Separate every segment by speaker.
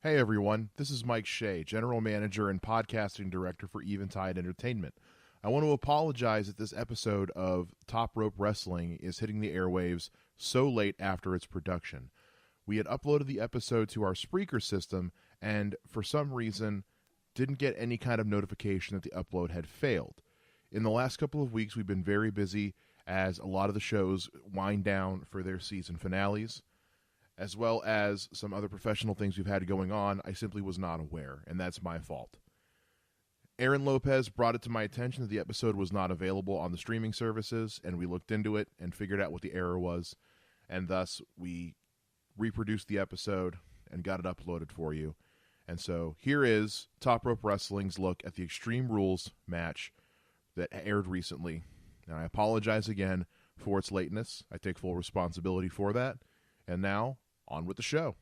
Speaker 1: Hey everyone, this is Mike Shea, General Manager and Podcasting Director for Eventide Entertainment. I want to apologize that this episode of Top Rope Wrestling is hitting the airwaves so late after its production. We had uploaded the episode to our Spreaker system and, for some reason, didn't get any kind of notification that the upload had failed. In the last couple of weeks, we've been very busy as a lot of the shows wind down for their season finales, as well as some other professional things we've had going on. I simply was not aware, and that's my fault. Aaron Lopez brought it to my attention that the episode was not available on the streaming services, and we looked into it and figured out what the error was, and thus we reproduced the episode and got it uploaded for you. And so here is Top Rope Wrestling's look at the Extreme Rules match that aired recently. And I apologize again for its lateness. I take full responsibility for that. And now, on with the show.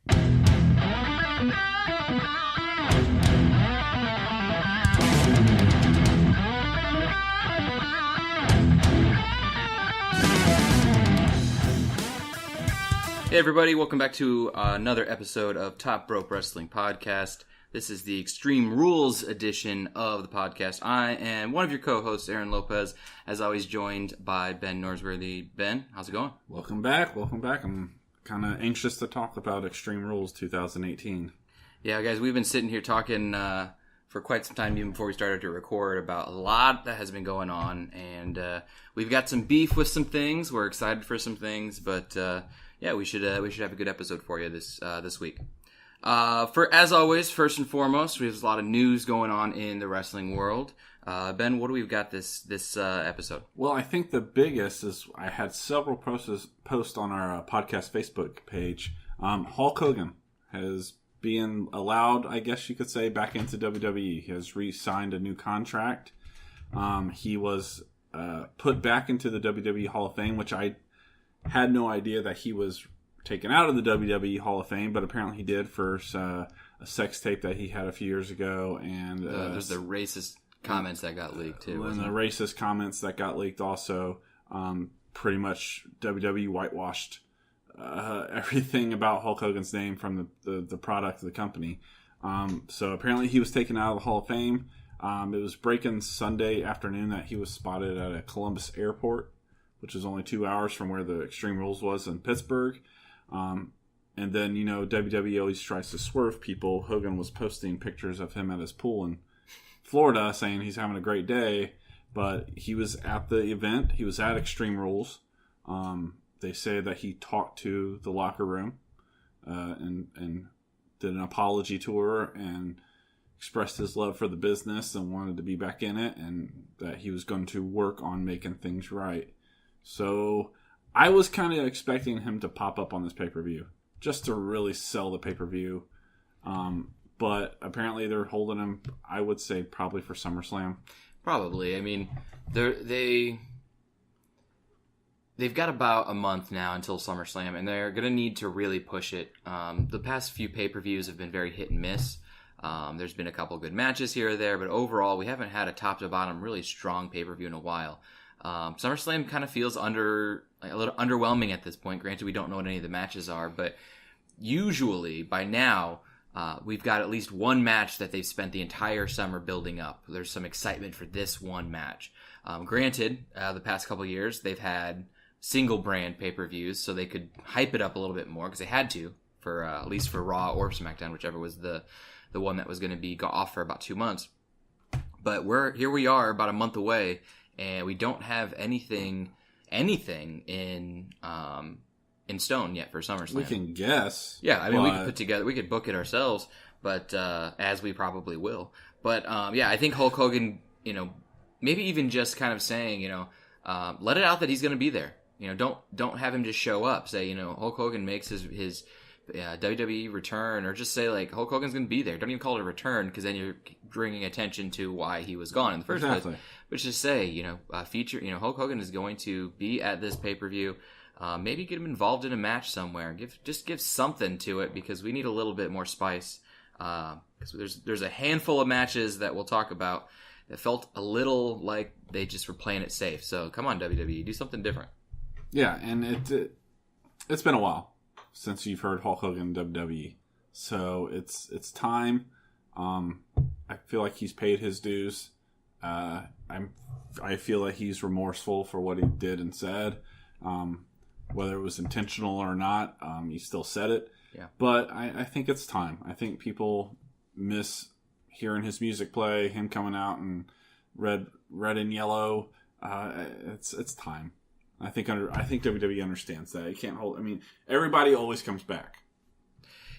Speaker 2: Hey everybody, welcome back to another episode of Top Rope Wrestling Podcast. This is the Extreme Rules edition of the podcast. I am one of your co-hosts, Aaron Lopez, as always joined by Ben Norsworthy. Ben, how's it going?
Speaker 3: Welcome back. I'm kind of anxious to talk about Extreme Rules 2018.
Speaker 2: Yeah, guys, we've been sitting here talking for quite some time, even before we started to record, about a lot that has been going on, and we've got some beef with some things. We're excited for some things, but yeah, we should have a good episode for you this week. As always, first and foremost, we have a lot of news going on in the wrestling world. Ben, what do we got this episode?
Speaker 3: Well, I think the biggest is I had several posts on our podcast Facebook page. Hulk Hogan has been allowed, I guess you could say, back into WWE. He has re-signed a new contract. He was put back into the WWE Hall of Fame, which I had no idea that he was taken out of the WWE Hall of Fame, but apparently he did for a sex tape that he had a few years ago. And
Speaker 2: there's the racist comments that got leaked too.
Speaker 3: And the racist comments that got leaked also. Pretty much WWE whitewashed everything about Hulk Hogan's name from the product of the company. So apparently he was taken out of the Hall of Fame. It was breaking Sunday afternoon that he was spotted at a Columbus airport, which is only 2 hours from where the Extreme Rules was in Pittsburgh. And then, WWE always tries to swerve people. Hogan was posting pictures of him at his pool in Florida saying he's having a great day, but he was at the event. He was at Extreme Rules. They say that he talked to the locker room and did an apology tour and expressed his love for the business and wanted to be back in it, and that he was going to work on making things right. So I was kind of expecting him to pop up on this pay-per-view just to really sell the pay-per-view. But apparently they're holding him, I would say, probably for SummerSlam.
Speaker 2: Probably. I mean, they've got about a month now until SummerSlam, and they're going to need to really push it. The past few pay-per-views have been very hit and miss. There's been a couple good matches here or there, but overall we haven't had a top-to-bottom really strong pay-per-view in a while. SummerSlam kind of feels a little underwhelming at this point. Granted, we don't know what any of the matches are, but usually by now we've got at least one match that they've spent the entire summer building up. There's some excitement for this one match. Granted, the past couple of years they've had single brand pay-per-views, so they could hype it up a little bit more because they had to for at least for Raw or SmackDown, whichever was the one that was going to be off for about 2 months. But we are about a month away. And we don't have anything in stone yet for SummerSlam.
Speaker 3: We can guess.
Speaker 2: Yeah, I mean, we could book it ourselves, but as we probably will. But yeah, I think Hulk Hogan, maybe even just kind of saying, let it out that he's going to be there. Don't have him just show up. Say, Hulk Hogan makes his WWE return, or just say like Hulk Hogan's going to be there. Don't even call it a return, because then you're bringing attention to why he was gone in the first place. But just say, feature, Hulk Hogan is going to be at this pay-per-view. Maybe get him involved in a match somewhere. Give something to it, because we need a little bit more spice. Because there's a handful of matches that we'll talk about that felt a little like they just were playing it safe. So come on, WWE, do something different.
Speaker 3: Yeah, and it's been a while since you've heard Hulk Hogan in WWE. So it's time. I feel like he's paid his dues. I feel like he's remorseful for what he did and said. Whether it was intentional or not, he still said it.
Speaker 2: Yeah.
Speaker 3: But I think it's time. I think people miss hearing his music play, him coming out in red and yellow. It's time. I think WWE understands that. You can't hold. I mean, everybody always comes back.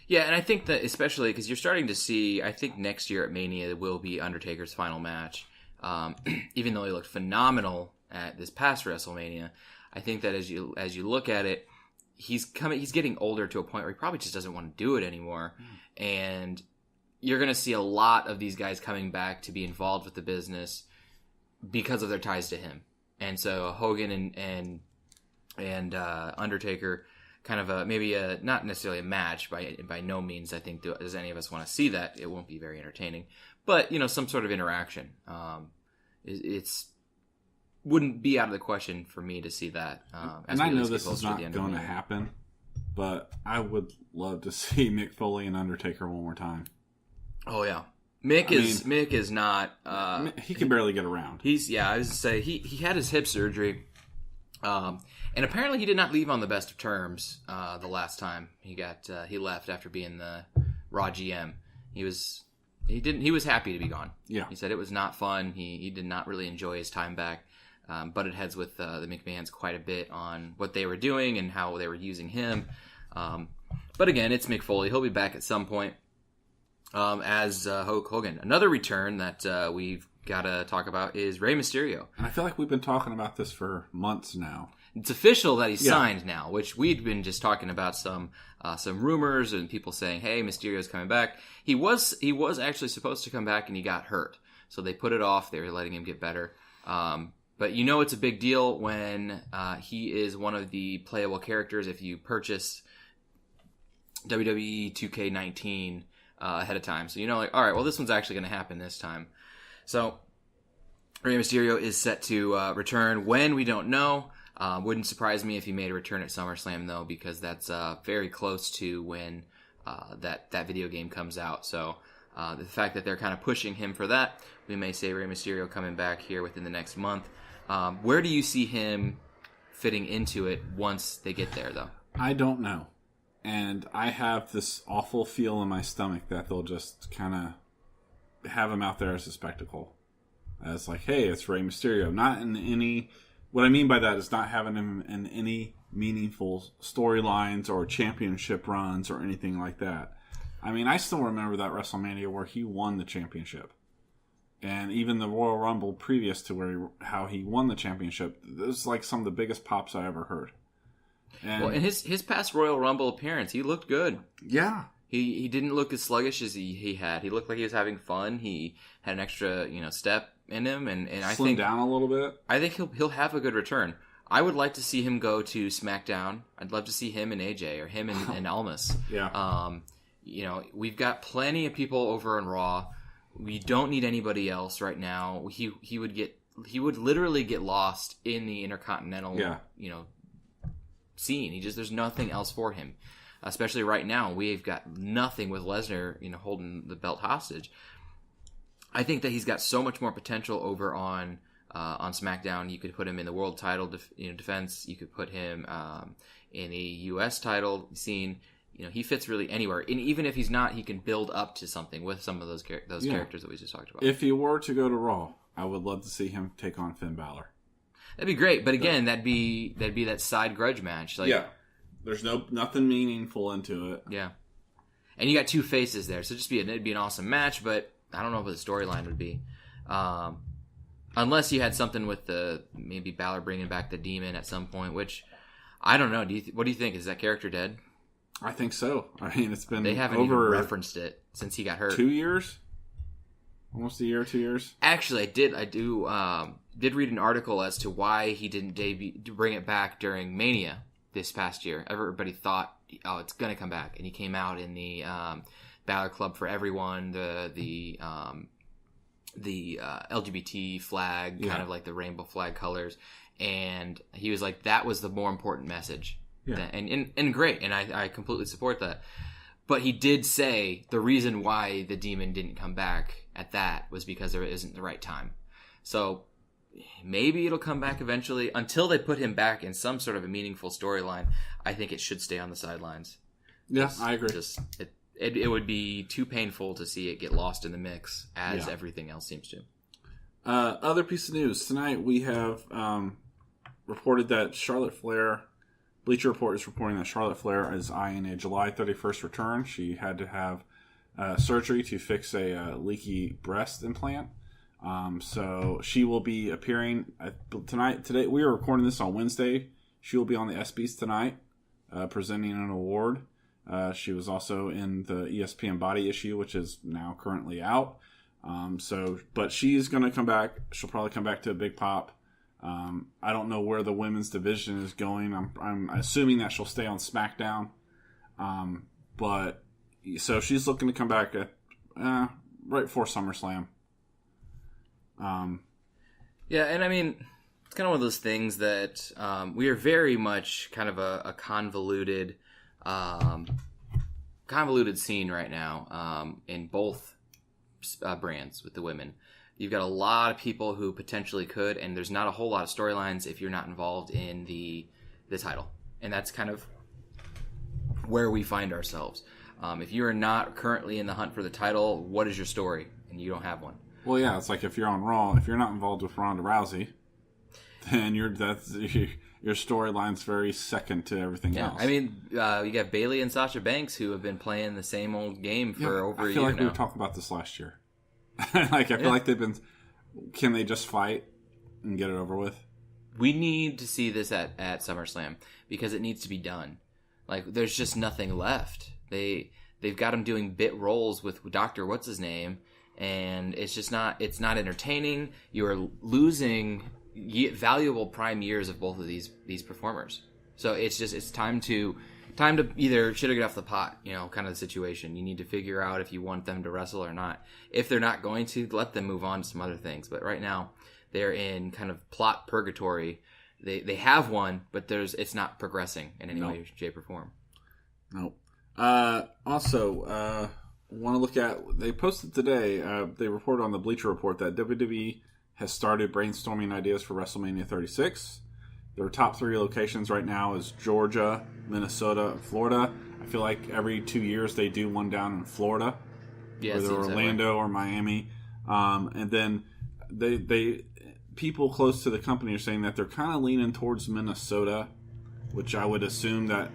Speaker 2: Yeah, and I think that especially because you're starting to see, I think next year at Mania will be Undertaker's final match. Even though he looked phenomenal at this past WrestleMania, I think that as you look at it, he's getting older to a point where he probably just doesn't want to do it anymore, and you're going to see a lot of these guys coming back to be involved with the business because of their ties to him. And so Hogan and Undertaker, kind of maybe not necessarily a match by no means. I think does any of us want to see that? It won't be very entertaining, but some sort of interaction. It's wouldn't be out of the question for me to see that.
Speaker 3: And I know this is not going to happen, but I would love to see Mick Foley and Undertaker one more time.
Speaker 2: Oh yeah. Mick is not.
Speaker 3: He can barely get around.
Speaker 2: I was to say he had his hip surgery, and apparently he did not leave on the best of terms. The last time he left after being the Raw GM, he was happy to be gone. Yeah, he said it was not fun. He did not really enjoy his time back. Butted heads with the McMahons quite a bit on what they were doing and how they were using him. But again, it's Mick Foley. He'll be back at some point. As Hulk Hogan. Another return that we've got to talk about is Rey Mysterio.
Speaker 3: And I feel like we've been talking about this for months now.
Speaker 2: It's official that he's signed now, which we'd been just talking about some rumors and people saying, "Hey, Mysterio's coming back." He was actually supposed to come back and he got hurt, so they put it off. They were letting him get better. But it's a big deal when he is one of the playable characters if you purchase WWE 2K19. Ahead of time. So all right, well, this one's actually going to happen this time. So Rey Mysterio is set to return when we don't know. Wouldn't surprise me if he made a return at SummerSlam, though, because that's very close to when that video game comes out. So the fact that they're kind of pushing him for that, we may say Rey Mysterio coming back here within the next month. Where do you see him fitting into it once they get there, though?
Speaker 3: I don't know. And I have this awful feel in my stomach that they'll just kind of have him out there as a spectacle. As like, hey, it's Rey Mysterio. Not in any... What I mean by that is not having him in any meaningful storylines or championship runs or anything like that. I mean, I still remember that WrestleMania where he won the championship. And even the Royal Rumble previous to how he won the championship, it was like some of the biggest pops I ever heard.
Speaker 2: And in his past Royal Rumble appearance, he looked good.
Speaker 3: Yeah.
Speaker 2: He didn't look as sluggish as he had. He looked like he was having fun. He had an extra, step in him, and I think
Speaker 3: down a little bit.
Speaker 2: I think he'll have a good return. I would like to see him go to SmackDown. I'd love to see him and AJ or him and Almas.
Speaker 3: Yeah.
Speaker 2: We've got plenty of people over on Raw. We don't need anybody else right now. He would literally get lost in the Intercontinental.
Speaker 3: Yeah.
Speaker 2: Scene. There's nothing else for him, especially right now. We've got nothing with Lesnar, holding the belt hostage. I think that he's got so much more potential over on SmackDown. You could put him in the world title defense. You could put him in a U.S. title scene. He fits really anywhere. And even if he's not, he can build up to something with some of those characters that we just talked about.
Speaker 3: If he were to go to Raw, I would love to see him take on Finn Balor. That'd
Speaker 2: be great, but again, that'd be that side grudge match.
Speaker 3: There's nothing meaningful into it.
Speaker 2: Yeah, and you got two faces there, so it'd be an awesome match. But I don't know what the storyline would be, unless you had something with maybe Balor bringing back the Demon at some point. Which I don't know. What do you think? Is that character dead?
Speaker 3: I think so. I mean, it's been
Speaker 2: they haven't even referenced it since he got hurt.
Speaker 3: 2 years, almost a year, 2 years.
Speaker 2: Actually, I did read an article as to why he didn't bring it back during Mania this past year. Everybody thought, oh, it's going to come back. And he came out in the Balor Club for Everyone, the LGBT flag, kind of like the rainbow flag colors. And he was like, that was the more important message. Yeah. And great. And I completely support that. But he did say the reason why the Demon didn't come back at that was because there isn't the right time. So maybe it'll come back eventually. Until they put him back in some sort of a meaningful storyline, I think it should stay on the sidelines.
Speaker 3: Yeah, I agree.
Speaker 2: It would be too painful to see it get lost in the mix, as everything else seems to.
Speaker 3: Other piece of news. Tonight we have reported that Charlotte Flair, Bleacher Report is reporting that Charlotte Flair is eyeing a July 31st return. She had to have surgery to fix a leaky breast implant. So she will be appearing tonight. Today we are recording this on Wednesday. She will be on the ESPYs tonight, presenting an award. She was also in the ESPN Body issue, which is now currently out. But she's going to come back. She'll probably come back to a big pop. I don't know where the women's division is going. I'm assuming that she'll stay on SmackDown. But so she's looking to come back at right before SummerSlam.
Speaker 2: Yeah, and I mean, it's kind of one of those things that we are very much kind of a convoluted scene right now in both brands with the women. You've got a lot of people who potentially could, and there's not a whole lot of storylines if you're not involved in the title. And that's kind of where we find ourselves. If you are not currently in the hunt for the title, what is your story? And you don't have one.
Speaker 3: Well, yeah, it's like if you're on Raw, if you're not involved with Ronda Rousey, then your storyline's very second to everything else.
Speaker 2: I mean, you got Bayley and Sasha Banks who have been playing the same old game for over a year now.
Speaker 3: I feel like we were talking about this last year. I feel like they've been. Can they just fight and get it over with?
Speaker 2: We need to see this at SummerSlam because it needs to be done. Like, there's just nothing left. They've got them doing bit roles with Dr. What's his name, and it's just not. It's not entertaining. You're losing valuable prime years of both of these performers. So it's time to either shit or get off the pot, kind of the situation. You need to figure out if you want them to wrestle or not. If they're not going to, let them move on to some other things. But right now, they're in kind of plot purgatory. They have one, but it's not progressing in any way, shape, or form.
Speaker 3: Nope. Also, want to look at, they posted today, they reported on the Bleacher Report that WWE has started brainstorming ideas for WrestleMania 36. Their top 3 locations right now is Georgia, Minnesota, and Florida. I feel like every 2 years they do one down in Florida, either Orlando or Miami. And then they people close to the company are saying that they're kind of leaning towards Minnesota, which I would assume that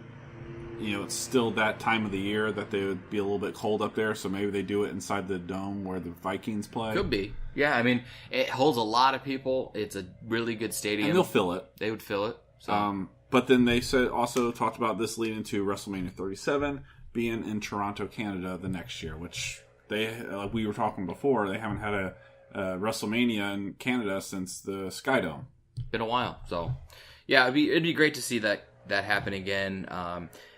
Speaker 3: it's still that time of the year that they would be a little bit cold up there. So maybe they do it inside the dome where the Vikings play.
Speaker 2: Could be. Yeah, I mean, it holds a lot of people. It's a really good stadium.
Speaker 3: And they'll fill it.
Speaker 2: They would fill it. So.
Speaker 3: But then they also talked about this leading to WrestleMania 37 being in Toronto, Canada the next year, which like we were talking before, they haven't had a WrestleMania in Canada since the Sky Dome.
Speaker 2: Been a while. So, yeah, it'd be great to see that happen again.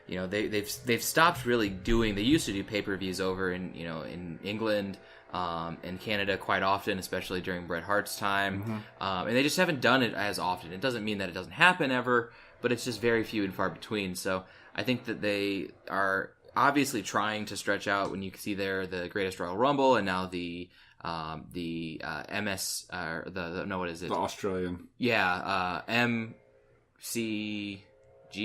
Speaker 2: They've stopped really doing. They used to do pay-per-views over in England and Canada quite often, especially during Bret Hart's time, and they just haven't done it as often. It doesn't mean that it doesn't happen ever, but it's just very few and far between. So I think that they are obviously trying to stretch out. When you see there the Greatest Royal Rumble and now the MS what is it?
Speaker 3: The Australian.
Speaker 2: Yeah, MCG,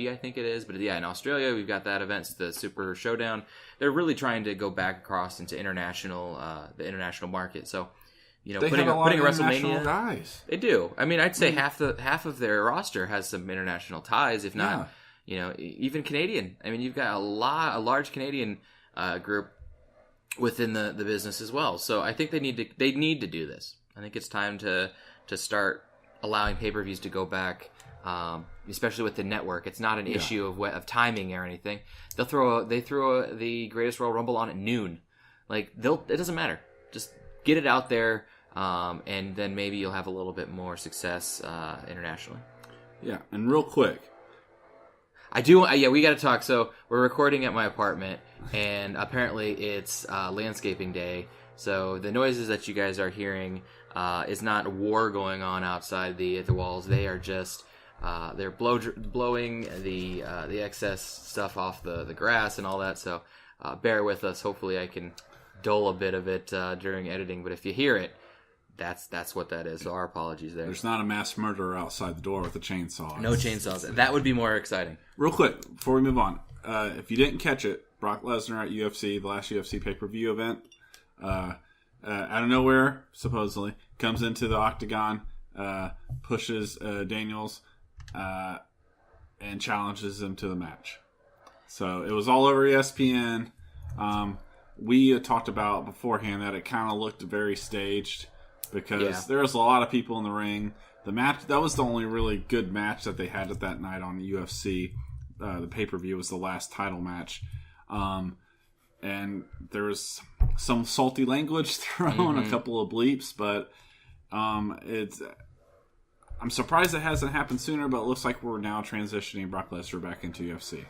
Speaker 2: I think it is. But yeah, in Australia, we've got that event, the Super Showdown. They're really trying to go back across into the international market. So,
Speaker 3: putting a WrestleMania guys.
Speaker 2: They do. I mean, I'd say half of their roster has some international ties, if not, even Canadian. I mean, you've got a large Canadian group within the business as well. So I think they need to do this. I think it's time to start allowing pay-per-views to go back. Especially with the network, it's not an issue of timing or anything. They throw the Greatest Royal Rumble on at noon. Like it doesn't matter. Just get it out there, and then maybe you'll have a little bit more success internationally.
Speaker 3: Yeah, and real quick,
Speaker 2: I do. Yeah, we got to talk. So we're recording at my apartment, and apparently it's landscaping day. So the noises that you guys are hearing is not war going on outside the walls. They are just they're blowing the excess stuff off the grass and all that. So bear with us. Hopefully I can dull a bit of it during editing, but if you hear it, that's what that is. So our apologies there.
Speaker 3: There's not a mass murderer outside the door with a chainsaw.
Speaker 2: No chainsaws. That would be more exciting.
Speaker 3: Real quick, before we move on, if you didn't catch it, Brock Lesnar at UFC, the last UFC pay-per-view event, out of nowhere, supposedly, comes into the octagon, pushes Daniels, and challenges him to the match. So it was all over ESPN. We had talked about beforehand that it kind of looked very staged because there was a lot of people in the ring. The match, that was the only really good match that they had at that night on the UFC. The pay-per-view was the last title match. And there was some salty language thrown, a couple of bleeps, but I'm surprised it hasn't happened sooner, but it looks like we're now transitioning Brock Lesnar back into UFC.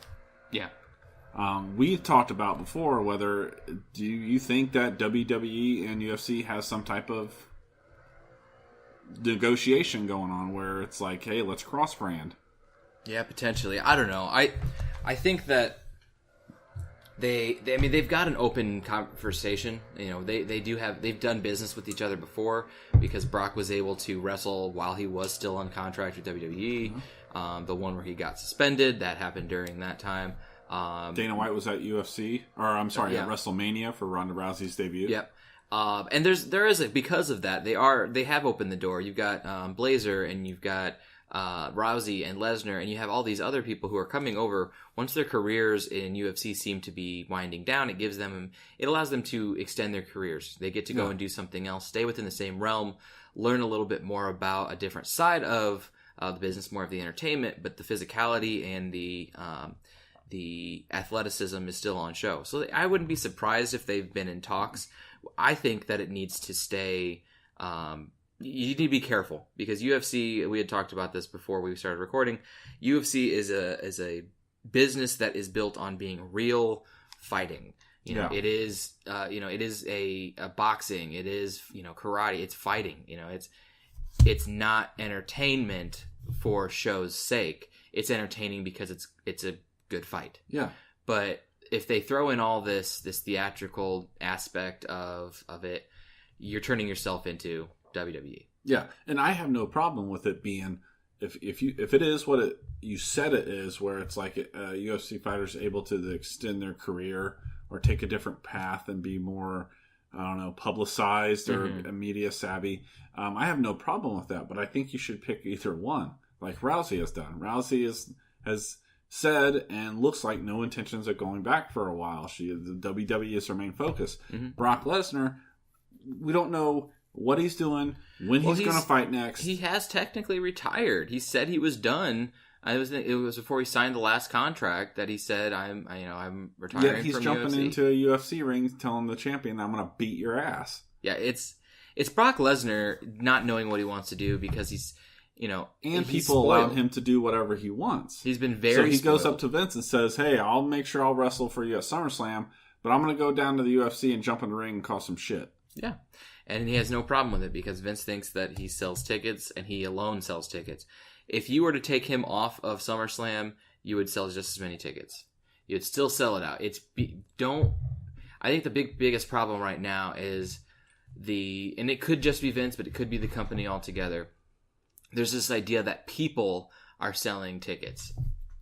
Speaker 2: Yeah.
Speaker 3: We talked about before do you think that WWE and UFC has some type of negotiation going on where it's like, hey, let's cross-brand?
Speaker 2: Yeah, potentially. I don't know. I think that they've got an open conversation. You know, they've done business with each other before because Brock was able to wrestle while he was still on contract with WWE. Mm-hmm. The one where he got suspended, that happened during that time.
Speaker 3: Dana White was at UFC, or I'm sorry, at WrestleMania for Ronda Rousey's debut.
Speaker 2: Yep. And there is because of that, they have opened the door. You've got Blazer and you've got Rousey and Lesnar, and you have all these other people who are coming over. Once their careers in UFC seem to be winding down, it allows them to extend their careers. They get to go and do something else, stay within the same realm, learn a little bit more about a different side of the business, more of the entertainment, but the physicality and the athleticism is still on show. So I wouldn't be surprised if they've been in talks. I think that it needs to stay. You need to be careful because UFC. We had talked about this before we started recording. UFC is a business that is built on being real fighting. It is. It is a boxing. It is karate. It's fighting. It's not entertainment for show's sake. It's entertaining because it's a good fight.
Speaker 3: Yeah.
Speaker 2: But if they throw in all this theatrical aspect of it, you're turning yourself into WWE.
Speaker 3: Yeah, and I have no problem with it being if it is what you said it is, where it's like UFC fighters able to extend their career or take a different path and be more, I don't know, publicized or media savvy. I have no problem with that, but I think you should pick either one, like Rousey has done. Rousey has said and looks like no intentions of going back for a while. The WWE is her main focus. Mm-hmm. Brock Lesnar, we don't know what he's doing, when he's going to fight next.
Speaker 2: He has technically retired. He said he was done. It was before he signed the last contract that he said, I'm retiring.
Speaker 3: Yeah, he's
Speaker 2: from
Speaker 3: jumping
Speaker 2: UFC.
Speaker 3: into a UFC ring, telling the champion, I'm going to beat your ass.
Speaker 2: Yeah, it's Brock Lesnar not knowing what he wants to do because he's.
Speaker 3: And people allow him to do whatever he wants.
Speaker 2: He's been very
Speaker 3: So he
Speaker 2: spoiled.
Speaker 3: goes up to Vince and says, hey, I'll make sure I'll wrestle for you at SummerSlam, but I'm going to go down to the UFC and jump in the ring and cause some shit.
Speaker 2: Yeah. And he has no problem with it because Vince thinks that he sells tickets and he alone sells tickets. If you were to take him off of SummerSlam, you would sell just as many tickets. You'd still sell it out. I think the biggest problem right now is and it could just be Vince, but it could be the company altogether. There's this idea that people are selling tickets.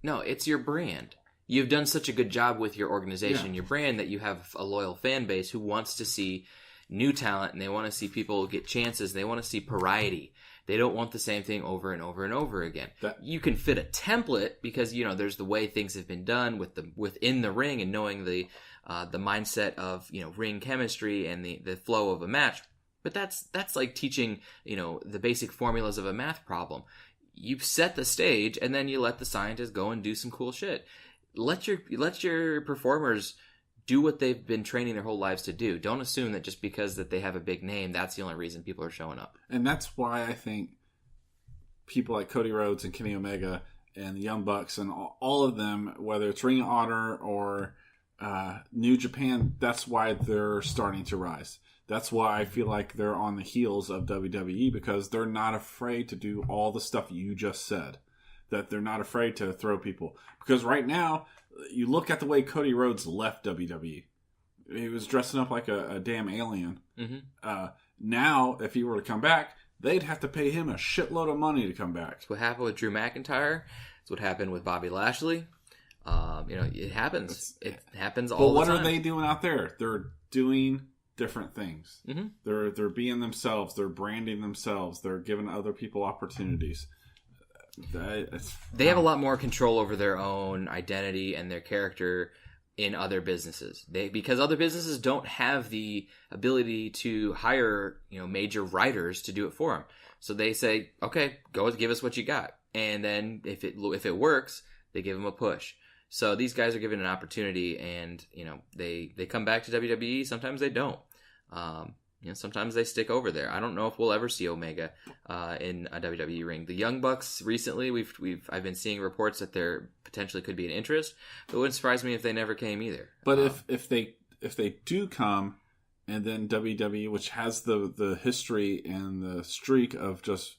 Speaker 2: No, it's your brand. You've done such a good job with your organization, your brand, that you have a loyal fan base who wants to see new talent and they want to see people get chances. They want to see variety. They don't want the same thing over and over and over again. You can fit a template because there's the way things have been done within the ring and knowing the mindset of ring chemistry and the flow of a match. But that's like teaching, the basic formulas of a math problem. You set the stage and then you let the scientists go and do some cool shit. Let your performers do what they've been training their whole lives to do. Don't assume that just because that they have a big name, that's the only reason people are showing up.
Speaker 3: And that's why I think people like Cody Rhodes and Kenny Omega and the Young Bucks and all of them, whether it's Ring of Honor or New Japan, that's why they're starting to rise. That's why I feel like they're on the heels of WWE because they're not afraid to do all the stuff you just said. That they're not afraid to throw people. Because right now, You look at the way Cody Rhodes left WWE. He was dressing up like a damn alien.
Speaker 2: Mm-hmm.
Speaker 3: Now, if he were to come back, they'd have to pay him a shitload of money to come back.
Speaker 2: That's what happened with Drew McIntyre. That's what happened with Bobby Lashley. It happens. It happens all the time.
Speaker 3: But what are they doing out there? They're doing different things.
Speaker 2: Mm-hmm.
Speaker 3: They're being themselves. They're branding themselves. They're giving other people opportunities.
Speaker 2: They have a lot more control over their own identity and their character in other businesses. Because other businesses don't have the ability to hire, major writers to do it for them. So they say, okay, go give us what you got. And then if it works, they give them a push. So these guys are given an opportunity, and they come back to WWE. Sometimes they don't. Sometimes they stick over there. I don't know if we'll ever see Omega in a WWE ring. The Young Bucks recently, I've been seeing reports that there potentially could be an interest, but it wouldn't surprise me if they never came either.
Speaker 3: But if they do come, and then WWE, which has the history and the streak of just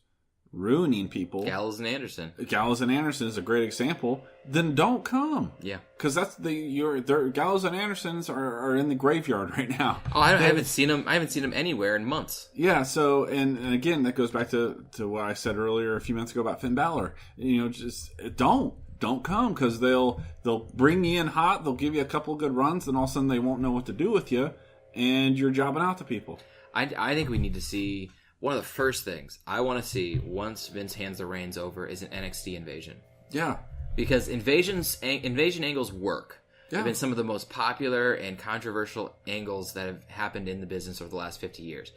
Speaker 3: ruining people,
Speaker 2: Gallows and Anderson
Speaker 3: is a great example. Then don't come.
Speaker 2: Yeah,
Speaker 3: because that's Gallows and Andersons are in the graveyard right now.
Speaker 2: Oh, I haven't seen them. I haven't seen them anywhere in months.
Speaker 3: Yeah. So and again, that goes back to what I said earlier a few minutes ago about Finn Balor. Just don't come, because they'll bring you in hot. They'll give you a couple good runs, and all of a sudden they won't know what to do with you, and you're jobbing out to people.
Speaker 2: I think we need to see. One of the first things I want to see once Vince hands the reins over is an NXT invasion.
Speaker 3: Yeah.
Speaker 2: Because invasion angles work.
Speaker 3: Yeah.
Speaker 2: They've been some of the most popular and controversial angles that have happened in the business over the last 50 years.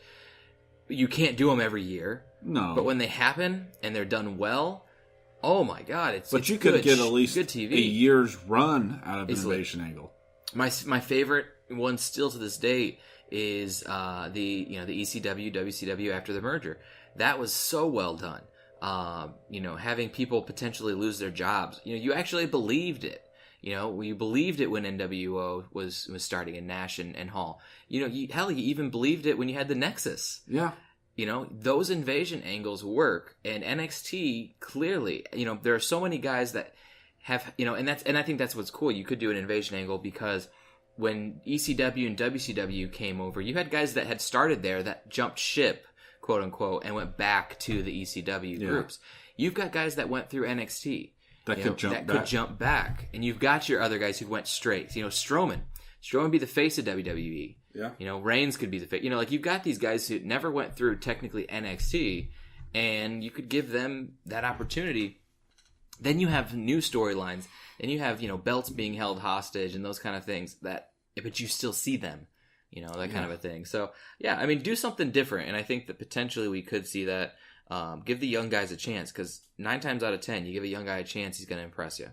Speaker 2: You can't do them every year.
Speaker 3: No.
Speaker 2: But when they happen and they're done well, oh my God,
Speaker 3: But you could get at least
Speaker 2: good TV.
Speaker 3: a year's run out of
Speaker 2: Easily.
Speaker 3: an invasion angle.
Speaker 2: My favorite one still to this day is the ECW, WCW after the merger. That was so well done. Having people potentially lose their jobs. You actually believed it. You believed it when NWO was starting in Nash and Hall. You even believed it when you had the Nexus.
Speaker 3: Yeah.
Speaker 2: Those invasion angles work, and NXT clearly, there are so many guys that have, and I think that's what's cool. You could do an invasion angle because when ECW and WCW came over, you had guys that had started there that jumped ship, quote unquote, and went back to the ECW groups. You've got guys that went through NXT
Speaker 3: that could jump
Speaker 2: back, and you've got your other guys who went straight. Strowman be the face of WWE.
Speaker 3: Yeah.
Speaker 2: Reigns could be the face. You've got these guys who never went through technically NXT, and you could give them that opportunity. Then you have new storylines. And you have, belts being held hostage and those kind of things but you still see them, that kind of a thing. So, yeah, do something different. And I think that potentially we could see that. Give the young guys a chance, because 9 times out of 10, you give a young guy a chance, he's going to impress you.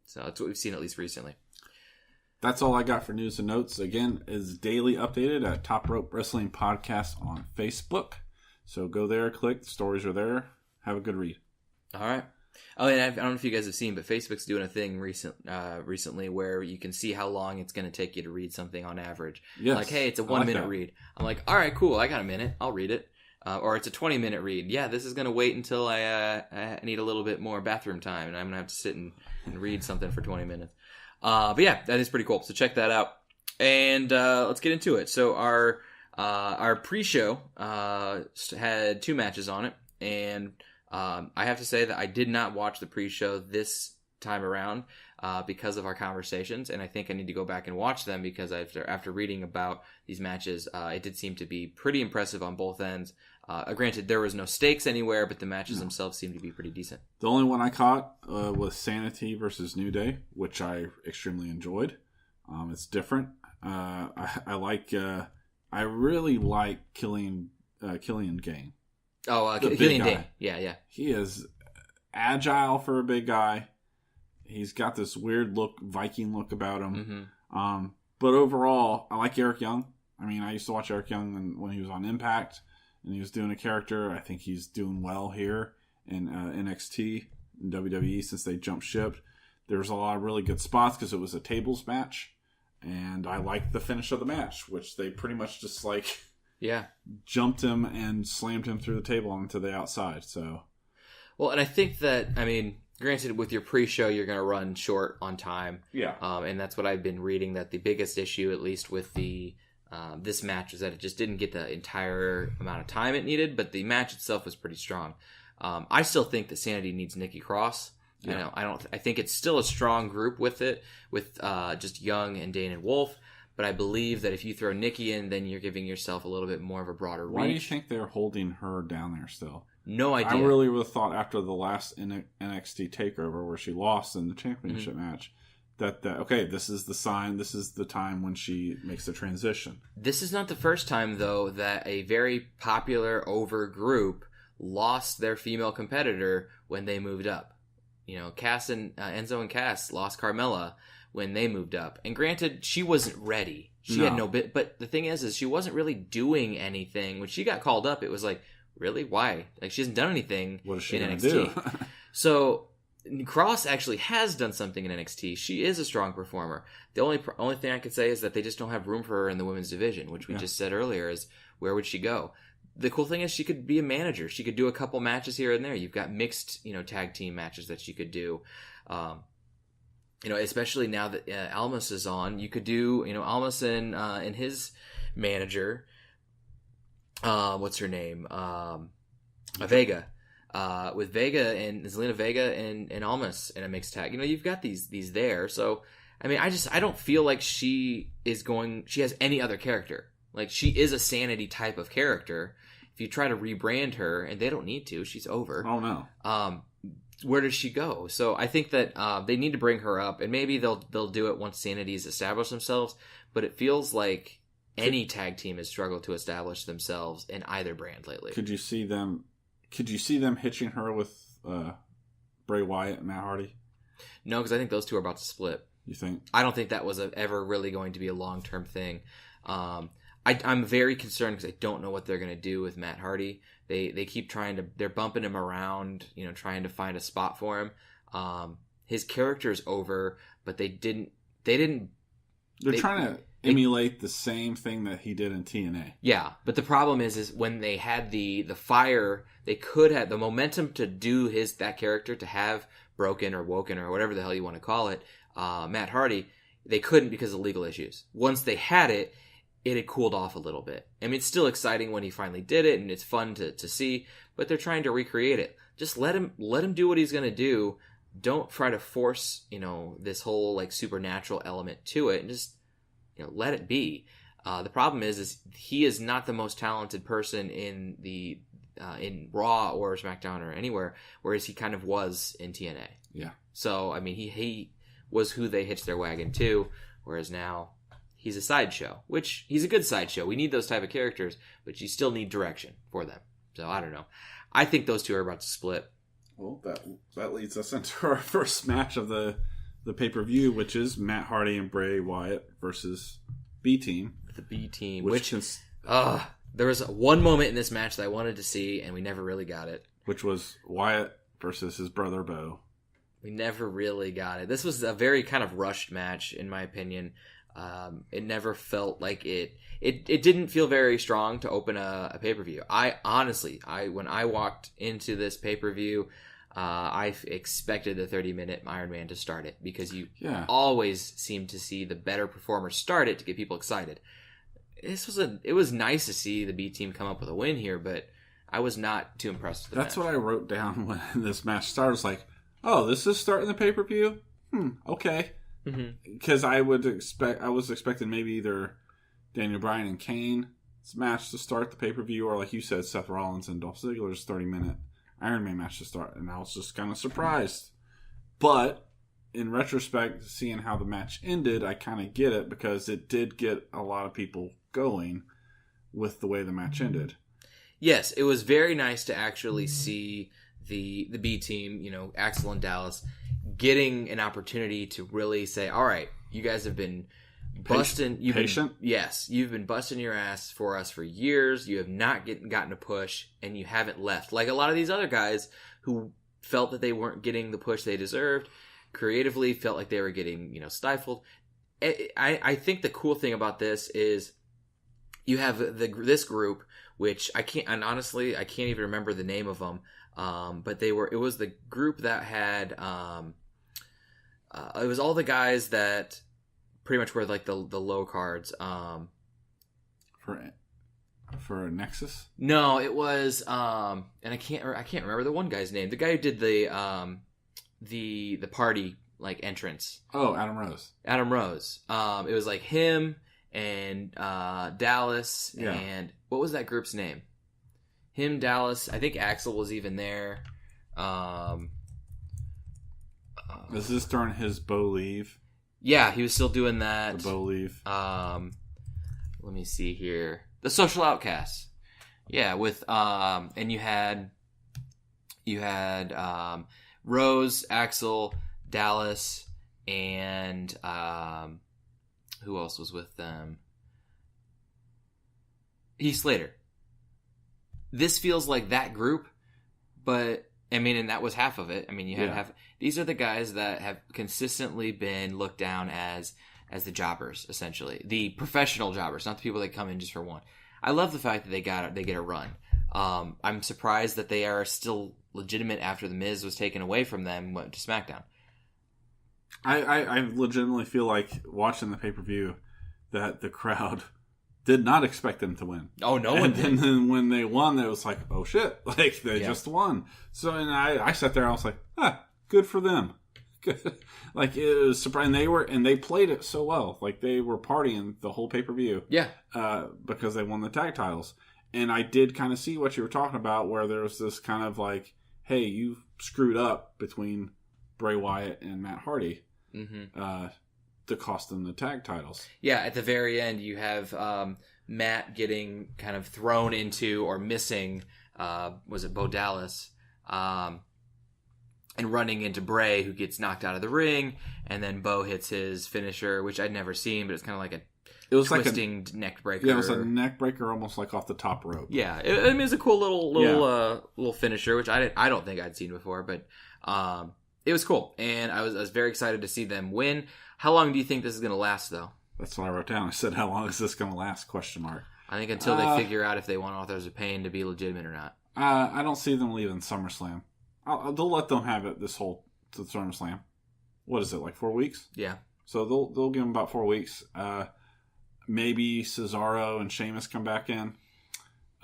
Speaker 2: So that's what we've seen at least recently.
Speaker 3: That's all I got for news and notes. Again, is daily updated at Top Rope Wrestling Podcast on Facebook. So go there, click. The stories are there. Have a good read.
Speaker 2: All right. Oh, and I don't know if you guys have seen, but Facebook's doing a thing recently where you can see how long it's going to take you to read something on average.
Speaker 3: Yes,
Speaker 2: like, hey, it's a 1 minute read. I'm like, all right, cool. I got a minute. I'll read it. Or it's a 20-minute read. Yeah, this is going to wait until I need a little bit more bathroom time, and I'm going to have to sit and read something for 20 minutes. But yeah, that is pretty cool. So check that out. And let's get into it. So our pre-show had 2 matches on it, and I have to say that I did not watch the pre-show this time around because of our conversations, and I think I need to go back and watch them because after reading about these matches, it did seem to be pretty impressive on both ends. Granted, there was no stakes anywhere, but the matches themselves seemed to be pretty decent.
Speaker 3: The only one I caught was Sanity versus New Day, which I extremely enjoyed. It's different. I really like Killian Gane.
Speaker 2: Oh, Killian Dane. Yeah.
Speaker 3: He is agile for a big guy. He's got this weird Viking look about him. Mm-hmm. But overall, I like Eric Young. I used to watch Eric Young when he was on Impact, and he was doing a character. I think he's doing well here in NXT and WWE since they jumped ship. There's a lot of really good spots because it was a tables match, and I liked the finish of the match, which they pretty much just jumped him and slammed him through the table onto the outside. So,
Speaker 2: well, and I think that Granted, with your pre-show, you're going to run short on time.
Speaker 3: Yeah.
Speaker 2: And that's what I've been reading, that the biggest issue, at least with the this match, is that it just didn't get the entire amount of time it needed, but the match itself was pretty strong. I still think that Sanity needs Nikki Cross.
Speaker 3: Yeah.
Speaker 2: I think it's still a strong group with just Young and Dane and Wolf, but I believe that if you throw Nikki in, then you're giving yourself a little bit more of a broader reach.
Speaker 3: Why do you think they're holding her down there still?
Speaker 2: No idea.
Speaker 3: I really would have thought after the last NXT takeover where she lost in the championship match that okay, this is the sign, this is the time when she makes the transition.
Speaker 2: This is not the first time, though, that a very popular over group lost their female competitor when they moved up. You know, Enzo and Cass lost Carmella when they moved up. And granted, she wasn't ready. She had no bit. But the thing is she wasn't really doing anything. When she got called up, it was like, really? Why? Like, she hasn't done anything
Speaker 3: what is she
Speaker 2: in
Speaker 3: gonna
Speaker 2: NXT.
Speaker 3: do?
Speaker 2: So Cross actually has done something in NXT. She is a strong performer. The only thing I could say is that they just don't have room for her in the women's division, which we just said earlier is where would she go? The cool thing is she could be a manager. She could do a couple matches here and there. You've got mixed, tag team matches that she could do. Especially now that Almas is on, you could do, Almas and his manager. What's her name? Vega. With Vega and Zelina Vega and Almas in a mixed tag. You've got these there. So, I mean, I don't feel like she has any other character. Like, she is a Sanity type of character. If you try to rebrand her, and they don't need to, she's over.
Speaker 3: Oh, no.
Speaker 2: Where does she go? So I think that they need to bring her up, and maybe they'll do it once Sanity's established themselves. But it feels like any tag team has struggled to establish themselves in either brand lately.
Speaker 3: Could you see them hitching her with Bray Wyatt and Matt Hardy?
Speaker 2: No, because I think those two are about to split.
Speaker 3: You think?
Speaker 2: I don't think that was ever really going to be a long-term thing. I'm very concerned because I don't know what they're going to do with Matt Hardy. They keep they're bumping him around, trying to find a spot for him. His character's over, but they're
Speaker 3: trying to emulate the same thing that he did in TNA.
Speaker 2: Yeah, but the problem is when they had the fire, they could have the momentum to do that character, to have Broken or Woken or whatever the hell you want to call it, Matt Hardy. They couldn't because of legal issues. Once they had it had cooled off a little bit. I mean, it's still exciting when he finally did it, and it's fun to see, but they're trying to recreate it. Just let him do what he's going to do. Don't try to force, this whole, like, supernatural element to it, and just, let it be. The problem is he is not the most talented person in in Raw or SmackDown or anywhere, whereas he kind of was in TNA.
Speaker 3: Yeah.
Speaker 2: So, I mean, he was who they hitched their wagon to, whereas now he's a sideshow, which he's a good sideshow. We need those type of characters, but you still need direction for them. So I don't know. I think those two are about to split.
Speaker 3: Well, that leads us into our first match of the pay-per-view, which is Matt Hardy and Bray Wyatt versus B-Team.
Speaker 2: The B-Team, there was one moment in this match that I wanted to see, and we never really got it.
Speaker 3: Which was Wyatt versus his brother Bo.
Speaker 2: We never really got it. This was a very kind of rushed match, in my opinion. It never felt like it didn't feel very strong to open a pay-per-view. When I walked into this pay-per-view, I expected the 30-minute Iron Man to start it, because you always seem to see the better performers start it to get people excited. It was nice to see the B team come up with a win here, but I was not too impressed with the
Speaker 3: That's
Speaker 2: match.
Speaker 3: what I wrote down when this match started. I was like, oh, this is starting the pay-per-view? Okay. Because I was expecting maybe either Daniel Bryan and Kane's match to start the pay-per-view, or like you said, Seth Rollins and Dolph Ziggler's 30-minute Iron Man match to start, and I was just kind of surprised. But in retrospect, seeing how the match ended, I kind of get it, because it did get a lot of people going with the way the match ended.
Speaker 2: Yes, it was very nice to actually see the B team, Axel and Dallas, getting an opportunity to really say, all right, you guys have been busting. Yes, you've been busting your ass for us for years. You have not gotten a push, and you haven't left. Like a lot of these other guys who felt that they weren't getting the push they deserved, creatively felt like they were getting, stifled. I think the cool thing about this is you have this group, which I can't even remember the name of them. But it was the group that had, it was all the guys that pretty much were like the low cards.
Speaker 3: For Nexus?
Speaker 2: No, it was, and I can't remember the one guy's name. The guy who did the party like entrance.
Speaker 3: Oh, Adam Rose.
Speaker 2: Adam Rose. It was like him and Dallas and what was that group's name? Him, Dallas. I think Axel was even there.
Speaker 3: Is this during his Bo leave?
Speaker 2: Yeah, he was still doing that.
Speaker 3: The Bo leave.
Speaker 2: Let me see here. The Social Outcasts. Yeah, with and you had Rose, Axel, Dallas, and who else was with them? Heath Slater. This feels like that group, but I mean, and that was half of it. I mean, you had half. These are the guys that have consistently been looked down as the jobbers, essentially the professional jobbers, not the people that come in just for one. I love the fact that they get a run. I'm surprised that they are still legitimate after the Miz was taken away from them and went to SmackDown.
Speaker 3: I legitimately feel like watching the pay-per-view that the crowd did not expect them to win.
Speaker 2: Oh, no one did.
Speaker 3: And then when they won, it was like, oh shit, like they just won. So and I sat there and I was like, good for them. Good. Like it was surprising they played it so well. Like they were partying the whole pay-per-view.
Speaker 2: Yeah.
Speaker 3: Because they won the tag titles. And I did kind of see what you were talking about where there was this kind of like, hey, you screwed up between Bray Wyatt and Matt Hardy. Mm-hmm. To cost them the tag titles. Yeah,
Speaker 2: at the very end, you have Matt getting kind of thrown into or missing, was it Bo Dallas, and running into Bray, who gets knocked out of the ring, and then Bo hits his finisher, which I'd never seen, but it's kind of like a twisting neck breaker.
Speaker 3: Yeah, it was a neck breaker almost like off the top rope.
Speaker 2: Yeah, I mean, it's a cool little finisher, which I don't think I'd seen before, but it was cool, and I was very excited to see them win. How long do you think this is going to last, though? That's
Speaker 3: what I wrote down. I said, how long is this going to last? ?
Speaker 2: I think until they figure out if they want Authors of Pain to be legitimate or not.
Speaker 3: I don't see them leaving SummerSlam. They'll let them have it this whole to SummerSlam. What is it, like 4 weeks?
Speaker 2: Yeah.
Speaker 3: So they'll give them about 4 weeks. Maybe Cesaro and Sheamus come back in.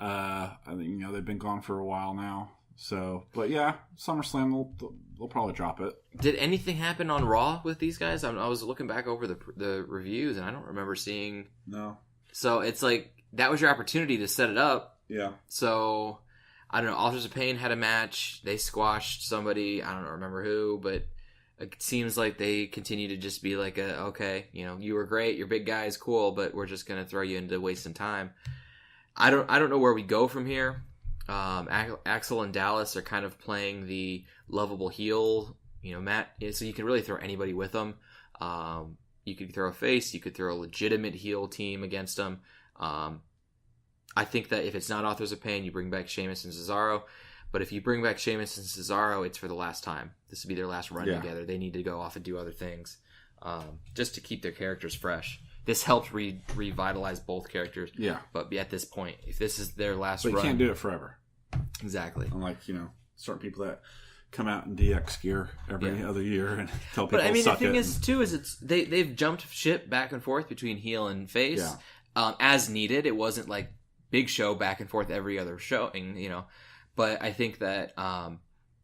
Speaker 3: I think they've been gone for a while now. So, but yeah, SummerSlam they'll probably drop it.
Speaker 2: Did anything happen on Raw with these guys? I was looking back over the reviews, and I don't remember seeing.
Speaker 3: No.
Speaker 2: So it's like that was your opportunity to set it up.
Speaker 3: Yeah.
Speaker 2: So I don't know. Authors of Pain had a match. They squashed somebody. I don't remember who, but it seems like they continue to just be like, okay, you were great. Your big guy is cool, but we're just gonna throw you into wasting time. I don't know where we go from here. Axel and Dallas are kind of playing the lovable heel, Matt. So you can really throw anybody with them. You could throw a face. You could throw a legitimate heel team against them. I think that if it's not Authors of Pain, you bring back Sheamus and Cesaro. But if you bring back Sheamus and Cesaro, it's for the last time. This will be their last run together. They need to go off and do other things just to keep their characters fresh. This helps revitalize both characters.
Speaker 3: Yeah.
Speaker 2: But at this point, if this is their last
Speaker 3: run...
Speaker 2: But
Speaker 3: you can't do it forever.
Speaker 2: Exactly.
Speaker 3: Unlike, certain people that come out in DX gear every other year and tell people to suck it. But I mean, the thing
Speaker 2: is, too, is they've jumped ship back and forth between heel and face as needed. It wasn't like Big Show back and forth every other showing, But I think that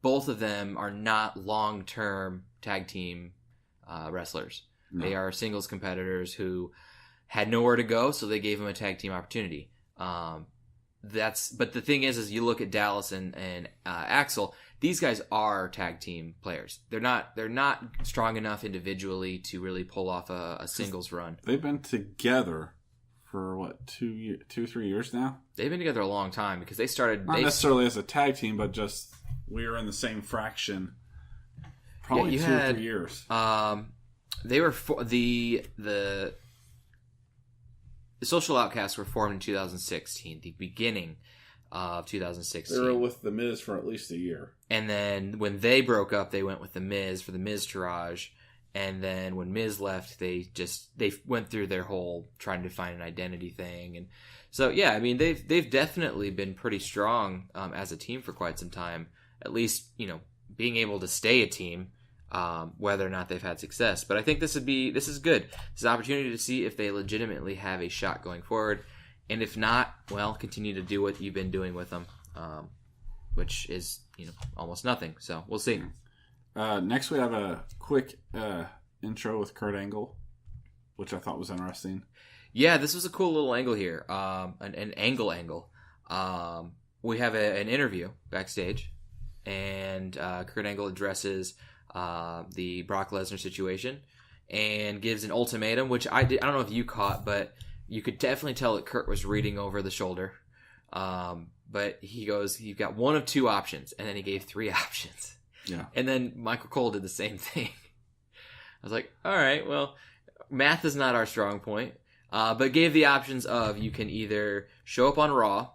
Speaker 2: both of them are not long-term tag team wrestlers. No. They are singles competitors who had nowhere to go, so they gave them a tag team opportunity. But the thing is you look at Dallas and Axel. These guys are tag team players. They're not strong enough individually to really pull off a singles run.
Speaker 3: They've been together for what 3 years now. They've
Speaker 2: been together a long time because they started
Speaker 3: not necessarily as a tag team, but just we were in the same fraction. Probably 2 or 3 years.
Speaker 2: They were the Social Outcasts were formed in 2016, the beginning of 2016.
Speaker 3: They were with The Miz for at least a year.
Speaker 2: And then when they broke up, they went with The Miz for the Miztourage. And then when Miz left, they went through their whole trying to find an identity thing. And so, yeah, I mean, they've definitely been pretty strong as a team for quite some time. at least, being able to stay a team, whether or not they've had success. But I think this is good. This is an opportunity to see if they legitimately have a shot going forward. And if not, well, continue to do what you've been doing with them, which is, almost nothing. So we'll see.
Speaker 3: Next, we have a quick intro with Kurt Angle, which I thought was interesting.
Speaker 2: Yeah, this was a cool little angle here, an angle. We have an interview backstage, and Kurt Angle addresses the Brock Lesnar situation and gives an ultimatum, which I don't know if you caught, but you could definitely tell that Kurt was reading over the shoulder. But he goes, you've got one of two options, and then he gave three options.
Speaker 3: Yeah.
Speaker 2: And then Michael Cole did the same thing. I was like, all right, well, math is not our strong point. But gave the options of you can either show up on Raw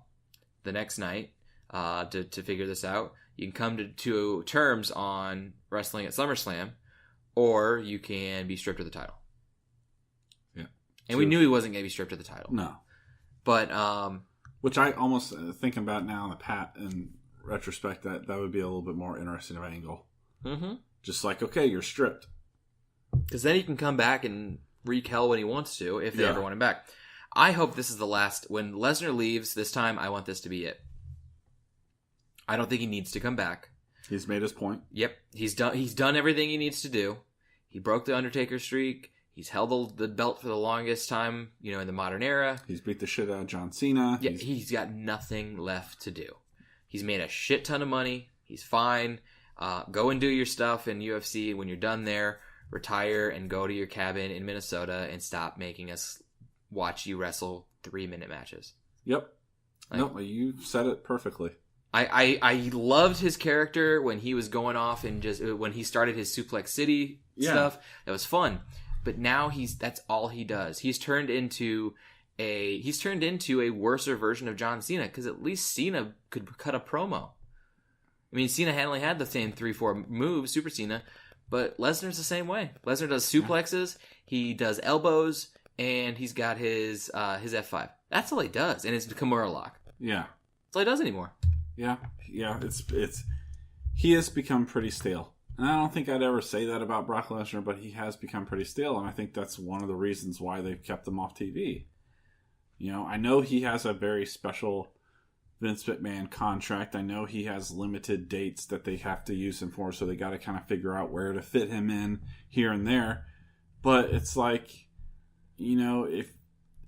Speaker 2: the next night to figure this out. You can come to terms on wrestling at SummerSlam, or you can be stripped of the title.
Speaker 3: Yeah.
Speaker 2: And we knew he wasn't going to be stripped of the title.
Speaker 3: No.
Speaker 2: But
Speaker 3: which I almost think about now in retrospect, that would be a little bit more interesting of an angle.
Speaker 2: Mm-hmm.
Speaker 3: Just like, okay, you're stripped.
Speaker 2: Because then he can come back and wreak hell when he wants to, if they ever want him back. I hope this is the last. When Lesnar leaves this time, I want this to be it. I don't think he needs to come back.
Speaker 3: He's made his point.
Speaker 2: Yep. He's done everything he needs to do. He broke the Undertaker streak. He's held the belt for the longest time, in the modern era.
Speaker 3: He's beat the shit out of John Cena.
Speaker 2: Yeah, he's got nothing left to do. He's made a shit ton of money. He's fine. Go and do your stuff in UFC. When you're done there, retire and go to your cabin in Minnesota and stop making us watch you wrestle 3-minute matches.
Speaker 3: Yep. No, you said it perfectly.
Speaker 2: I loved his character when he was going off and just when he started his Suplex City stuff. That was fun. But now that's all he does. He's turned into a worser version of John Cena, because at least Cena could cut a promo. I mean, Cena only had the same 3-4 moves, Super Cena, but Lesnar's the same way. Lesnar does suplexes, he does elbows, and he's got his F5. That's all he does, and it's the Kimura lock.
Speaker 3: Yeah,
Speaker 2: that's all he does anymore.
Speaker 3: Yeah. It's he has become pretty stale. And I don't think I'd ever say that about Brock Lesnar, but he has become pretty stale, and I think that's one of the reasons why they've kept him off TV. I know he has a very special Vince McMahon contract. I know he has limited dates that they have to use him for, so they got to kind of figure out where to fit him in here and there. But it's like, if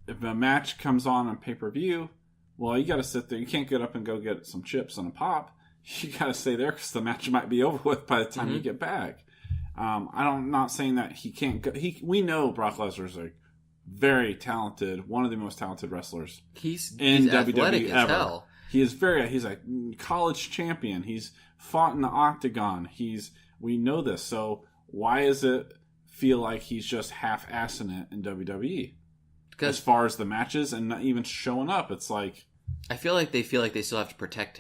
Speaker 3: a match comes on pay-per-view, well, you got to sit there. You can't get up and go get some chips and a pop. You got to stay there because the match might be over with by the time you get back. I'm not saying that he can't go. We know Brock Lesnar's a very talented, one of the most talented wrestlers
Speaker 2: he's
Speaker 3: in
Speaker 2: athletic
Speaker 3: WWE
Speaker 2: as
Speaker 3: ever.
Speaker 2: Hell.
Speaker 3: He's a college champion. He's fought in the octagon. We know this. So why does it feel like he's just half-assing it in WWE? As far as the matches and not even showing up, it's like,
Speaker 2: I feel like they still have to protect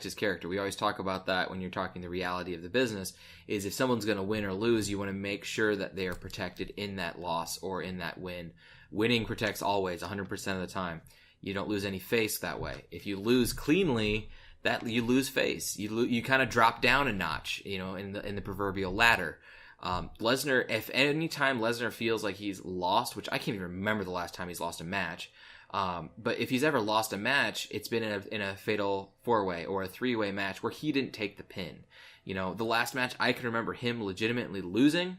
Speaker 2: his character. We always talk about that when you're talking the reality of the business, is if someone's going to win or lose, you want to make sure that they are protected in that loss or in that win. Winning protects always, 100% of the time. You don't lose any face that way. If you lose cleanly, that you lose face. You kind of drop down a notch, in the proverbial ladder. Lesnar, if any time Lesnar feels like he's lost, which I can't even remember the last time he's lost a match, but if he's ever lost a match, it's been in a fatal 4-way or a 3-way match where he didn't take the pin. The last match I can remember him legitimately losing,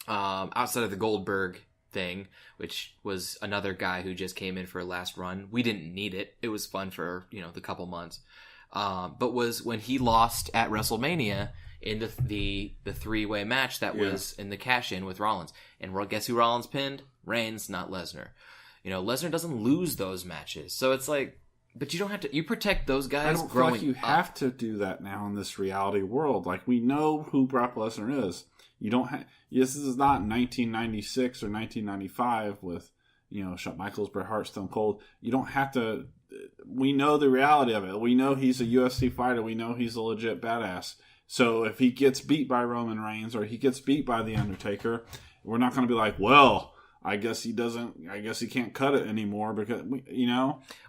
Speaker 2: outside of the Goldberg thing, which was another guy who just came in for a last run. We didn't need it. It was fun for, the couple months. But was when he lost at WrestleMania in the 3-way match that was in the cash-in with Rollins. And guess who Rollins pinned? Reigns, not Lesnar. Lesnar doesn't lose those matches. So it's like, but you don't have to, you protect those guys.
Speaker 3: I don't feel like you have to do that now in this reality world. Like, we know who Brock Lesnar is. You don't have, this is not 1996 or 1995 with, Shawn Michaels, Bret Hart, Stone Cold. You don't have to, we know the reality of it. We know he's a UFC fighter. We know he's a legit badass. So if he gets beat by Roman Reigns or he gets beat by The Undertaker, we're not going to be like, well, I guess he can't cut it anymore because,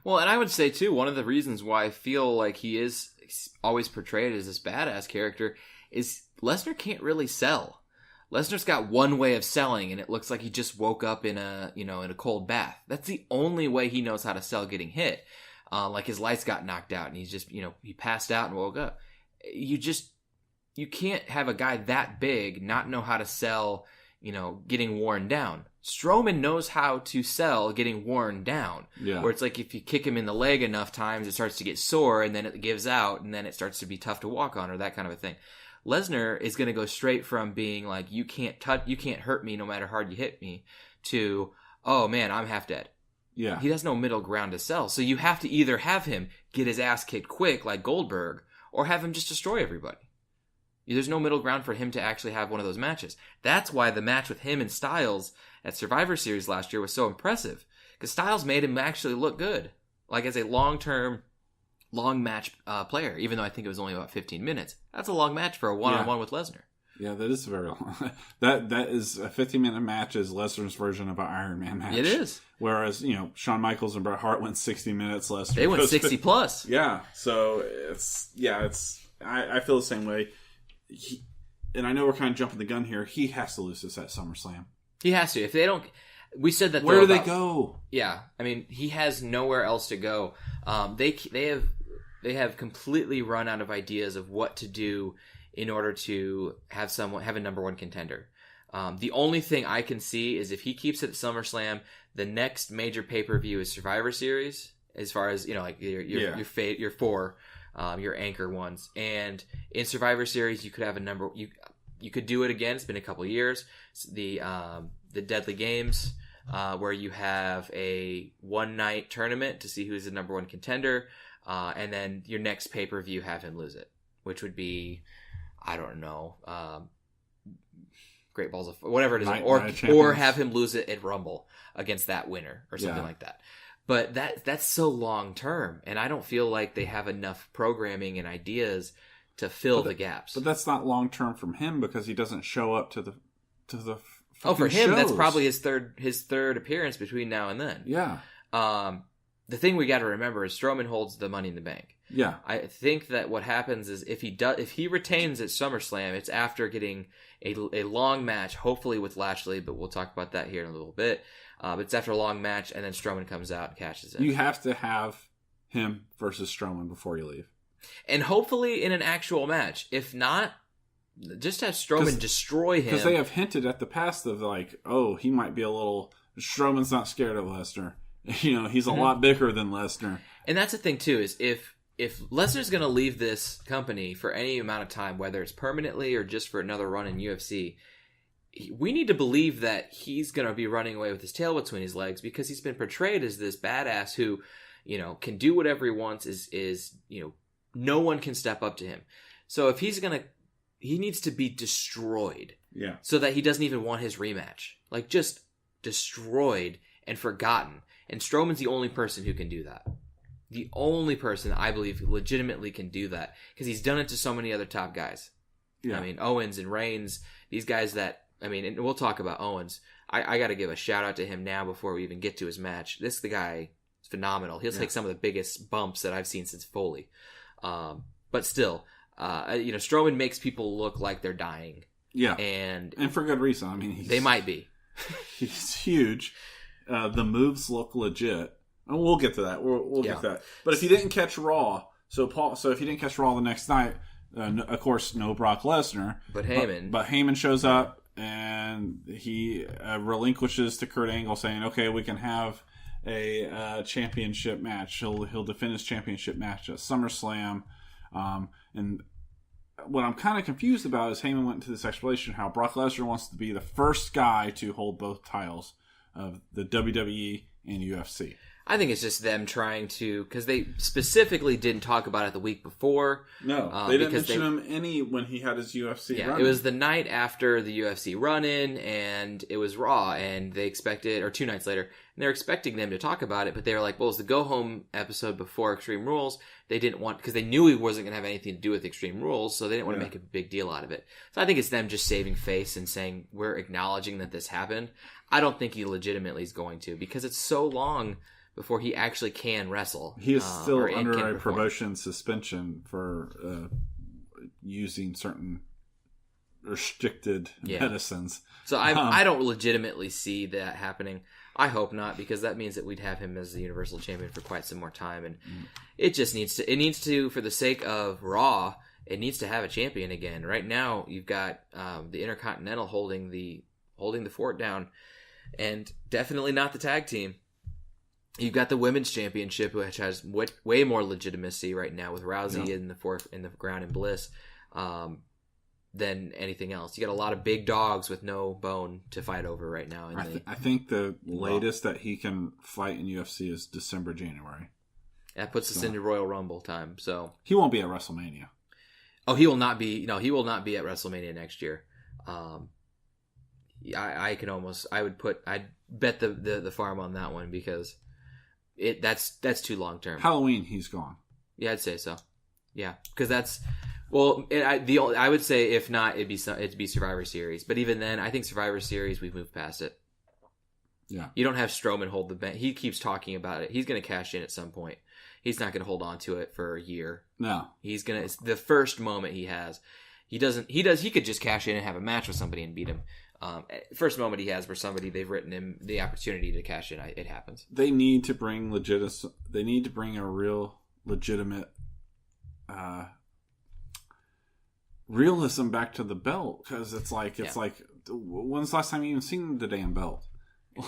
Speaker 2: Well, and I would say, too, one of the reasons why I feel like he is always portrayed as this badass character, is Lesnar can't really sell. Lesnar's got one way of selling, and it looks like he just woke up in a cold bath. That's the only way he knows how to sell getting hit. Like his lights got knocked out, and he's just, he passed out and woke up. You can't have a guy that big not know how to sell, getting worn down. Strowman knows how to sell getting worn down. Yeah. Where it's like if you kick him in the leg enough times, it starts to get sore, and then it gives out, and then it starts to be tough to walk on, or that kind of a thing. Lesnar is going to go straight from being like, you can't hurt me no matter how hard you hit me, to, oh man, I'm half dead. Yeah. He has no middle ground to sell. So you have to either have him get his ass kicked quick like Goldberg, or have him just destroy everybody. There's no middle ground for him to actually have one of those matches. That's why the match with him and Styles at Survivor Series last year was so impressive. Because Styles made him actually look good. Like as a long-term, long match player, even though I think it was only about 15 minutes. That's a long match for a one-on-one with Lesnar.
Speaker 3: Yeah, that is very long. That is a 15-minute match is Lesnar's version of an Iron Man match.
Speaker 2: It is.
Speaker 3: Whereas, Shawn Michaels and Bret Hart went 60 minutes. Lesnar
Speaker 2: they went 60 plus.
Speaker 3: Yeah, so I feel the same way. And I know we're kind of jumping the gun here. He has to lose this at SummerSlam.
Speaker 2: He has to. If they don't, we said that.
Speaker 3: Where do they go?
Speaker 2: Yeah, I mean, he has nowhere else to go. They have completely run out of ideas of what to do in order to have a number one contender. The only thing I can see is if he keeps it at SummerSlam, the next major pay-per-view is Survivor Series. As far as your four. Your anchor ones, and in Survivor Series you could have you could do it again. It's been a couple of years. The Deadly Games, where you have a one night tournament to see who's the number one contender, and then your next pay per view have him lose it, which would be, I don't know, Great Balls of whatever it is, or have him lose it at Rumble against that winner or something like that. But that's so long term, and I don't feel like they have enough programming and ideas to fill the gaps.
Speaker 3: But that's not long term from him because he doesn't show up to the.
Speaker 2: For him,
Speaker 3: shows.
Speaker 2: That's probably his third appearance between now and then.
Speaker 3: Yeah.
Speaker 2: The thing we got to remember is Strowman holds the Money in the Bank.
Speaker 3: Yeah.
Speaker 2: I think that what happens is if he retains at SummerSlam, it's after getting a long match, hopefully with Lashley, but we'll talk about that here in a little bit. But it's after a long match, and then Strowman comes out and cashes in.
Speaker 3: You have to have him versus Strowman before you leave.
Speaker 2: And hopefully in an actual match. If not, just have Strowman destroy him.
Speaker 3: Because they have hinted at the past of like, oh, he might be a little... Strowman's not scared of Lesnar. He's a lot bigger than Lesnar.
Speaker 2: And that's the thing, too, is if Lesnar's going to leave this company for any amount of time, whether it's permanently or just for another run in UFC... we need to believe that he's going to be running away with his tail between his legs because he's been portrayed as this badass who, can do whatever he wants, is no one can step up to him. So if he needs to be destroyed. Yeah. So that he doesn't even want his rematch. Like just destroyed and forgotten. And Strowman's the only person who can do that. The only person I believe legitimately can do that because he's done it to so many other top guys. Yeah. I mean, Owens and Reigns, these guys that, and we'll talk about Owens. I got to give a shout out to him now before we even get to his match. The guy is phenomenal. He'll take some of the biggest bumps that I've seen since Foley. But still, Strowman makes people look like they're dying. Yeah. And
Speaker 3: for good reason.
Speaker 2: They might be.
Speaker 3: He's huge. The moves look legit. And we'll get to that. We'll get to that. But if you didn't catch Raw, so if you didn't catch Raw the next night, of course, no Brock Lesnar.
Speaker 2: But Heyman.
Speaker 3: But Heyman shows up. And he relinquishes to Kurt Angle, saying, "Okay, we can have a championship match. He'll defend his championship match at SummerSlam." And what I'm kind of confused about is Heyman went into this explanation how Brock Lesnar wants to be the first guy to hold both titles of the WWE and UFC.
Speaker 2: I think it's just them trying to, because they specifically didn't talk about it the week before.
Speaker 3: No, they didn't mention him when he had his UFC run-in.
Speaker 2: It was the night after the UFC run-in, and it was Raw, and they expected, or 2 nights later, and they're expecting them to talk about it, but they were like, well, it was the go-home episode before Extreme Rules. They didn't want, because they knew he wasn't going to have anything to do with Extreme Rules, so they didn't want to make a big deal out of it. So I think it's them just saving face and saying, we're acknowledging that this happened. I don't think he legitimately is going to, because it's so long before he actually can wrestle.
Speaker 3: He is still under a
Speaker 2: perform.
Speaker 3: promotion suspension for using certain restricted medicines.
Speaker 2: So I don't legitimately see that happening. I hope not, because that means that we'd have him as the Universal Champion for quite some more time, and it just needs to, for the sake of Raw, it needs to have a champion again. Right now, you've got the Intercontinental holding the fort down, and definitely not the tag team. You've got the Women's Championship, which has way more legitimacy right now with Rousey in the ground and Bliss than anything else. You got a lot of big dogs with no bone to fight over right now.
Speaker 3: I think the latest that he can fight in UFC is December, January. That
Speaker 2: puts us into Royal Rumble time. So
Speaker 3: he won't be at WrestleMania.
Speaker 2: Oh, he will not be. No, he will not be at WrestleMania next year. I'd bet the farm on that one, because that's too long term.
Speaker 3: Halloween, he's gone.
Speaker 2: Yeah, I'd say so. Yeah, because that's I would say if not, it'd be Survivor Series. But even then, I think Survivor Series, we've moved past it.
Speaker 3: Yeah,
Speaker 2: you don't have Strowman hold the belt. He keeps talking about it. He's going to cash in at some point. He's not going to hold on to it for a year.
Speaker 3: No,
Speaker 2: he's gonna. It's the first moment he has. He could just cash in and have a match with somebody and beat him. First moment he has for somebody, they've written him the opportunity to cash in. It happens.
Speaker 3: They need to bring They need to bring a real legitimate realism back to the belt, because it's like when's the last time you even seen the damn belt?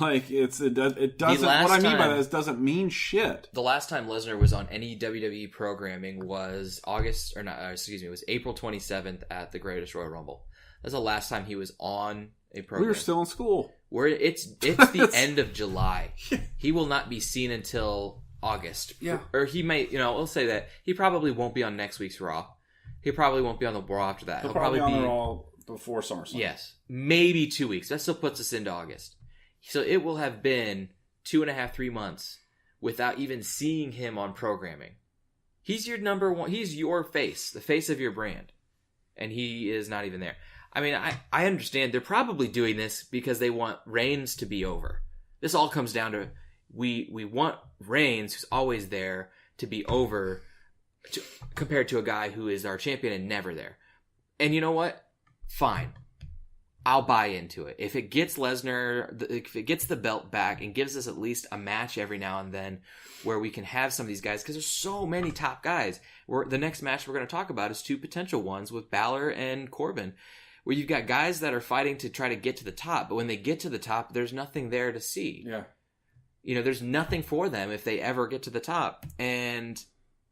Speaker 3: Like it doesn't. What I mean by that is, it doesn't mean shit.
Speaker 2: The last time Lesnar was on any WWE programming was it was April 27th at the Greatest Royal Rumble. That's the last time he was on a program.
Speaker 3: We were still in school.
Speaker 2: It's the end of July. He will not be seen until August.
Speaker 3: Yeah.
Speaker 2: Or he may, we'll say that he probably won't be on next week's Raw. He probably won't be on the Raw after that.
Speaker 3: He'll probably be on the Raw before SummerSlam.
Speaker 2: Yes. Maybe 2 weeks. That still puts us into August. So it will have been 2.5, 3 months without even seeing him on programming. He's your number one. He's your face, the face of your brand. And he is not even there. I mean, I understand they're probably doing this because they want Reigns to be over. This all comes down to we want Reigns, who's always there, to be over compared to a guy who is our champion and never there. And you know what? Fine. I'll buy into it. If it gets Lesnar, if it gets the belt back and gives us at least a match every now and then where we can have some of these guys, because there's so many top guys. The next match we're going to talk about is two potential ones with Balor and Corbin, where you've got guys that are fighting to try to get to the top, but when they get to the top, there's nothing there to see.
Speaker 3: Yeah.
Speaker 2: There's nothing for them if they ever get to the top. And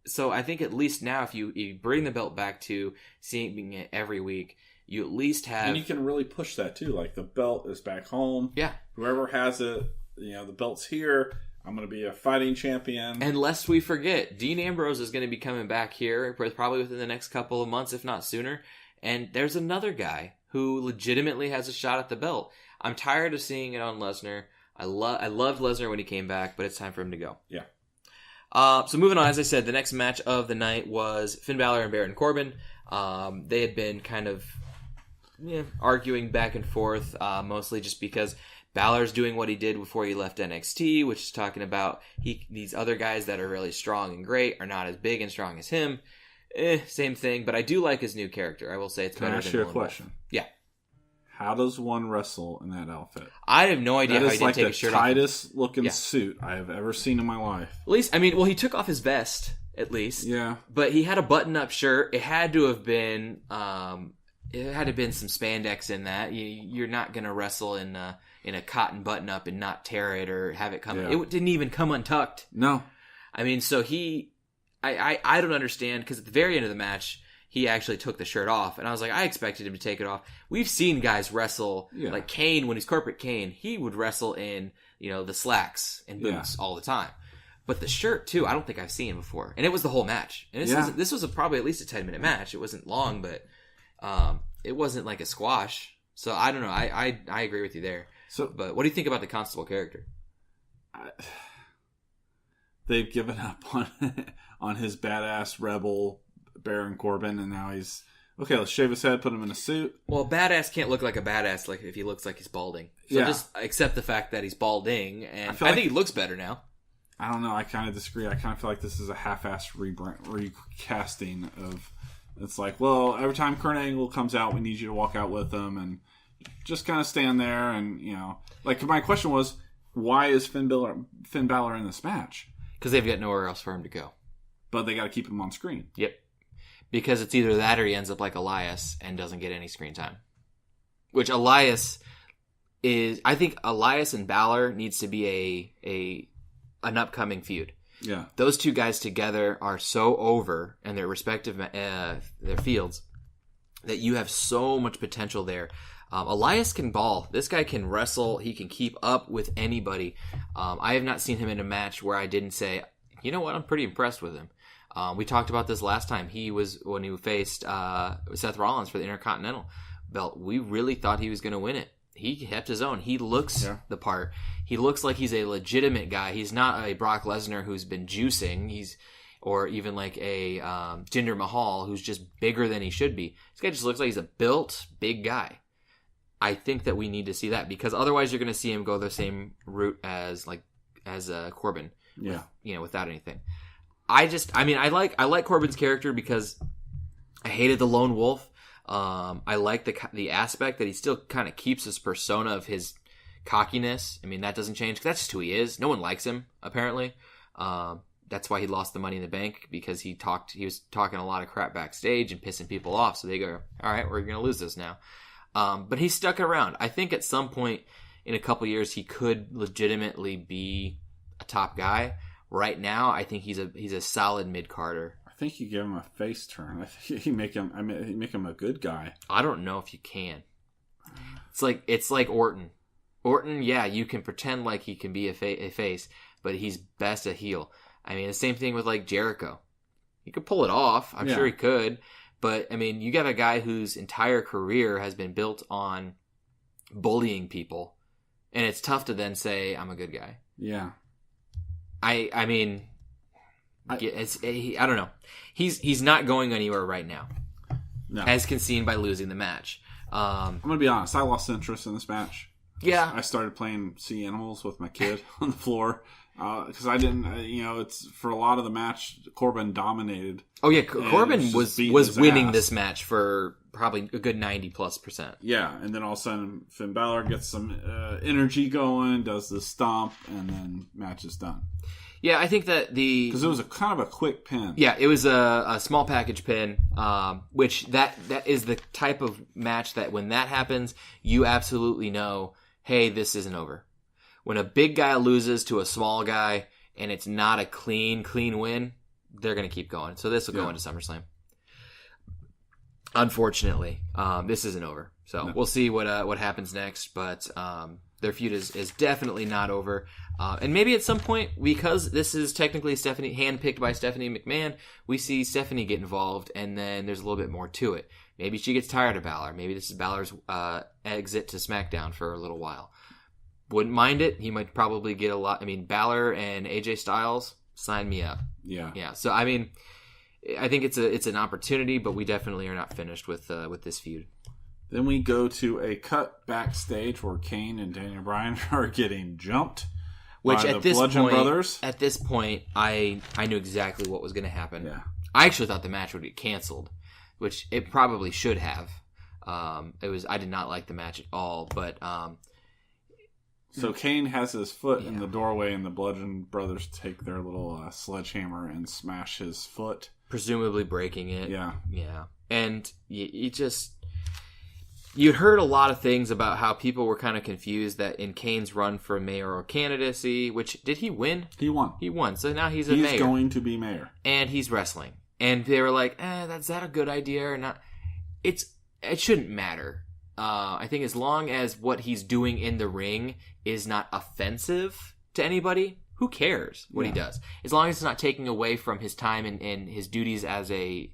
Speaker 2: so I think at least now, if you bring the belt back to seeing it every week, you at least have...
Speaker 3: And you can really push that too. Like, the belt is back home.
Speaker 2: Yeah.
Speaker 3: Whoever has it, the belt's here. I'm going to be a fighting champion.
Speaker 2: And lest we forget, Dean Ambrose is going to be coming back here probably within the next couple of months, if not sooner. And there's another guy who legitimately has a shot at the belt. I'm tired of seeing it on Lesnar. I loved Lesnar when he came back, but it's time for him to go.
Speaker 3: Yeah.
Speaker 2: So moving on, as I said, the next match of the night was Finn Balor and Baron Corbin. They had been kind of arguing back and forth, mostly just because Balor's doing what he did before he left NXT, which is talking about these other guys that are really strong and great are not as big and strong as him. Same thing, but I do like his new character. I will say it's better than
Speaker 3: Can I ask you a question?
Speaker 2: Wolf. Yeah.
Speaker 3: How does one wrestle in that outfit?
Speaker 2: I have no idea how he didn't take his shirt off.
Speaker 3: That is like the tightest looking suit I have ever seen in my life.
Speaker 2: At least, he took off his vest, at least.
Speaker 3: Yeah.
Speaker 2: But he had a button-up shirt. It had to have been... some spandex in that. You're not going to wrestle in a cotton button-up and not tear it or have it come... Yeah. It didn't even come untucked.
Speaker 3: No.
Speaker 2: So he... I don't understand, because at the very end of the match, he actually took the shirt off. And I was like, I expected him to take it off. We've seen guys wrestle, like Kane, when he's corporate Kane, he would wrestle in, the slacks and boots all the time. But the shirt, too, I don't think I've seen before. And it was the whole match. And this was probably at least a 10-minute match. It wasn't long, but it wasn't like a squash. So I don't know. I agree with you there. But what do you think about the Constable character?
Speaker 3: They've given up on his badass rebel Baron Corbin, and now he's okay. Let's shave his head, put him in a suit.
Speaker 2: Well, badass can't look like a badass like if he looks like he's balding. So just accept the fact that he's balding, and I think he looks better now.
Speaker 3: I don't know. I kind of disagree. I kind of feel like this is a half-assed recasting of. It's like, well, every time Kurt Angle comes out, we need you to walk out with him and just kind of stand there. And like my question was, why is Finn Balor in this match?
Speaker 2: Because they've got nowhere else for him to go.
Speaker 3: But they got to keep him on screen.
Speaker 2: Yep. Because it's either that or he ends up like Elias and doesn't get any screen time. Which Elias is... I think Elias and Balor needs to be an upcoming feud.
Speaker 3: Yeah.
Speaker 2: Those two guys together are so over in their respective their fields that you have so much potential there. Elias can ball. This guy can wrestle. He can keep up with anybody. I have not seen him in a match where I didn't say, you know what, I'm pretty impressed with him. We talked about this last time. When he faced Seth Rollins for the Intercontinental belt, we really thought he was going to win it. He kept his own. He looks the part. He looks like he's a legitimate guy. He's not a Brock Lesnar who's been juicing. Or even like a Jinder Mahal who's just bigger than he should be. This guy just looks like he's a built, big guy. I think that we need to see that because otherwise you're going to see him go the same route as Corbin.
Speaker 3: Yeah.
Speaker 2: Without anything. I like Corbin's character because I hated the lone wolf. I like the aspect that he still kind of keeps his persona of his cockiness. I mean, that doesn't change. That's just who he is. No one likes him, apparently. That's why he lost the Money in the Bank, because he was talking a lot of crap backstage and pissing people off. So they go, all right, we're going to lose this now. But he stuck around. I think at some point in a couple years, he could legitimately be a top guy. Right now, I think he's a solid mid-carder.
Speaker 3: I think you give him a face turn. I think you make him a good guy.
Speaker 2: I don't know if you can. It's like Orton. Orton, yeah, you can pretend like he can be a face, but he's best a heel. I mean, the same thing with like Jericho. He could pull it off. I'm sure he could. But, I mean, you got a guy whose entire career has been built on bullying people. And it's tough to then say, I'm a good guy.
Speaker 3: Yeah.
Speaker 2: I don't know. He's not going anywhere right now. No. As can seen by losing the match.
Speaker 3: I'm going to be honest. I lost interest in this match.
Speaker 2: Yeah.
Speaker 3: I started playing Sea Animals with my kid on the floor. Because I didn't, it's for a lot of the match, Corbin dominated.
Speaker 2: Oh yeah, Corbin was winning this match for probably a good 90+%.
Speaker 3: Yeah, and then all of a sudden Finn Balor gets some energy going, does the stomp, and then match is done.
Speaker 2: Yeah, I think that
Speaker 3: because it was a kind of a quick pin.
Speaker 2: Yeah, it was a small package pin, which that is the type of match that when that happens, you absolutely know, hey, this isn't over. When a big guy loses to a small guy and it's not a clean win, they're going to keep going. So this will go into SummerSlam. Unfortunately, this isn't over. So we'll see what happens next. But their feud is definitely not over. And maybe at some point, because this is technically Stephanie, handpicked by Stephanie McMahon, we see Stephanie get involved, and then there's a little bit more to it. Maybe she gets tired of Balor. Maybe this is Balor's exit to SmackDown for a little while. Wouldn't mind it. He might probably get a lot. I mean, Balor and AJ Styles, sign me up. Yeah. So I mean, I think it's an opportunity, but we definitely are not finished with this feud.
Speaker 3: Then we go to a cut backstage where Kane and Daniel Bryan are getting jumped.
Speaker 2: Which
Speaker 3: by
Speaker 2: at this
Speaker 3: Bludgeon
Speaker 2: point,
Speaker 3: Brothers.
Speaker 2: At this point, I knew exactly what was going to happen.
Speaker 3: Yeah.
Speaker 2: I actually thought the match would get canceled, which it probably should have. I did not like the match at all, but.
Speaker 3: So Kane has his foot in the doorway, and the Bludgeon Brothers take their little sledgehammer and smash his foot.
Speaker 2: Presumably breaking it.
Speaker 3: Yeah.
Speaker 2: Yeah. And you'd heard a lot of things about how people were kind of confused that in Kane's run for mayoral candidacy, which, did he win?
Speaker 3: He won.
Speaker 2: He won. So now he's mayor.
Speaker 3: He's going to be mayor.
Speaker 2: And he's wrestling. And they were like, is that a good idea or not? It shouldn't matter. I think as long as what he's doing in the ring is not offensive to anybody, who cares what he does? As long as it's not taking away from his time and his duties as a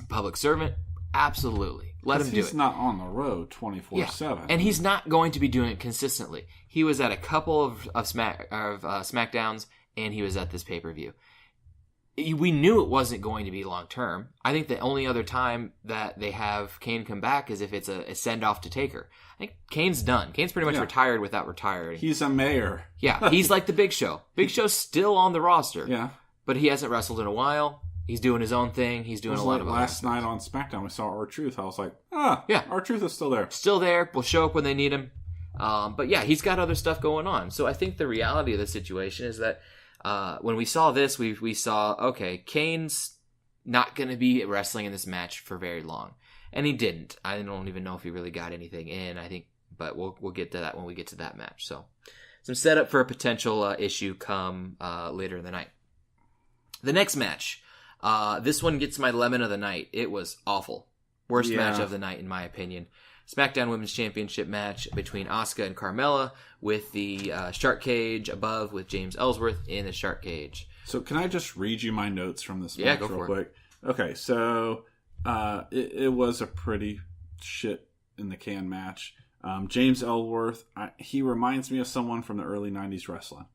Speaker 2: public servant, absolutely. Let him do it.
Speaker 3: He's not on the road 24/7.
Speaker 2: And he's not going to be doing it consistently. He was at a couple of SmackDowns, and he was at this pay-per-view. we knew it wasn't going to be long term. I think the only other time that they have Kane come back is if it's a send off to Taker. I think Kane's done. Kane's pretty much retired without retiring.
Speaker 3: He's a mayor.
Speaker 2: Yeah, he's like the Big Show. Big Show's still on the roster.
Speaker 3: Yeah,
Speaker 2: but he hasn't wrestled in a while. He's doing his own thing. He's doing a lot of
Speaker 3: last night on SmackDown. We saw R-Truth. I was like, R-Truth is still there.
Speaker 2: Still there. Will show up when they need him. But yeah, he's got other stuff going on. So I think the reality of the situation is that when we saw this, we saw, okay, Kane's not going to be wrestling in this match for very long. And he didn't. I don't even know if he really got anything in, I think, but we'll get to that when we get to that match. So some setup for a potential issue come later in the night. The next match, this one gets my lemon of the night. It was awful. Worst match of the night, in my opinion. SmackDown Women's Championship match between Asuka and Carmella with the shark cage above with James Ellsworth in the shark cage.
Speaker 3: So can I just read you my notes from this match real quick? Okay, so it was a pretty shit in the can match. James Ellsworth, he reminds me of someone from the early 90s wrestling.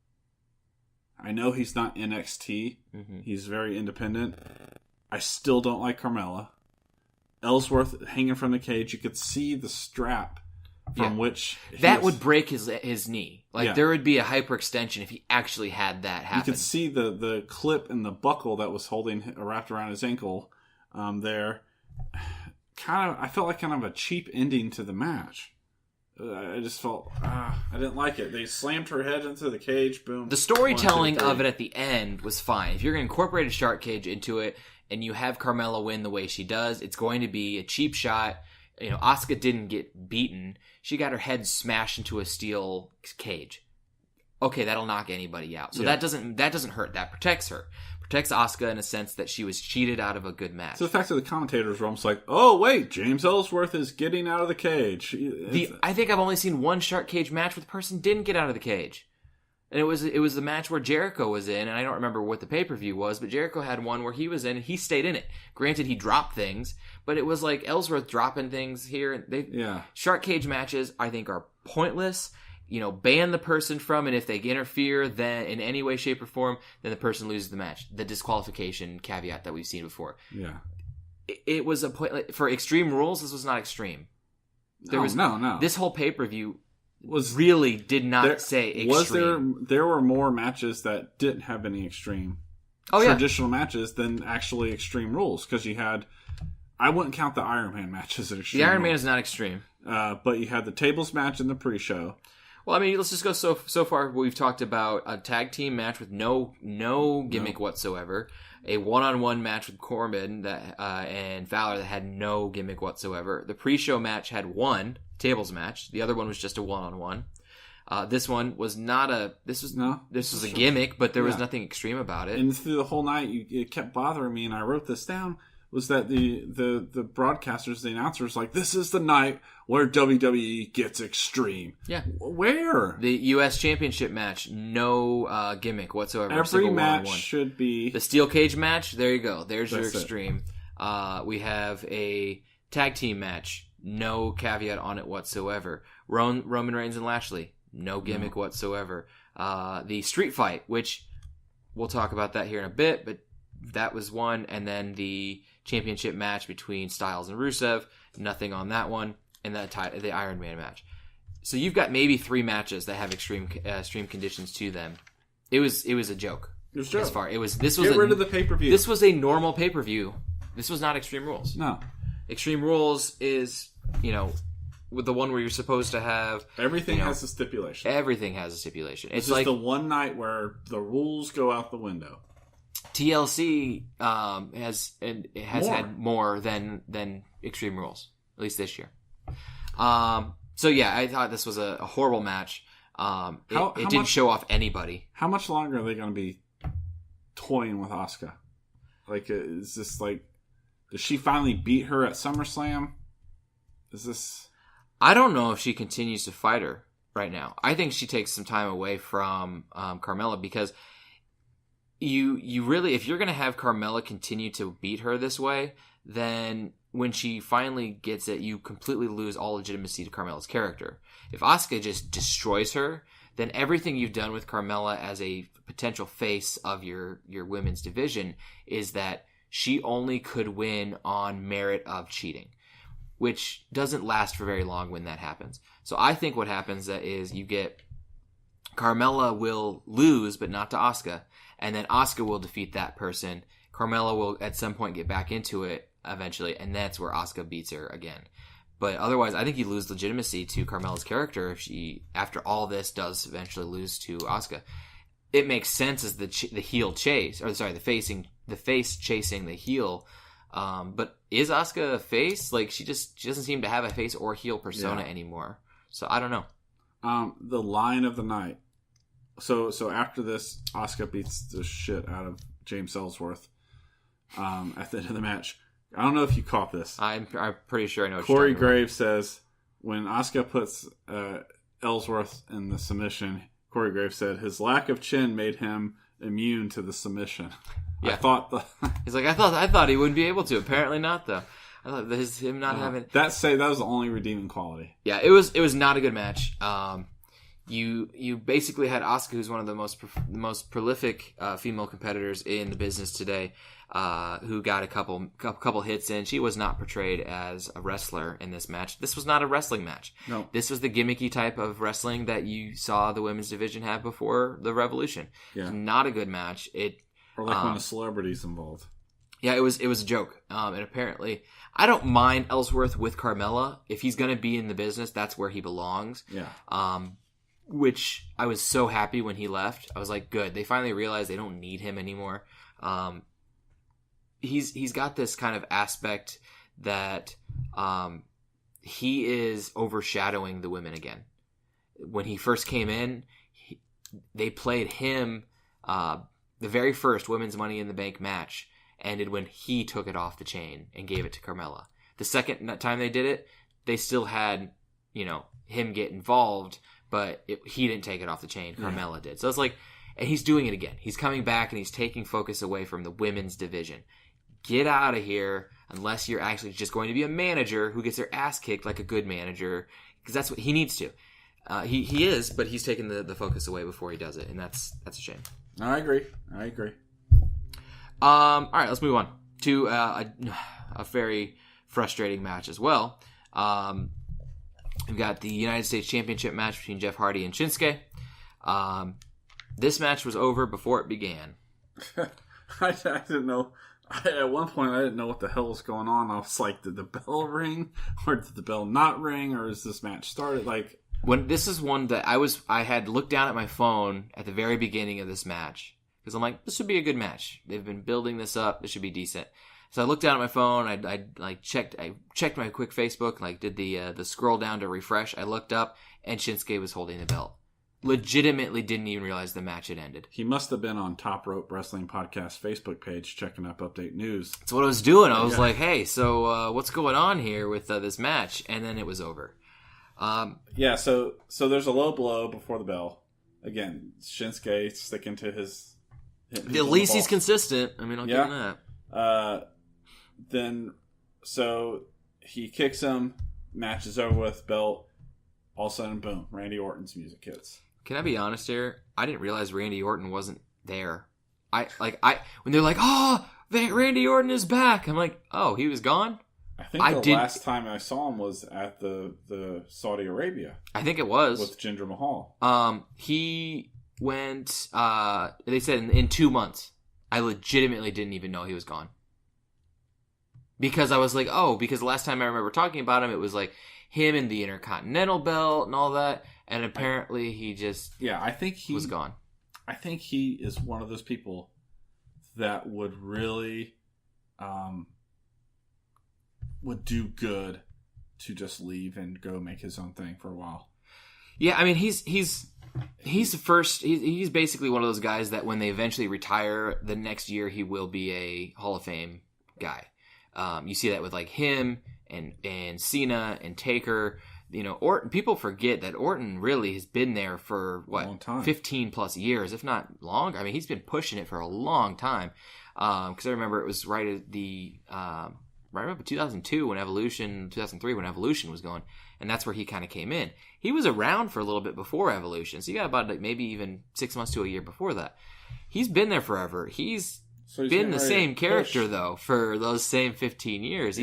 Speaker 3: I know he's not NXT. Mm-hmm. He's very independent. I still don't like Carmella. Ellsworth hanging from the cage, you could see the strap from which
Speaker 2: that would break his knee. Like there would be a hyperextension if he actually had that happen.
Speaker 3: You could see the clip and the buckle that was holding wrapped around his ankle there. I felt like kind of a cheap ending to the match. I just felt I didn't like it. They slammed her head into the cage. Boom.
Speaker 2: The storytelling of it at the end was fine. If you're going to incorporate a shark cage into it, and you have Carmella win the way she does, it's going to be a cheap shot. You know, Asuka didn't get beaten. She got her head smashed into a steel cage. Okay, that'll knock anybody out. So that doesn't hurt. That protects her. Protects Asuka in a sense that she was cheated out of a good match.
Speaker 3: So the fact that the commentators were almost like, oh, wait, James Ellsworth is getting out of the cage.
Speaker 2: I think I've only seen one shark cage match where the person didn't get out of the cage. And it was the match where Jericho was in, and I don't remember what the pay-per-view was, but Jericho had one where he was in, and he stayed in it. Granted, he dropped things, but it was like Ellsworth dropping things here. Shark cage matches, I think, are pointless. You know, ban the person from it. If they interfere then in any way, shape, or form, then the person loses the match. The disqualification caveat that we've seen before.
Speaker 3: Yeah.
Speaker 2: It was a point for Extreme Rules. This was not extreme.
Speaker 3: No.
Speaker 2: This whole pay-per-view really did not say extreme.
Speaker 3: There were more matches that didn't have any extreme traditional matches than actually Extreme Rules, because you had, I wouldn't count the Iron Man matches as extreme.
Speaker 2: The Iron Man is not extreme,
Speaker 3: but you had the tables match in the pre-show.
Speaker 2: Well, I mean, let's just go so far. We've talked about a tag team match with no gimmick whatsoever, a one-on-one match with Corbin and Fowler that had no gimmick whatsoever. The pre-show match had one tables match. The other one was just a one-on-one. This one was not a. This was a gimmick, but there was nothing extreme about it.
Speaker 3: And through the whole night, it kept bothering me, and I wrote this down. Was that the broadcasters, the announcers, like, this is the night where WWE gets extreme.
Speaker 2: Yeah.
Speaker 3: Where?
Speaker 2: The U.S. Championship match, no gimmick whatsoever.
Speaker 3: Every match should be...
Speaker 2: The steel cage match, there you go. There's your extreme. We have a tag team match, no caveat on it whatsoever. Roman Reigns and Lashley, no gimmick whatsoever. The street fight, which we'll talk about that here in a bit, but that was one. And then the championship match between Styles and Rusev, nothing on that one, and the Iron Man match. So you've got maybe 3 matches that have extreme conditions to them. It was a joke.
Speaker 3: It was a joke.
Speaker 2: As far
Speaker 3: Get rid of the pay-per-view.
Speaker 2: This was a normal pay-per-view. This was not Extreme Rules.
Speaker 3: No.
Speaker 2: Extreme Rules is, with the one where you're supposed to have
Speaker 3: everything has a stipulation.
Speaker 2: Everything has a stipulation.
Speaker 3: It's like the one night where the rules go out the window.
Speaker 2: TLC has had more than Extreme Rules, at least this year. So yeah, I thought this was a horrible match. It didn't show off anybody.
Speaker 3: How much longer are they going to be toying with Asuka? Like, is this like, does she finally beat her at SummerSlam? Is this?
Speaker 2: I don't know if she continues to fight her right now. I think she takes some time away from Carmella, because you really, if you're going to have Carmella continue to beat her this way, then when she finally gets it, you completely lose all legitimacy to Carmella's character. If Asuka just destroys her, then everything you've done with Carmella as a potential face of your women's division is that she only could win on merit of cheating, which doesn't last for very long when that happens. So I think what happens is you get Carmella will lose, but not to Asuka, and then Asuka will defeat that person. Carmella will at some point get back into it eventually, and that's where Asuka beats her again. But otherwise, I think you lose legitimacy to Carmella's character if she, after all this, does eventually lose to Asuka. It makes sense as the heel chase, or sorry, the face chasing the heel. But is Asuka a face? Like she doesn't seem to have a face or heel persona anymore. So I don't know.
Speaker 3: The line of the night. So after this, Asuka beats the shit out of James Ellsworth at the end of the match. I don't know if you caught this.
Speaker 2: I'm pretty sure I know what
Speaker 3: Corey
Speaker 2: you're talking
Speaker 3: Graves says, when Asuka puts Ellsworth in the submission, Corey Graves said his lack of chin made him immune to the submission.
Speaker 2: Yeah.
Speaker 3: I thought
Speaker 2: he's like, I thought he wouldn't be able to. Apparently not, though. I thought him not having
Speaker 3: that was the only redeeming quality.
Speaker 2: Yeah, it was not a good match. You basically had Asuka, who's one of the most prolific female competitors in the business today, who got a couple hits in. She was not portrayed as a wrestler in this match. This was not a wrestling match.
Speaker 3: No.
Speaker 2: This was the gimmicky type of wrestling that you saw the women's division have before the Revolution.
Speaker 3: Yeah.
Speaker 2: Not a good match.
Speaker 3: Or like when the celebrity's involved.
Speaker 2: Yeah, it was a joke. And apparently, I don't mind Ellsworth with Carmella. If he's going to be in the business, that's where he belongs.
Speaker 3: Yeah.
Speaker 2: Which I was so happy when he left. I was like, good. They finally realized they don't need him anymore. He's got this kind of aspect that he is overshadowing the women again. When he first came in, they played him. The very first Women's Money in the Bank match ended when he took it off the chain and gave it to Carmella. The second time they did it, they still had, him get involved, but he didn't take it off the chain. Carmella did. So it's like, and he's doing it again. He's coming back and he's taking focus away from the women's division. Get out of here unless you're actually just going to be a manager who gets their ass kicked like a good manager, because that's what he needs to. He is, but he's taking the focus away before he does it, and that's a shame.
Speaker 3: I agree.
Speaker 2: All right, let's move on to a very frustrating match as well. We've got the United States Championship match between Jeff Hardy and Shinsuke. This match was over before it began.
Speaker 3: I didn't know. At one point, I didn't know what the hell was going on. I was like, did the bell ring? Or did the bell not ring? Or is this match started? Like,
Speaker 2: when this is one that I had looked down at my phone at the very beginning of this match, because I'm like, this should be a good match. They've been building this up. This should be decent. So I looked down at my phone. I checked my quick Facebook, like did the scroll down to refresh. I looked up, and Shinsuke was holding the belt. Legitimately didn't even realize the match had ended.
Speaker 3: He must have been on Top Rope Wrestling Podcast Facebook page checking up update news.
Speaker 2: That's what I was doing. I was like, hey, so what's going on here with this match? And then it was over.
Speaker 3: So there's a low blow before the bell. Again, Shinsuke sticking to his...
Speaker 2: At least he's consistent. I mean, I'll give him that.
Speaker 3: Then, so he kicks him, match is over with, belt, all of a sudden, boom, Randy Orton's music hits.
Speaker 2: Can I be honest here? I didn't realize Randy Orton wasn't there. When they're like, oh, Randy Orton is back. I'm like, oh, he was gone?
Speaker 3: I think the last time I saw him was at the Saudi Arabia.
Speaker 2: I think it was.
Speaker 3: With Jinder Mahal.
Speaker 2: He went, they said in 2 months. I legitimately didn't even know he was gone. Because I was like, because the last time I remember talking about him, it was like him and the Intercontinental belt and all that. And apparently he just
Speaker 3: I think he
Speaker 2: was gone.
Speaker 3: I think he is one of those people that would really would do good to just leave and go make his own thing for a while.
Speaker 2: Yeah, I mean he's the first. He's basically one of those guys that when they eventually retire, the next year he will be a Hall of Fame guy. You see that with like him and Cena and Taker. Orton. People forget that Orton really has been there for 15 plus years, if not longer. I mean, he's been pushing it for a long time. Because I remember it was right right up 2002 when 2003 when Evolution was going, and that's where he kind of came in. He was around for a little bit before Evolution, so you got about maybe even 6 months to a year before that. He's been there forever. He's been the same character though for those same 15 years.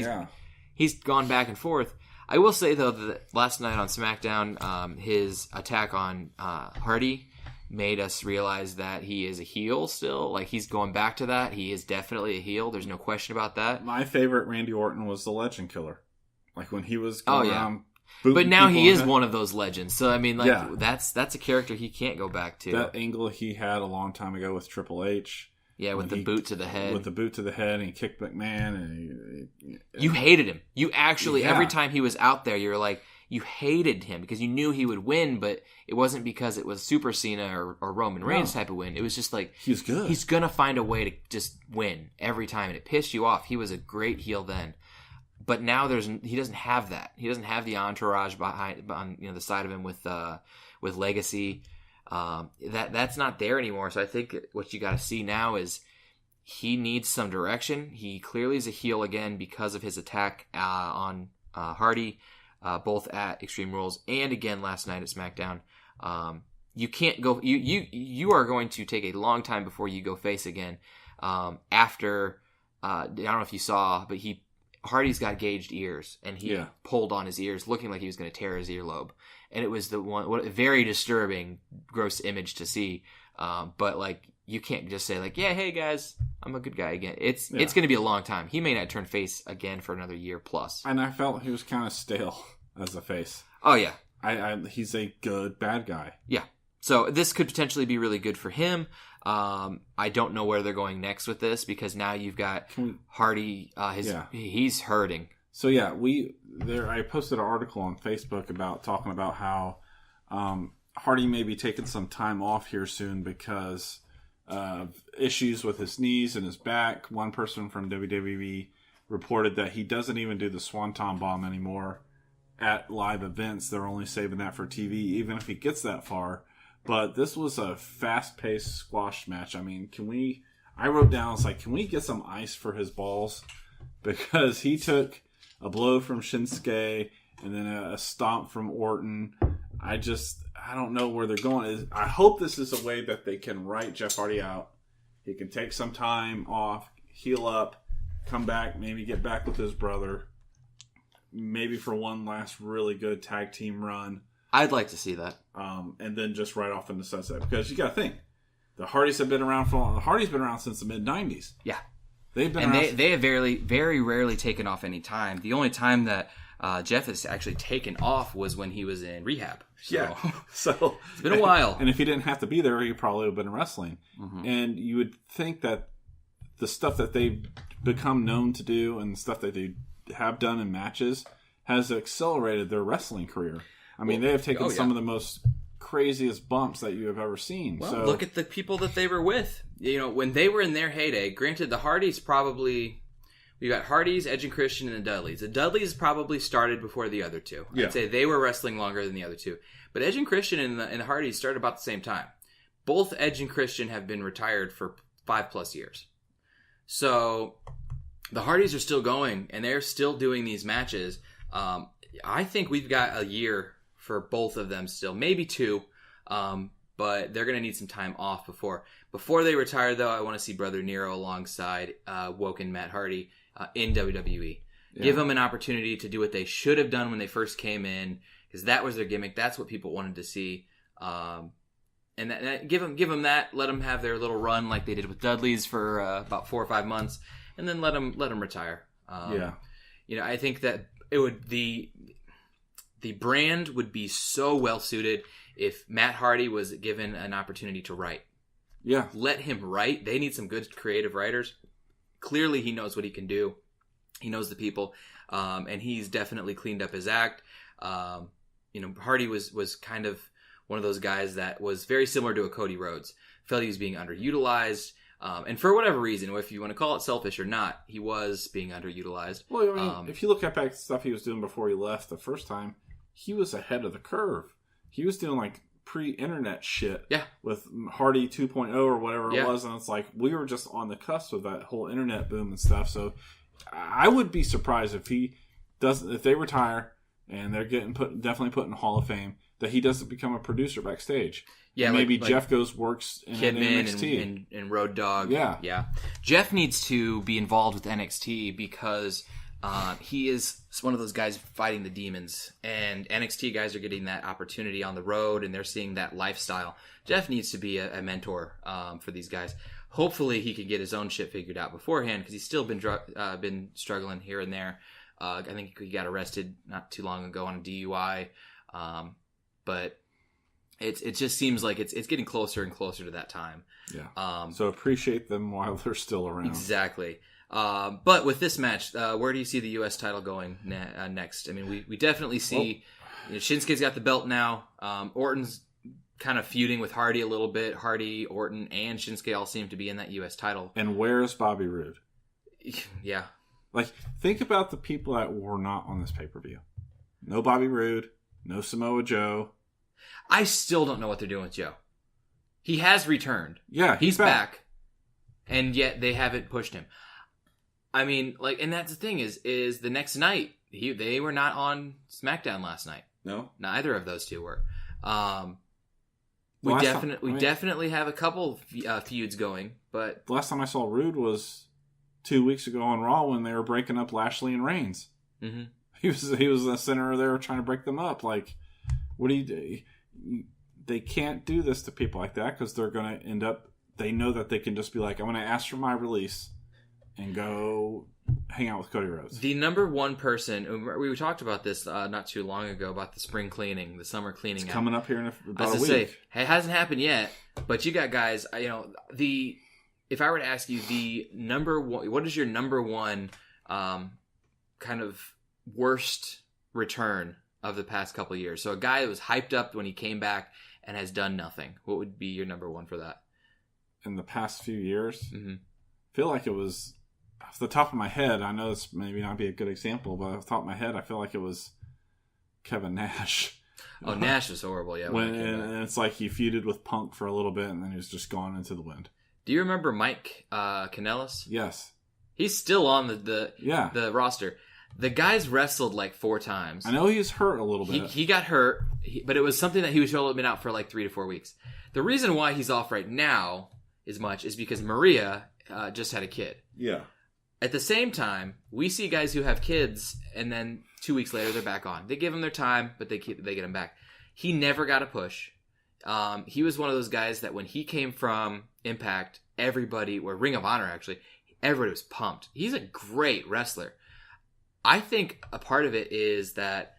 Speaker 2: He's gone back and forth. I will say though that last night on SmackDown, his attack on Hardy made us realize that he is a heel still. Like, he's going back to that. He is definitely a heel. There's no question about that.
Speaker 3: My favorite Randy Orton was the Legend Killer. Like, when he was going around.
Speaker 2: But now he is one of those legends. So, I mean, like, that's a character he can't go back to.
Speaker 3: That angle he had a long time ago with Triple H.
Speaker 2: Yeah, with the boot to the head.
Speaker 3: With the boot to the head, and he kicked McMahon. And
Speaker 2: you hated him. You actually, every time he was out there, you were like, you hated him because you knew he would win, but it wasn't because it was Super Cena or Roman Reigns type of win. It was just like,
Speaker 3: he's good.
Speaker 2: He's going to find a way to just win every time, and it pissed you off. He was a great heel then. But now he doesn't have that. He doesn't have the entourage on the side of him with Legacy. That's not there anymore. So I think what you got to see now is he needs some direction. He clearly is a heel again because of his attack on Hardy, both at Extreme Rules and again last night at SmackDown. You can't go. You are going to take a long time before you go face again. After I don't know if you saw, but Hardy's got gauged ears, and he pulled on his ears, looking like he was going to tear his earlobe. And it was a very disturbing, gross image to see. But like, you can't just say like, yeah, hey guys, I'm a good guy again. It's going to be a long time. He may not turn face again for another year plus.
Speaker 3: And I felt he was kind of stale as a face.
Speaker 2: Oh yeah,
Speaker 3: he's a good bad guy.
Speaker 2: Yeah. So this could potentially be really good for him. I don't know where they're going next with this because now you've got Hardy. He's hurting.
Speaker 3: So yeah, I posted an article on Facebook talking about how Hardy may be taking some time off here soon because of issues with his knees and his back. One person from WWE reported that he doesn't even do the Swanton Bomb anymore at live events. They're only saving that for TV, even if he gets that far. But this was a fast-paced squash match. I mean, I wrote down, it's like, can we get some ice for his balls? Because he took a blow from Shinsuke and then a stomp from Orton. I don't know where they're going. I hope this is a way that they can write Jeff Hardy out. He can take some time off, heal up, come back, maybe get back with his brother. Maybe for one last really good tag team run.
Speaker 2: I'd like to see that.
Speaker 3: And then just right off in the sunset. Because you got to think, the Hardys have been around the Hardys been around since the mid-90s.
Speaker 2: Yeah.
Speaker 3: They've been
Speaker 2: around. They have very rarely taken off any time. The only time that Jeff has actually taken off was when he was in rehab. So,
Speaker 3: yeah. So
Speaker 2: it's been a while.
Speaker 3: And if he didn't have to be there, he probably would have been wrestling. Mm-hmm. And you would think that the stuff that they've become known to do and the stuff that they have done in matches has accelerated their wrestling career. I mean, they have taken some of the most craziest bumps that you have ever seen.
Speaker 2: Well,
Speaker 3: so
Speaker 2: look at the people that they were with. You know, when they were in their heyday, granted, the Hardys probably... We got Hardys, Edge and Christian, and the Dudleys. The Dudleys probably started before the other two.
Speaker 3: Yeah.
Speaker 2: I'd say they were wrestling longer than the other two. But Edge and Christian and the Hardys started about the same time. Both Edge and Christian have been retired for 5+ years. So the Hardys are still going, and they're still doing these matches. I think we've got a year for both of them still, maybe 2, but they're going to need some time off before they retire. Though I want to see Brother Nero alongside Woken Matt Hardy in WWE. Yeah. Give them an opportunity to do what they should have done when they first came in, because that was their gimmick. That's what people wanted to see. And give them that. Let them have their little run like they did with Dudley's for about 4 or 5 months, and then let them retire. You know, I think that it would the brand would be so well suited if Matt Hardy was given an opportunity to write.
Speaker 3: Yeah. Let
Speaker 2: him write. They need some good creative writers. Clearly he knows what he can do. He knows the people. And he's definitely cleaned up his act. You know, Hardy was kind of one of those guys that was very similar to a Cody Rhodes. Felt he was being underutilized. And for whatever reason, if you want to call it selfish or not, he was being underutilized.
Speaker 3: Well, I mean, if you look at back the stuff he was doing before he left the first time, he was ahead of the curve. He was doing like pre-internet shit with Hardy 2.0 or whatever it was, and it's like we were just on the cusp of that whole internet boom and stuff. So I would be surprised if he doesn't. If they retire and they're definitely put in the Hall of Fame, that he doesn't become a producer backstage. Yeah, and maybe Jeff works in
Speaker 2: Kidman and Road Dogg. Yeah. Jeff needs to be involved with NXT because he is one of those guys fighting the demons, and NXT guys are getting that opportunity on the road, and they're seeing that lifestyle. Jeff needs to be a mentor for these guys. Hopefully, he can get his own shit figured out beforehand because he's still been struggling here and there. I think he got arrested not too long ago on a DUI, but it just seems like it's getting closer and closer to that time.
Speaker 3: Yeah. So appreciate them while they're still around.
Speaker 2: Exactly. But with this match, where do you see the U.S. title going next? I mean, we definitely see Shinsuke's got the belt now. Orton's kind of feuding with Hardy a little bit. Hardy, Orton, and Shinsuke all seem to be in that U.S. title.
Speaker 3: And where's Bobby Roode?
Speaker 2: Yeah.
Speaker 3: Like, think about the people that were not on this pay-per-view. No Bobby Roode. No Samoa Joe.
Speaker 2: I still don't know what they're doing with Joe. He has returned.
Speaker 3: Yeah,
Speaker 2: he's back. And yet they haven't pushed him. I mean, like, and that's the thing is the next night they were not on SmackDown last night.
Speaker 3: No,
Speaker 2: neither of those two were. We definitely have a couple feuds going, but
Speaker 3: the last time I saw Rude was 2 weeks ago on Raw when they were breaking up Lashley and Reigns.
Speaker 2: Mm-hmm.
Speaker 3: He was the center there trying to break them up. Like, what do you do? They can't do this to people like that because they're going to end up. They know that they can just be like, I'm going to ask for my release and go hang out with Cody Rhodes.
Speaker 2: The number one person, we talked about this not too long ago about the spring cleaning, the summer cleaning.
Speaker 3: It's coming up here in about a week.
Speaker 2: Say, it hasn't happened yet, but you got guys, if I were to ask you the number one, what is your number one kind of worst return of the past couple of years? So a guy that was hyped up when he came back and has done nothing. What would be your number one for that?
Speaker 3: In the past few years?
Speaker 2: Mm-hmm.
Speaker 3: I feel like it was, off the top of my head, I know this maybe not be a good example, but off the top of my head, I feel like it was Kevin Nash.
Speaker 2: Oh, Nash was horrible, yeah.
Speaker 3: And it's like he feuded with Punk for a little bit, and then he was just gone into the wind.
Speaker 2: Do you remember Mike Kanellis?
Speaker 3: Yes.
Speaker 2: He's still on the roster. The guy's wrestled like 4 times.
Speaker 3: I know he's hurt a little bit.
Speaker 2: He got hurt, but it was something that he was only been out for like 3 to 4 weeks. The reason why he's off right now is because Maria just had a kid.
Speaker 3: Yeah.
Speaker 2: At the same time, we see guys who have kids, and then 2 weeks later they're back on. They give them their time, but they get them back. He never got a push. He was one of those guys that when he came from Impact, or Ring of Honor actually, everybody was pumped. He's a great wrestler. I think a part of it is that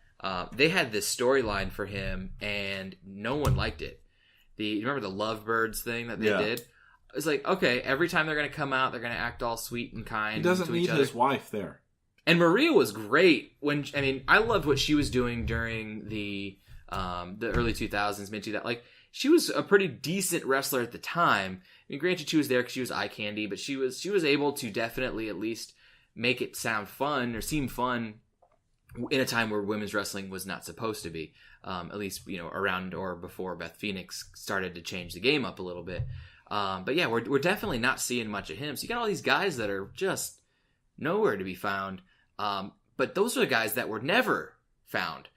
Speaker 2: they had this storyline for him, and no one liked it. You remember the Lovebirds thing that they did? It's like, okay, every time they're going to come out, they're going to act all sweet and kind.
Speaker 3: He doesn't
Speaker 2: to
Speaker 3: need
Speaker 2: each other.
Speaker 3: his wife there.
Speaker 2: And Maria was great I loved what she was doing during the early 2000s, mid 2000s. Like, she was a pretty decent wrestler at the time. I mean, granted, she was there because she was eye candy, but she was able to definitely at least make it sound fun or seem fun in a time where women's wrestling was not supposed to be. At least, around or before Beth Phoenix started to change the game up a little bit. But yeah, we're definitely not seeing much of him. So you got all these guys that are just nowhere to be found. But those are the guys that were never found.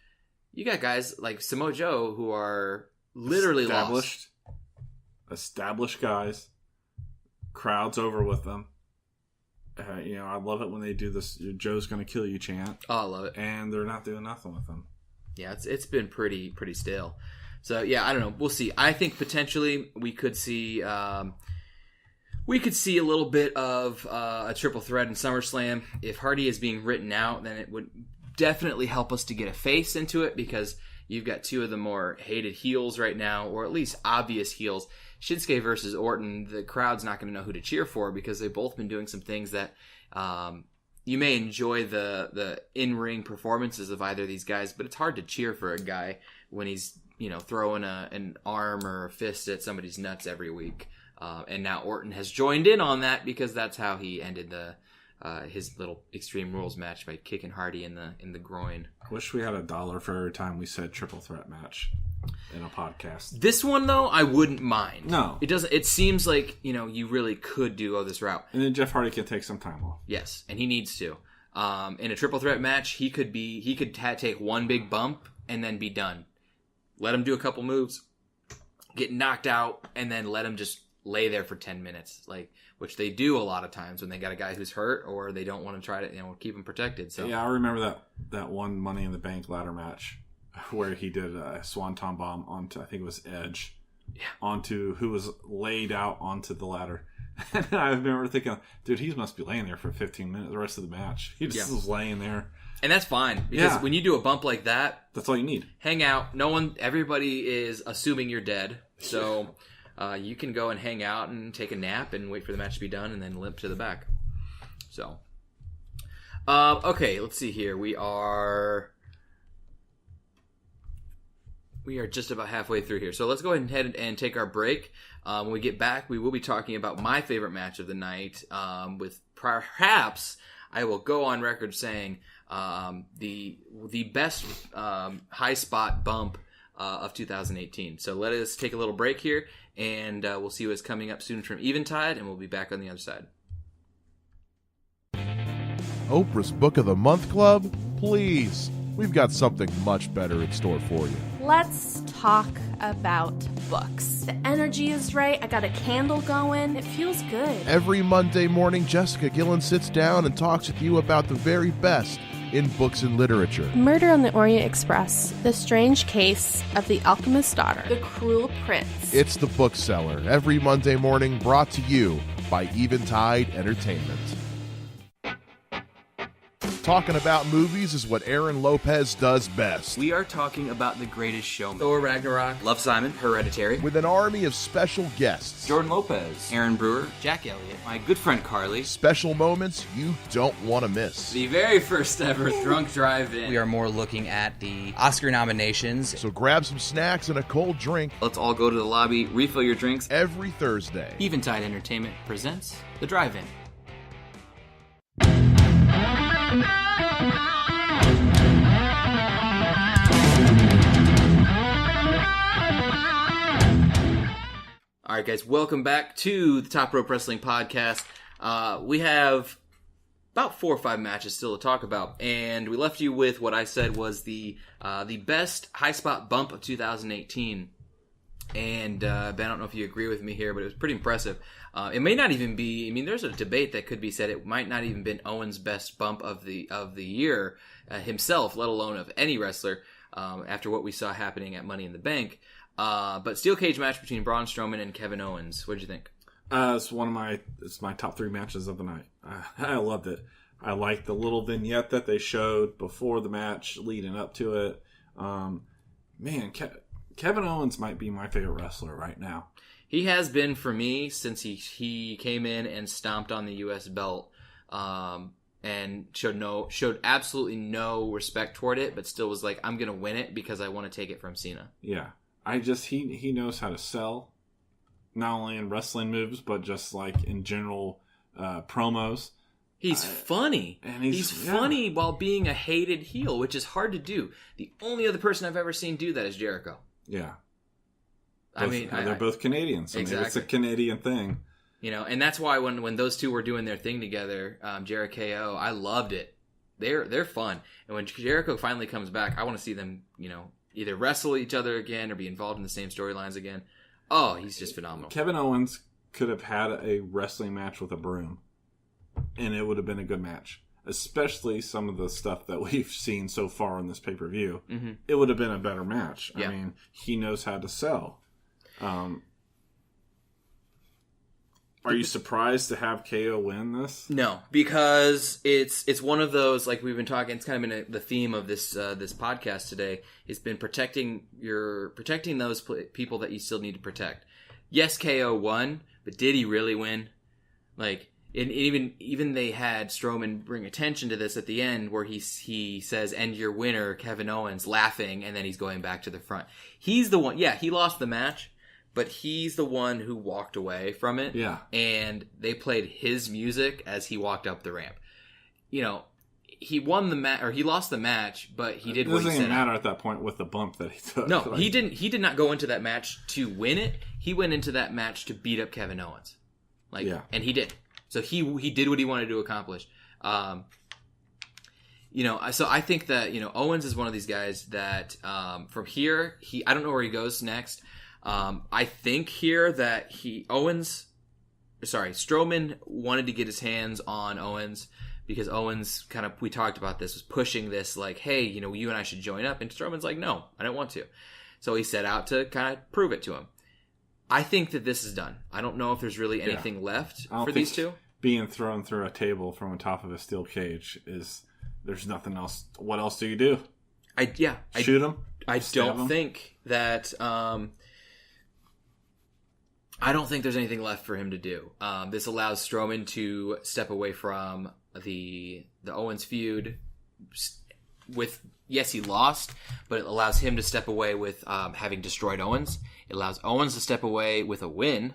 Speaker 2: You got guys like Samoa Joe who are literally
Speaker 3: established guys. Crowds over with them. I love it when they do this Joe's gonna kill you chant.
Speaker 2: Oh, I love it.
Speaker 3: And they're not doing nothing with them.
Speaker 2: Yeah, it's been pretty stale. So yeah, I don't know. We'll see. I think potentially we could see a little bit of a triple threat in SummerSlam. If Hardy is being written out, then it would definitely help us to get a face into it because you've got 2 of the more hated heels right now, or at least obvious heels. Shinsuke versus Orton, the crowd's not going to know who to cheer for because they've both been doing some things that you may enjoy the in-ring performances of either of these guys, but it's hard to cheer for a guy when he's throwing an arm or a fist at somebody's nuts every week. And now Orton has joined in on that because that's how he ended his little Extreme Rules match by kicking Hardy in the groin.
Speaker 3: I wish we had $1 for every time we said triple threat match in a podcast.
Speaker 2: This one, though, I wouldn't mind.
Speaker 3: No.
Speaker 2: It doesn't. It seems like, you really could go this route.
Speaker 3: And then Jeff Hardy can take some time off.
Speaker 2: Yes, and he needs to. In a triple threat match, he could take one big bump and then be done. Let him do a couple moves, get knocked out, and then let him just lay there for 10 minutes, which they do a lot of times when they got a guy who's hurt or they don't want to try to keep him protected. So
Speaker 3: yeah, I remember that one Money in the Bank ladder match where he did a Swanton Bomb onto, I think it was Edge, onto who was laid out onto the ladder. And I remember thinking, dude, he must be laying there for 15 minutes the rest of the match. He just was laying there.
Speaker 2: And that's fine, because when you do a bump like that,
Speaker 3: that's all you need.
Speaker 2: Hang out. Everybody is assuming you're dead, so you can go and hang out and take a nap and wait for the match to be done and then limp to the back. So, okay, let's see here. We are just about halfway through here. So let's go ahead and take our break. When we get back, we will be talking about my favorite match of the night, with perhaps, I will go on record saying, the best high spot bump of 2018. So let us take a little break here, and we'll see what's coming up soon from Eventide, and we'll be back on the other side.
Speaker 1: Oprah's Book of the Month Club? Please. We've got something much better in store for you.
Speaker 4: Let's talk about books. The energy is right. I got a candle going. It feels good.
Speaker 1: Every Monday morning, Jessica Gillen sits down and talks with you about the very best in books and literature.
Speaker 4: Murder on the Orient Express. The Strange Case of the Alchemist's Daughter. The Cruel Prince.
Speaker 1: It's The Bookseller. Every Monday morning, brought to you by Eventide Entertainment. Talking about movies is what Aaron Lopez does best.
Speaker 2: We are talking about The Greatest Showman, Thor Ragnarok, Love, Simon, Hereditary,
Speaker 1: with an army of special guests.
Speaker 2: Jordan Lopez, Aaron Brewer, Jack Elliott, my good friend Carly.
Speaker 1: Special moments you don't want to miss.
Speaker 2: The very first ever Drunk Drive-In.
Speaker 5: We are more looking at the Oscar nominations.
Speaker 1: So grab some snacks and a cold drink.
Speaker 2: Let's all go to the lobby, refill your drinks.
Speaker 1: Every Thursday.
Speaker 2: Eventide Entertainment presents The Drive-In. All right, guys, welcome back to the Top Rope Wrestling Podcast. We have about 4 or 5 matches still to talk about, and we left you with what I said was the best high spot bump of 2018. And Ben, I don't know if you agree with me here, but it was pretty impressive. It may not even be. I mean, there's a debate that could be said it might not even been Owen's best bump of the year himself, let alone of any wrestler. After what we saw happening at Money in the Bank, but steel cage match between Braun Strowman and Kevin Owens. What did you think?
Speaker 3: It's my top 3 matches of the night. I loved it. I liked the little vignette that they showed before the match, leading up to it. Kevin Owens might be my favorite wrestler right now.
Speaker 2: He has been for me since he came in and stomped on the U.S. belt, and showed absolutely no respect toward it, but still was like, I'm gonna win it because I want to take it from Cena.
Speaker 3: Yeah, he knows how to sell, not only in wrestling moves but just like in general promos.
Speaker 2: He's funny. And he's funny while being a hated heel, which is hard to do. The only other person I've ever seen do that is Jericho.
Speaker 3: Yeah.
Speaker 2: They're
Speaker 3: both Canadians. Exactly. It's a Canadian thing.
Speaker 2: And that's why when those two were doing their thing together, Jericho, I loved it. They're fun. And when Jericho finally comes back, I want to see them, either wrestle each other again or be involved in the same storylines again. Oh, he's just phenomenal.
Speaker 3: Kevin Owens could have had a wrestling match with a broom, and it would have been a good match. Especially some of the stuff that we've seen so far in this pay-per-view. Mm-hmm. It would have been a better match. Yeah. I mean, he knows how to sell. Are you surprised to have KO win this?
Speaker 2: No, because it's one of those, like we've been talking, it's kind of been the theme of this podcast today. It's been protecting those people that you still need to protect. Yes, KO won, but did he really win? Like, and even they had Strowman bring attention to this at the end, where he says, "And your winner, Kevin Owens," laughing, and then he's going back to the front. He's the one. Yeah, he lost the match, but he's the one who walked away from it.
Speaker 3: Yeah,
Speaker 2: and they played his music as he walked up the ramp. he won the match, or he lost the match, but he did what he said.
Speaker 3: It doesn't even matter at that point with the bump that he took.
Speaker 2: No, he didn't. He did not go into that match to win it. He went into that match to beat up Kevin Owens, and he did. So he did what he wanted to accomplish. So I think that Owens is one of these guys that from here I don't know where he goes next. I think here that Strowman wanted to get his hands on Owens. Because Owens we talked about this, was pushing this like, hey, you and I should join up. And Strowman's like, no, I don't want to. So he set out to kind of prove it to him. I think that this is done. I don't know if there's really anything left for these two.
Speaker 3: Being thrown through a table from the top of a steel cage there's nothing else. What else do you do? Shoot him?
Speaker 2: I don't think that... I don't think there's anything left for him to do. This allows Strowman to step away from the Owens feud with, yes, he lost, but it allows him to step away with having destroyed Owens. It allows Owens to step away with a win.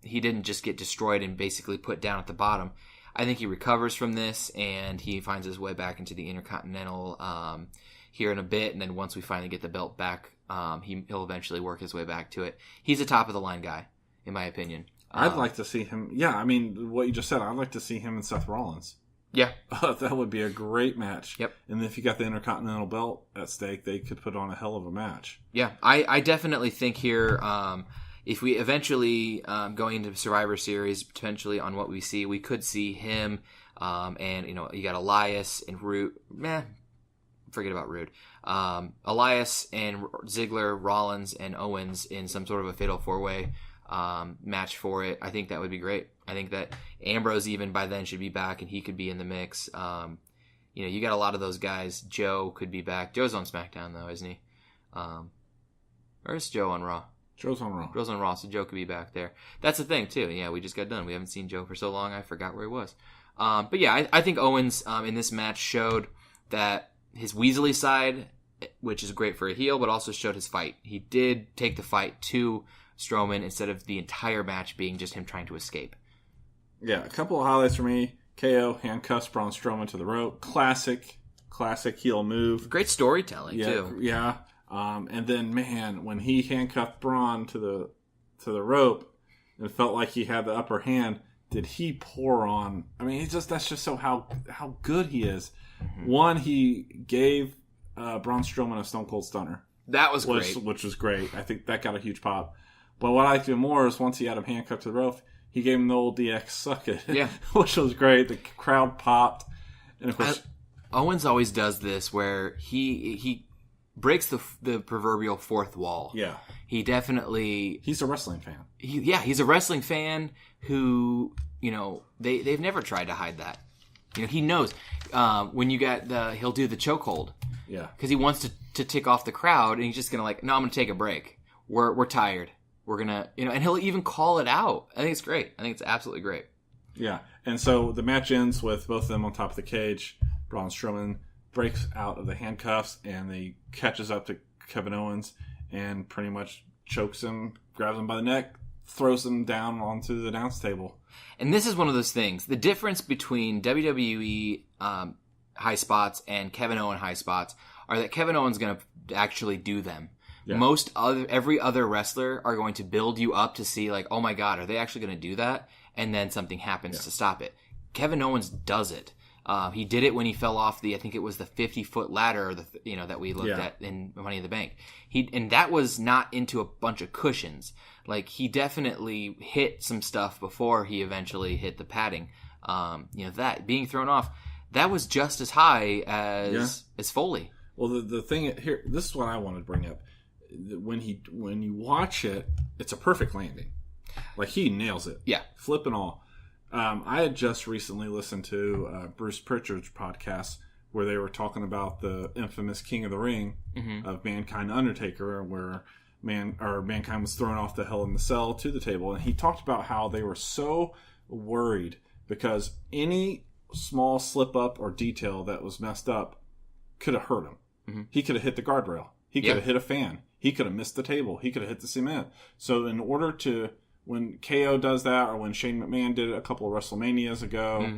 Speaker 2: He didn't just get destroyed and basically put down at the bottom. I think he recovers from this and he finds his way back into the Intercontinental here in a bit, and then once we finally get the belt back, he'll eventually work his way back to it. He's a top-of-the-line guy, in my opinion.
Speaker 3: I'd like to see him... Yeah, I mean, what you just said, I'd like to see him and Seth Rollins.
Speaker 2: Yeah.
Speaker 3: That would be a great match.
Speaker 2: Yep.
Speaker 3: And if you got the Intercontinental belt at stake, they could put on a hell of a match.
Speaker 2: Yeah, I definitely think here, if we eventually, going into Survivor Series, potentially on what we see, we could see him, and, you got Elias and Roode. Forget about Rude. Elias and Ziggler, Rollins, and Owens in some sort of a fatal four-way match for it. I think that would be great. I think that Ambrose even by then should be back and he could be in the mix. You got a lot of those guys. Joe could be back. Joe's on SmackDown though, isn't he? Or is Joe on Raw?
Speaker 3: Joe's on Raw,
Speaker 2: so Joe could be back there. That's the thing too. Yeah, we just got done. We haven't seen Joe for so long, I forgot where he was. But yeah, I think Owens in this match showed that his Weasley side, which is great for a heel, but also showed his fight. He did take the fight to Strowman instead of the entire match being just him trying to escape.
Speaker 3: Yeah, a couple of highlights for me. KO handcuffs Braun Strowman to the rope. Classic heel move.
Speaker 2: Great storytelling, too.
Speaker 3: Yeah. And then, man, when he handcuffed Braun to the rope, and it felt like he had the upper hand, did he pour on? I mean, that's just so how good he is. Mm-hmm. One, he gave Braun Strowman a Stone Cold Stunner.
Speaker 2: That was great.
Speaker 3: Which was great. I think that got a huge pop. But what I liked even more is once he had him handcuffed to the rope, he gave him the old DX suck it.
Speaker 2: Yeah.
Speaker 3: Which was great. The crowd popped. And of course,
Speaker 2: Owens always does this where he breaks the proverbial fourth wall.
Speaker 3: Yeah.
Speaker 2: He definitely...
Speaker 3: He's a wrestling fan.
Speaker 2: He's a wrestling fan who, they've never tried to hide that. He knows when you got he'll do the chokehold.
Speaker 3: Yeah.
Speaker 2: Because he wants to tick off the crowd, and he's just going to no, I'm going to take a break. We're tired. We're going to, and he'll even call it out. I think it's great. I think it's absolutely great.
Speaker 3: Yeah. And so the match ends with both of them on top of the cage. Braun Strowman breaks out of the handcuffs, and he catches up to Kevin Owens and pretty much chokes him, grabs him by the neck, throws him down onto the announce table.
Speaker 2: And this is one of those things. The difference between WWE high spots and Kevin Owens high spots are that Kevin Owens is going to actually do them. Yeah. Every other wrestler are going to build you up to see like, oh my God, are they actually going to do that? And then something happens to stop it. Kevin Owens does it. He did it when he fell off I think it was the 50-foot ladder, that we looked at in Money in the Bank. And that was not into a bunch of cushions. Like he definitely hit some stuff before he eventually hit the padding. That being thrown off, that was just as high as Foley.
Speaker 3: Well, the thing here, this is what I wanted to bring up. When you watch it, it's a perfect landing. Like he nails it.
Speaker 2: Yeah,
Speaker 3: flip and all. I had just recently listened to Bruce Pritchard's podcast where they were talking about the infamous King of the Ring of Mankind Undertaker, where Mankind was thrown off the Hell in the Cell to the table, and he talked about how they were so worried because any small slip up or detail that was messed up could have hurt him. Mm-hmm. He could have hit the guardrail. He could have hit a fan. He could have missed the table. He could have hit the cement. So in order to, when KO does that, or when Shane McMahon did it a couple of WrestleManias ago,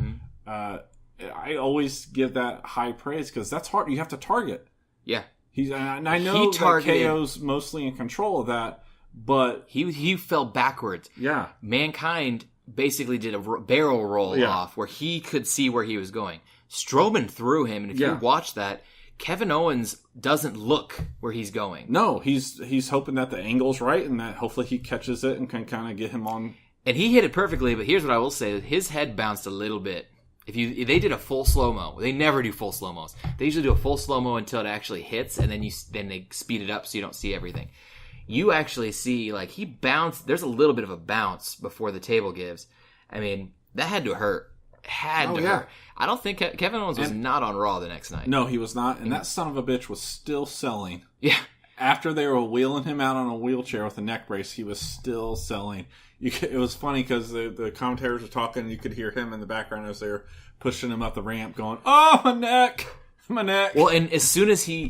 Speaker 3: I always give that high praise because that's hard. You have to target.
Speaker 2: Yeah.
Speaker 3: And I know that KO's mostly in control of that, but
Speaker 2: he fell backwards.
Speaker 3: Yeah.
Speaker 2: Mankind basically did a barrel roll off where he could see where he was going. Strowman threw him, and if you watch that, Kevin Owens doesn't look where he's going.
Speaker 3: No, he's hoping that the angle's right and that hopefully he catches it and can kind of get him on.
Speaker 2: And he hit it perfectly, but here's what I will say. His head bounced a little bit. If they did a full slow-mo, they never do full slow-mos. They usually do a full slow-mo until it actually hits, and then they speed it up so you don't see everything. You actually see, like, he bounced. There's a little bit of a bounce before the table gives. I mean, that had to hurt. Hurt. I don't think Kevin Owens was not on Raw the next night.
Speaker 3: No, he was not. And that son of a bitch was still selling.
Speaker 2: Yeah.
Speaker 3: After they were wheeling him out on a wheelchair with a neck brace, he was still selling. It was funny because the commentators were talking, and you could hear him in the background as they were pushing him up the ramp, going, "Oh, my neck, my neck."
Speaker 2: Well, and as soon as he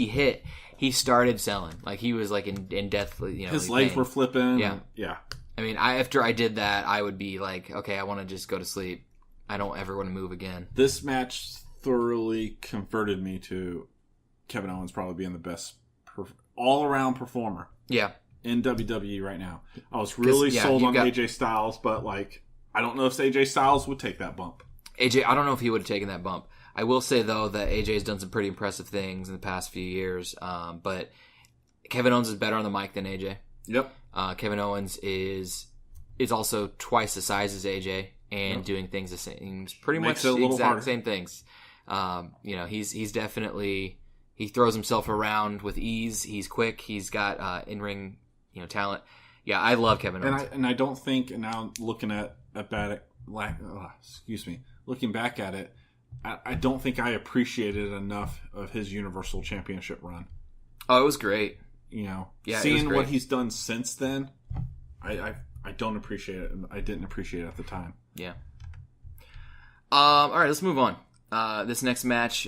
Speaker 2: hit, he started selling. Like he was like in death.
Speaker 3: His legs were flipping. Yeah.
Speaker 2: I mean, after I did that, I would be like, okay, I want to just go to sleep. I don't ever want to move again.
Speaker 3: This match thoroughly converted me to Kevin Owens probably being the best all-around performer.
Speaker 2: Yeah.
Speaker 3: In WWE right now. I was really sold on AJ Styles, but like, I don't know if AJ Styles would take that bump.
Speaker 2: I don't know if he would have taken that bump. I will say, though, that AJ's done some pretty impressive things in the past few years, but Kevin Owens is better on the mic than AJ.
Speaker 3: Yep.
Speaker 2: Kevin Owens is also twice the size as AJ and doing things the same, pretty much the exact same things. He's definitely, he throws himself around with ease. He's quick. He's got in-ring talent. Yeah, I love Kevin Owens.
Speaker 3: And I don't think, and now looking looking back at it, I don't think I appreciated enough of his Universal Championship run.
Speaker 2: Oh, it was great.
Speaker 3: Seeing what he's done since then, I don't appreciate it. I didn't appreciate it at the time.
Speaker 2: Yeah. All right, let's move on. This next match,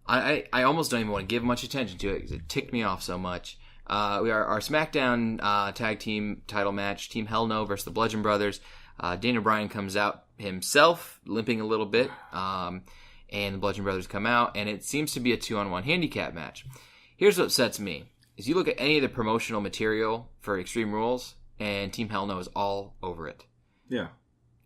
Speaker 2: I almost don't even want to give much attention to it because it ticked me off so much. We are our SmackDown tag team title match, Team Hell No versus the Bludgeon Brothers. Daniel Bryan comes out himself, limping a little bit, and the Bludgeon Brothers come out, and it seems to be a 2-on-1 handicap match. Here's what upsets me, is you look at any of the promotional material for Extreme Rules, and Team Hell No is all over it.
Speaker 3: Yeah.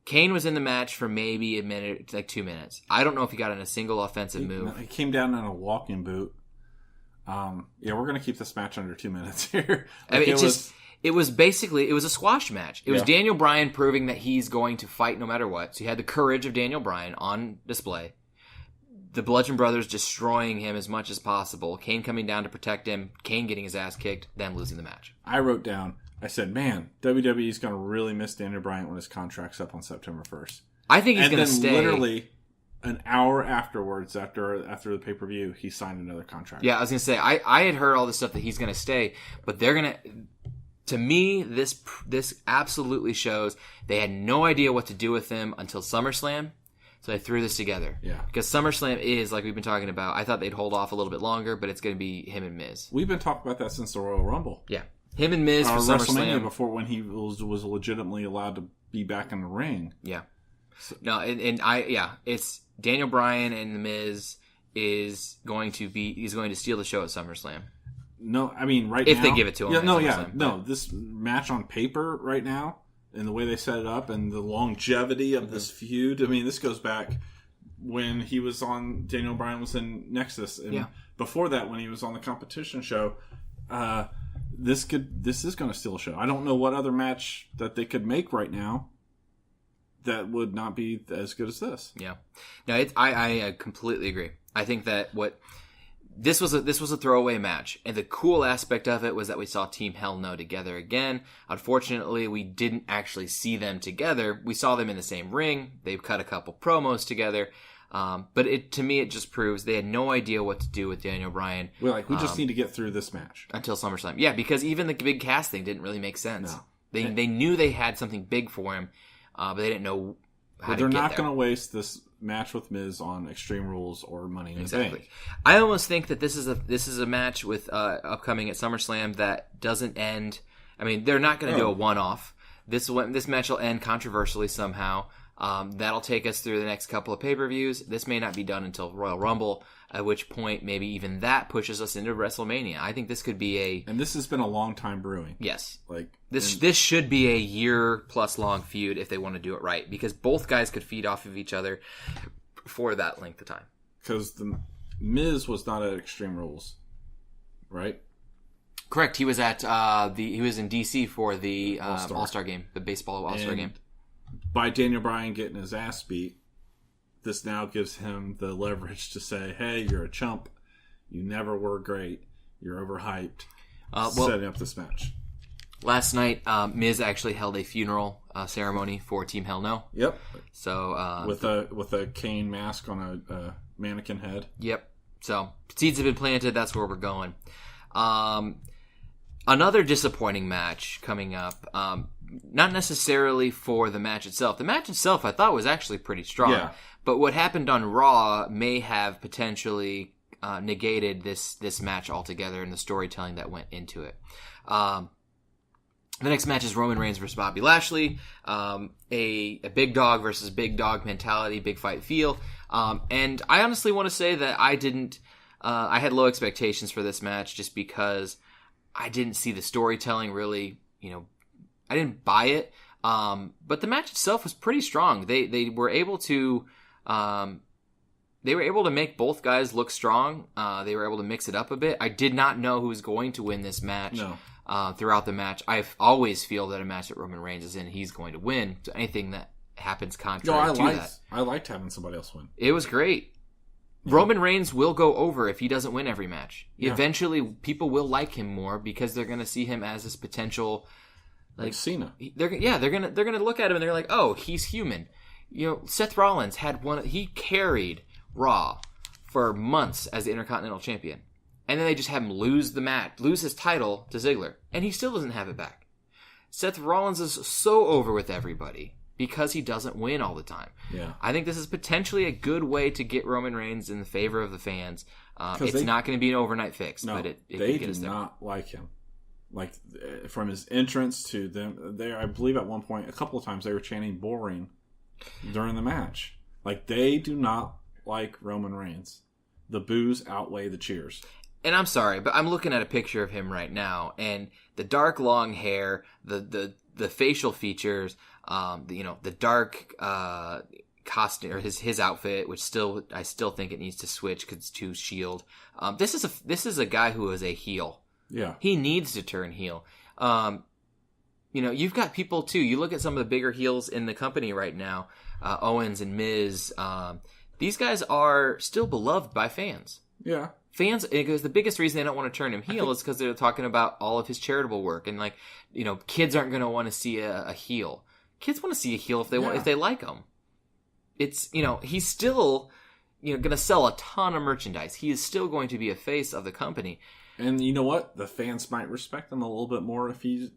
Speaker 2: Kane was in the match for maybe a minute, like 2 minutes. I don't know if he got in a single offensive move.
Speaker 3: He came down in a walking boot. We're going to keep this match under 2 minutes here.
Speaker 2: It was a squash match. It was Daniel Bryan proving that he's going to fight no matter what. So you had the courage of Daniel Bryan on display. The Bludgeon Brothers destroying him as much as possible. Kane coming down to protect him. Kane getting his ass kicked, them losing the match.
Speaker 3: I wrote down, I said, man, WWE's going to really miss Daniel Bryan when his contract's up on September 1st.
Speaker 2: I think he's going to stay.
Speaker 3: Literally an hour afterwards, after the pay-per-view, he signed another contract.
Speaker 2: Yeah, I was going to say, I had heard all this stuff that he's going to stay, but they're going to... To me, this absolutely shows they had no idea what to do with him until SummerSlam, so they threw this together.
Speaker 3: Yeah.
Speaker 2: Because SummerSlam is, like we've been talking about, I thought they'd hold off a little bit longer, but it's going to be him and Miz.
Speaker 3: We've been talking about that since the Royal Rumble.
Speaker 2: Yeah. Him and Miz for
Speaker 3: WrestleMania
Speaker 2: SummerSlam.
Speaker 3: before, when he was legitimately allowed to be back in the ring.
Speaker 2: Yeah. It's Daniel Bryan and the Miz is going to steal the show at SummerSlam.
Speaker 3: No, I mean, now...
Speaker 2: If they give it to him.
Speaker 3: No, this match on paper right now, and the way they set it up, and the longevity of this feud, I mean, this goes back when Daniel Bryan was in Nexus, and before that, when he was on the competition show, this is going to steal a show. I don't know what other match that they could make right now that would not be as good as this.
Speaker 2: Yeah. No, I completely agree. I think that This was a throwaway match, and the cool aspect of it was that we saw Team Hell No together again. Unfortunately, we didn't actually see them together. We saw them in the same ring. They've cut a couple promos together, but to me, it just proves they had no idea what to do with Daniel Bryan.
Speaker 3: We just need to get through this match
Speaker 2: until SummerSlam. Yeah, because even the big cast thing didn't really make sense.
Speaker 3: No.
Speaker 2: They knew they had something big for him, but they didn't know how to get there.
Speaker 3: They're not going to waste this match with Miz on Extreme Rules or Money in the Bank.
Speaker 2: I almost think that this is a match with upcoming at SummerSlam that doesn't end. I mean, they're not going to do a one-off. This match will end controversially somehow. That'll take us through the next couple of pay-per-views. This may not be done until Royal Rumble, at which point maybe even that pushes us into WrestleMania. I think this could be
Speaker 3: and this has been a long time brewing.
Speaker 2: Yes.
Speaker 3: This
Speaker 2: should be a year-plus long feud if they want to do it right, because both guys could feed off of each other for that length of time.
Speaker 3: Because the Miz was not at Extreme Rules, right?
Speaker 2: Correct. He was at he was in DC for the All-Star game, the baseball All-Star game.
Speaker 3: By Daniel Bryan getting his ass beat, this now gives him the leverage to say, "Hey, you're a chump. You never were great. You're overhyped." Setting up this match.
Speaker 2: Last night, Miz actually held a funeral ceremony for Team Hell No.
Speaker 3: Yep.
Speaker 2: So
Speaker 3: with a Kane mask on a mannequin head.
Speaker 2: Yep. So seeds have been planted. That's where we're going. Another disappointing match coming up. Not necessarily for the match itself. The match itself, I thought, was actually pretty strong. Yeah. But what happened on Raw may have potentially negated this match altogether and the storytelling that went into it. The next match is Roman Reigns versus Bobby Lashley. A big dog versus big dog mentality, big fight feel. And I honestly want to say that I had low expectations for this match just because I didn't see the storytelling really, I didn't buy it. But the match itself was pretty strong. They were able to make both guys look strong. They were able to mix it up a bit. I did not know who was going to win this match.
Speaker 3: No.
Speaker 2: Throughout the match, I always feel that a match that Roman Reigns is in, he's going to win. So anything that happens contrary to that,
Speaker 3: I liked having somebody else win.
Speaker 2: It was great. Yeah. Roman Reigns will go over if he doesn't win every match. Yeah. Eventually, people will like him more because they're going to see him as this potential,
Speaker 3: like Cena.
Speaker 2: They're gonna look at him and they're like, oh, he's human. Seth Rollins he carried Raw for months as the Intercontinental Champion. And then they just have him lose his title to Ziggler. And he still doesn't have it back. Seth Rollins is so over with everybody because he doesn't win all the time.
Speaker 3: Yeah.
Speaker 2: I think this is potentially a good way to get Roman Reigns in the favor of the fans. It's not going to be an overnight fix, but it
Speaker 3: they
Speaker 2: can get us
Speaker 3: do
Speaker 2: there.
Speaker 3: not like him. Like, from his entrance to them, I believe at one point, a couple of times, they were chanting boring during the match. Like, they do not like Roman Reigns. The boos outweigh the cheers.
Speaker 2: And I'm sorry, but I'm looking at a picture of him right now, and the dark long hair, the facial features, the dark costume or his outfit, which I still think it needs to switch because it's too Shield. This is a guy who is a heel.
Speaker 3: Yeah,
Speaker 2: he needs to turn heel. You've got people too. You look at some of the bigger heels in the company right now, Owens and Miz. These guys are still beloved by fans.
Speaker 3: Yeah.
Speaker 2: Fans, because the biggest reason they don't want to turn him heel is because they're talking about all of his charitable work, and kids aren't going to want to see a heel. Kids want to see a heel if they like him. It's he's still going to sell a ton of merchandise. He is still going to be a face of the company.
Speaker 3: And you know what? The fans might respect him a little bit more if he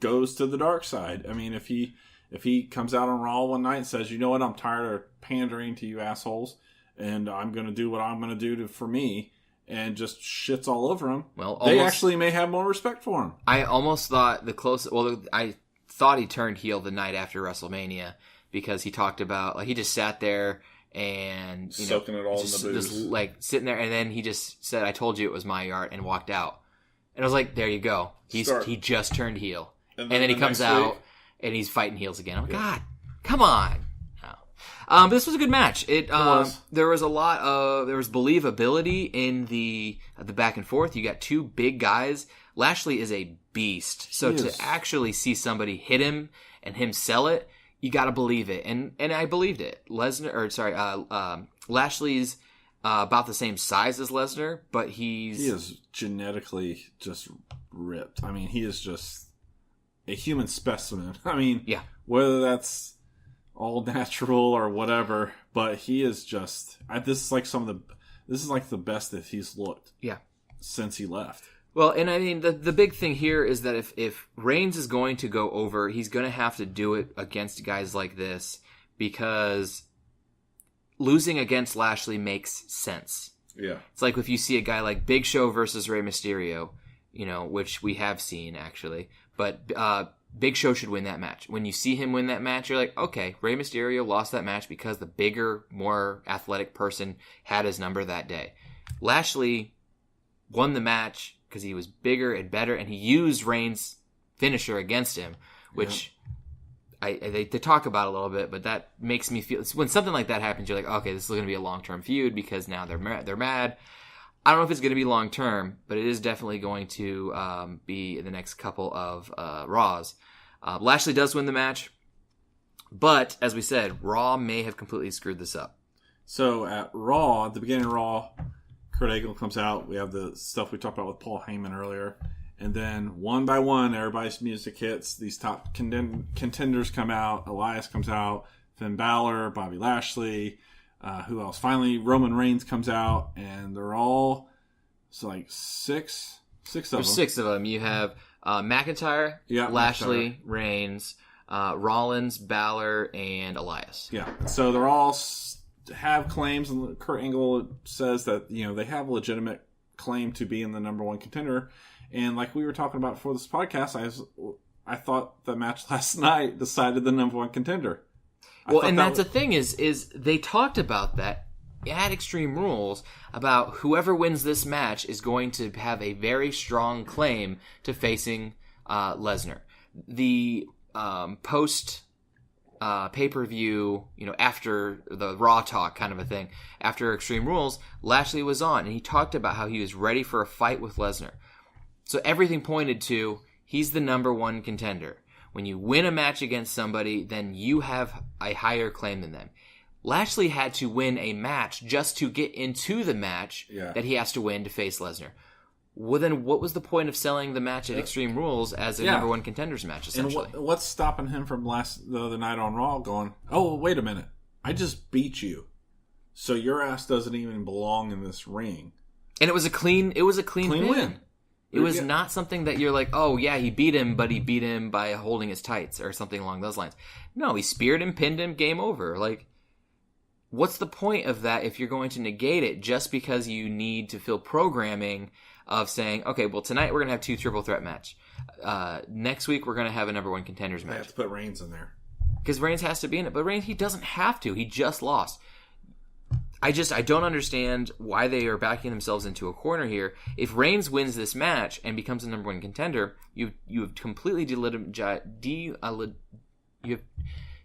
Speaker 3: goes to the dark side. I mean, if he comes out on Raw one night and says, "You know what? I'm tired of pandering to you assholes, and I'm going to do what I'm going to do for me." And just shits all over him. Well, they actually may have more respect for him.
Speaker 2: I almost thought I thought he turned heel the night after WrestleMania because he talked about he just sat there and
Speaker 3: soaking it all in the booze,
Speaker 2: just sitting there, and then he just said, "I told you it was my yard," and walked out. And I was like, "There you go. He just turned heel." And then he comes out and he's fighting heels again. I'm like, God, come on. This was a good match. There was there was believability in the back and forth. You got two big guys. Lashley is a beast. So to actually see somebody hit him and him sell it, you got to believe it. And I believed it. Lashley's about the same size as Lesnar, but he
Speaker 3: is genetically just ripped. I mean, he is just a human specimen. I mean,
Speaker 2: yeah.
Speaker 3: Whether that's all natural or whatever, but he is just. This is like the best that he's looked.
Speaker 2: Yeah,
Speaker 3: since he left.
Speaker 2: Well, and I mean the big thing here is that if Reigns is going to go over, he's going to have to do it against guys like this because losing against Lashley makes sense.
Speaker 3: Yeah,
Speaker 2: it's like if you see a guy like Big Show versus Rey Mysterio, which we have seen actually, but Big Show should win that match. When you see him win that match, you're like, okay, Rey Mysterio lost that match because the bigger, more athletic person had his number that day. Lashley won the match because he was bigger and better, and he used Reigns' finisher against him, which they talk about a little bit, but that makes me feel... When something like that happens, you're like, okay, this is going to be a long-term feud because now they're mad. I don't know if it's going to be long-term, but it is definitely going to be in the next couple of Raws. Lashley does win the match, but as we said, Raw may have completely screwed this up.
Speaker 3: So at Raw, at the beginning of Raw, Kurt Angle comes out. We have the stuff we talked about with Paul Heyman earlier. And then one by one, everybody's music hits. These top contenders come out. Elias comes out. Finn Balor, Bobby Lashley. Who else? Finally, Roman Reigns comes out. And they're all... So like six of them.
Speaker 2: There's 6 of them. You have McIntyre, Lashley,
Speaker 3: McIntyre.
Speaker 2: Reigns, Rollins, Balor, and Elias.
Speaker 3: Yeah. So they're all have claims. And Kurt Angle says that, they have a legitimate claim to be in the number one contender. And like we were talking about before this podcast, I thought the match last night decided the number one contender.
Speaker 2: Well, and that's the thing is they talked about that at Extreme Rules about whoever wins this match is going to have a very strong claim to facing Lesnar. The post pay-per-view, after the Raw talk kind of a thing, after Extreme Rules, Lashley was on and he talked about how he was ready for a fight with Lesnar. So everything pointed to he's the number one contender. When you win a match against somebody, then you have a higher claim than them. Lashley had to win a match just to get into the match that he has to win to face Lesnar. Well, then what was the point of selling the match at Extreme Rules as a number one contenders match, essentially?
Speaker 3: And what's stopping him from the other night on Raw going, oh, wait a minute. I just beat you. So your ass doesn't even belong in this ring.
Speaker 2: And it was a clean pin.
Speaker 3: Win.
Speaker 2: It was not something that you're like, oh, yeah, he beat him, but he beat him by holding his tights or something along those lines. No, he speared him, pinned him, game over. Like, what's the point of that if you're going to negate it just because you need to fill programming of saying, okay, well, tonight we're going to have 2 triple threat match. Next week we're going to have a number one contenders match.
Speaker 3: I have to put Reigns in there.
Speaker 2: Because Reigns has to be in it. But Reigns, he doesn't have to. He just lost. I don't understand why they are backing themselves into a corner here. If Reigns wins this match and becomes a number one contender, you have completely you have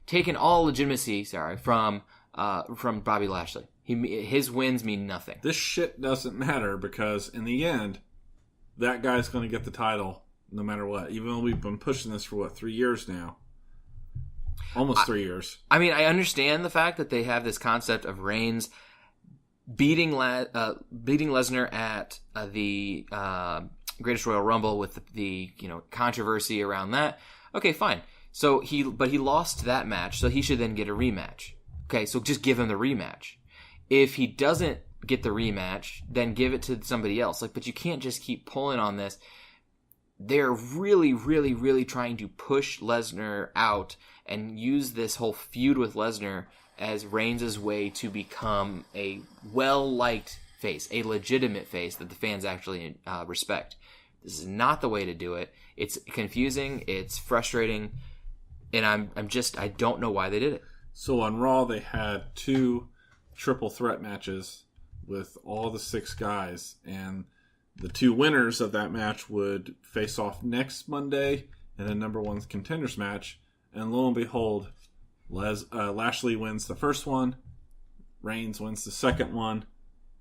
Speaker 2: taken all legitimacy, from Bobby Lashley. His wins mean nothing.
Speaker 3: This shit doesn't matter because in the end, that guy's going to get the title no matter what. Even though we've been pushing this for 3 years now. Almost 3 years.
Speaker 2: I mean, I understand the fact that they have this concept of Reigns beating Lesnar at the Greatest Royal Rumble with the controversy around that. Okay, fine. So he lost that match, so he should then get a rematch. Okay, so just give him the rematch. If he doesn't get the rematch, then give it to somebody else. But you can't just keep pulling on this. They're really, really, really trying to push Lesnar out and use this whole feud with Lesnar as Reigns' way to become a well-liked face, a legitimate face that the fans actually respect. This is not the way to do it. It's confusing, it's frustrating, and I don't know why they did it.
Speaker 3: So on Raw, they had 2 triple threat matches with all the 6 guys, and the 2 winners of that match would face off next Monday in a number one contenders match. And lo and behold, Lashley wins the first one. Reigns wins the second one.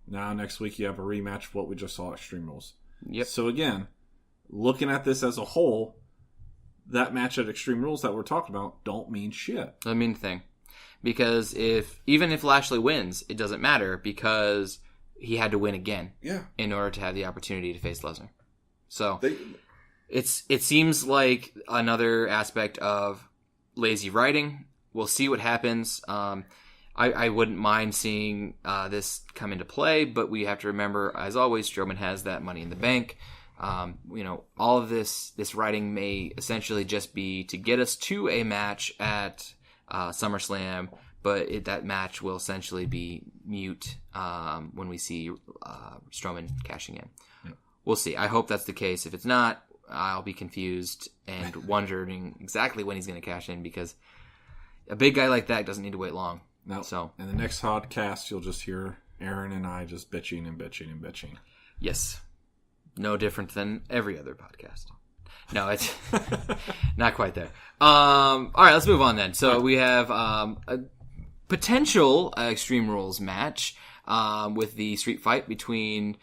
Speaker 3: Now next week you have a rematch of what we just saw at Extreme Rules.
Speaker 2: Yep.
Speaker 3: So again, looking at this as a whole, that match at Extreme Rules that we're talking about don't mean shit.
Speaker 2: Doesn't mean a thing. Because even if Lashley wins, it doesn't matter because he had to win again in order to have the opportunity to face Lesnar. So it seems like another aspect of lazy writing. We'll see what happens. I wouldn't mind seeing this come into play, but we have to remember, as always, Strowman has that Money in the Bank. All of this writing may essentially just be to get us to a match at SummerSlam, but that match will essentially be mute when we see Strowman cashing in. Yeah. We'll see. I hope that's the case. If it's not, I'll be confused and wondering exactly when he's going to cash in, because a big guy like that doesn't need to wait long.
Speaker 3: No.
Speaker 2: So
Speaker 3: in the next podcast, you'll just hear Aaron and I just bitching and bitching and bitching.
Speaker 2: Yes. No different than every other podcast. No, it's not quite there. All right, let's move on then. So we have a potential Extreme Rules match with the street fight between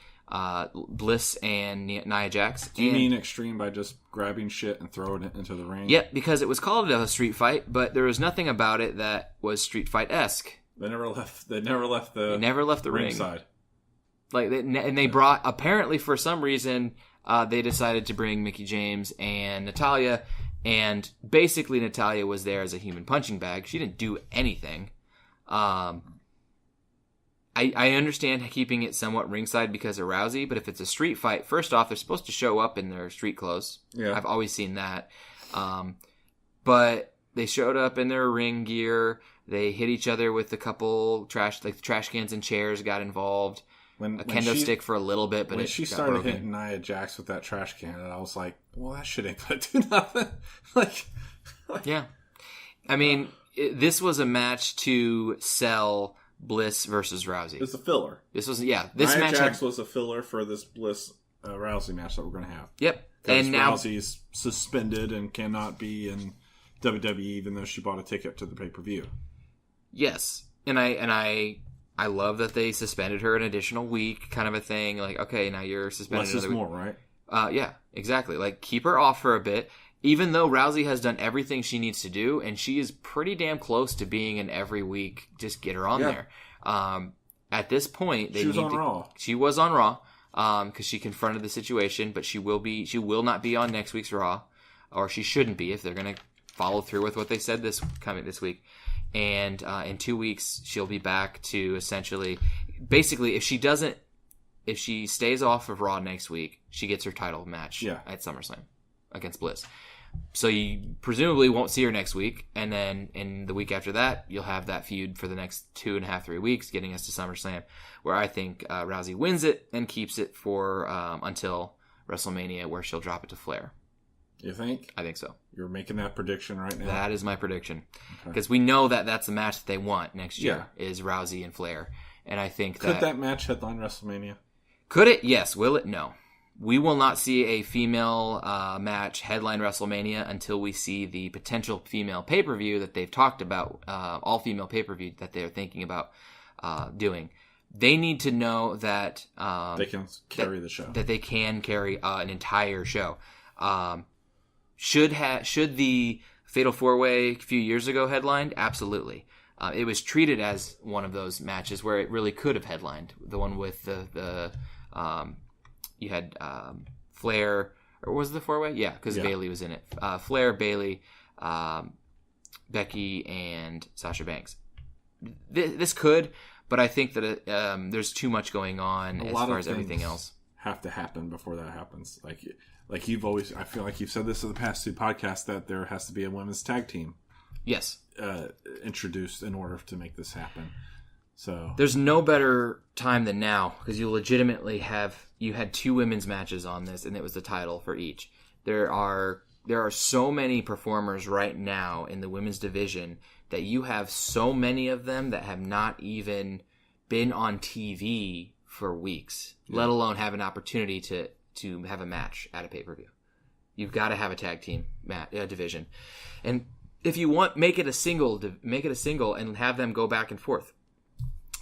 Speaker 2: Bliss and Nia Jax.
Speaker 3: Do you mean extreme by just grabbing shit and throwing it into the ring?
Speaker 2: Yeah, because it was called a street fight, but there was nothing about it that was street fight-esque.
Speaker 3: They never left the
Speaker 2: ring
Speaker 3: side.
Speaker 2: Like they brought, apparently for some reason, they decided to bring Mickie James and Natalya, and basically Natalya was there as a human punching bag. She didn't do anything. I understand keeping it somewhat ringside because of Rousey, but if it's a street fight, first off, they're supposed to show up in their street clothes.
Speaker 3: Yeah.
Speaker 2: I've always seen that. But they showed up in their ring gear. They hit each other with a couple trash cans and chairs got involved. A kendo stick for a little bit, but
Speaker 3: when she started
Speaker 2: broken.
Speaker 3: hitting Nia Jax with that trash can, and I was like, well, that shit ain't gonna do nothing. like,
Speaker 2: yeah. I mean, this was a match to sell Bliss versus Rousey.
Speaker 3: It's a filler.
Speaker 2: This was, this
Speaker 3: Nia
Speaker 2: match
Speaker 3: Jax was a filler for this Bliss Rousey match that we're gonna have.
Speaker 2: Yep.
Speaker 3: Because
Speaker 2: and now
Speaker 3: Rousey's suspended and cannot be in WWE, even though she bought a ticket to the pay-per-view.
Speaker 2: Yes. And I love that they suspended her an additional week, kind of a thing. Like, okay, now you're suspended
Speaker 3: Less is
Speaker 2: another week.
Speaker 3: more, right?
Speaker 2: Yeah, exactly. Like, keep her off for a bit, even though Rousey has done everything she needs to do, and she is pretty damn close to being an every week, just get her on there. At this point,
Speaker 3: she was on Raw.
Speaker 2: She was on Raw, because she confronted the situation, but she will not be on next week's Raw, or she shouldn't be if they're going to follow through with what they said this week. And in 2 weeks, she'll be back to basically, if she stays off of Raw next week, she gets her title match at SummerSlam against Bliss. So you presumably won't see her next week, and then in the week after that, you'll have that feud for the next 2.5-3 weeks, getting us to SummerSlam, where I think Rousey wins it and keeps it for until WrestleMania, where she'll drop it to Flair.
Speaker 3: You think?
Speaker 2: I think so.
Speaker 3: You're making that prediction right now?
Speaker 2: That is my prediction. Because we know that that's the match that they want next year, is Rousey and Flair. And I think
Speaker 3: Could that match headline WrestleMania?
Speaker 2: Could it? Yes. Will it? No. We will not see a female match headline WrestleMania until we see the potential female pay-per-view that they've talked about, all-female pay-per-view that they're thinking about doing. They need to know that
Speaker 3: they can carry the show.
Speaker 2: That they can carry an entire show. Should the Fatal 4-Way a few years ago headlined? Absolutely. It was treated as one of those matches where it really could have headlined. The one with the you had Flair, or was it the 4-Way? Yeah, because Bayley was in it. Flair, Bayley, Becky, and Sasha Banks. This could, but I think that there's too much going on as far as everything else.
Speaker 3: Have to happen before that happens. Like you've always, I feel like you've said this in the past 2 podcasts, that there has to be a women's tag team.
Speaker 2: Yes.
Speaker 3: Introduced in order to make this happen. So
Speaker 2: there's no better time than now, because you legitimately you had 2 women's matches on this, and it was the title for each. There are so many performers right now in the women's division that you have so many of them that have not even been on TV for weeks, let alone have an opportunity to have a match at a pay-per-view. You've got to have a tag team division. And if you want, make it a single and have them go back and forth.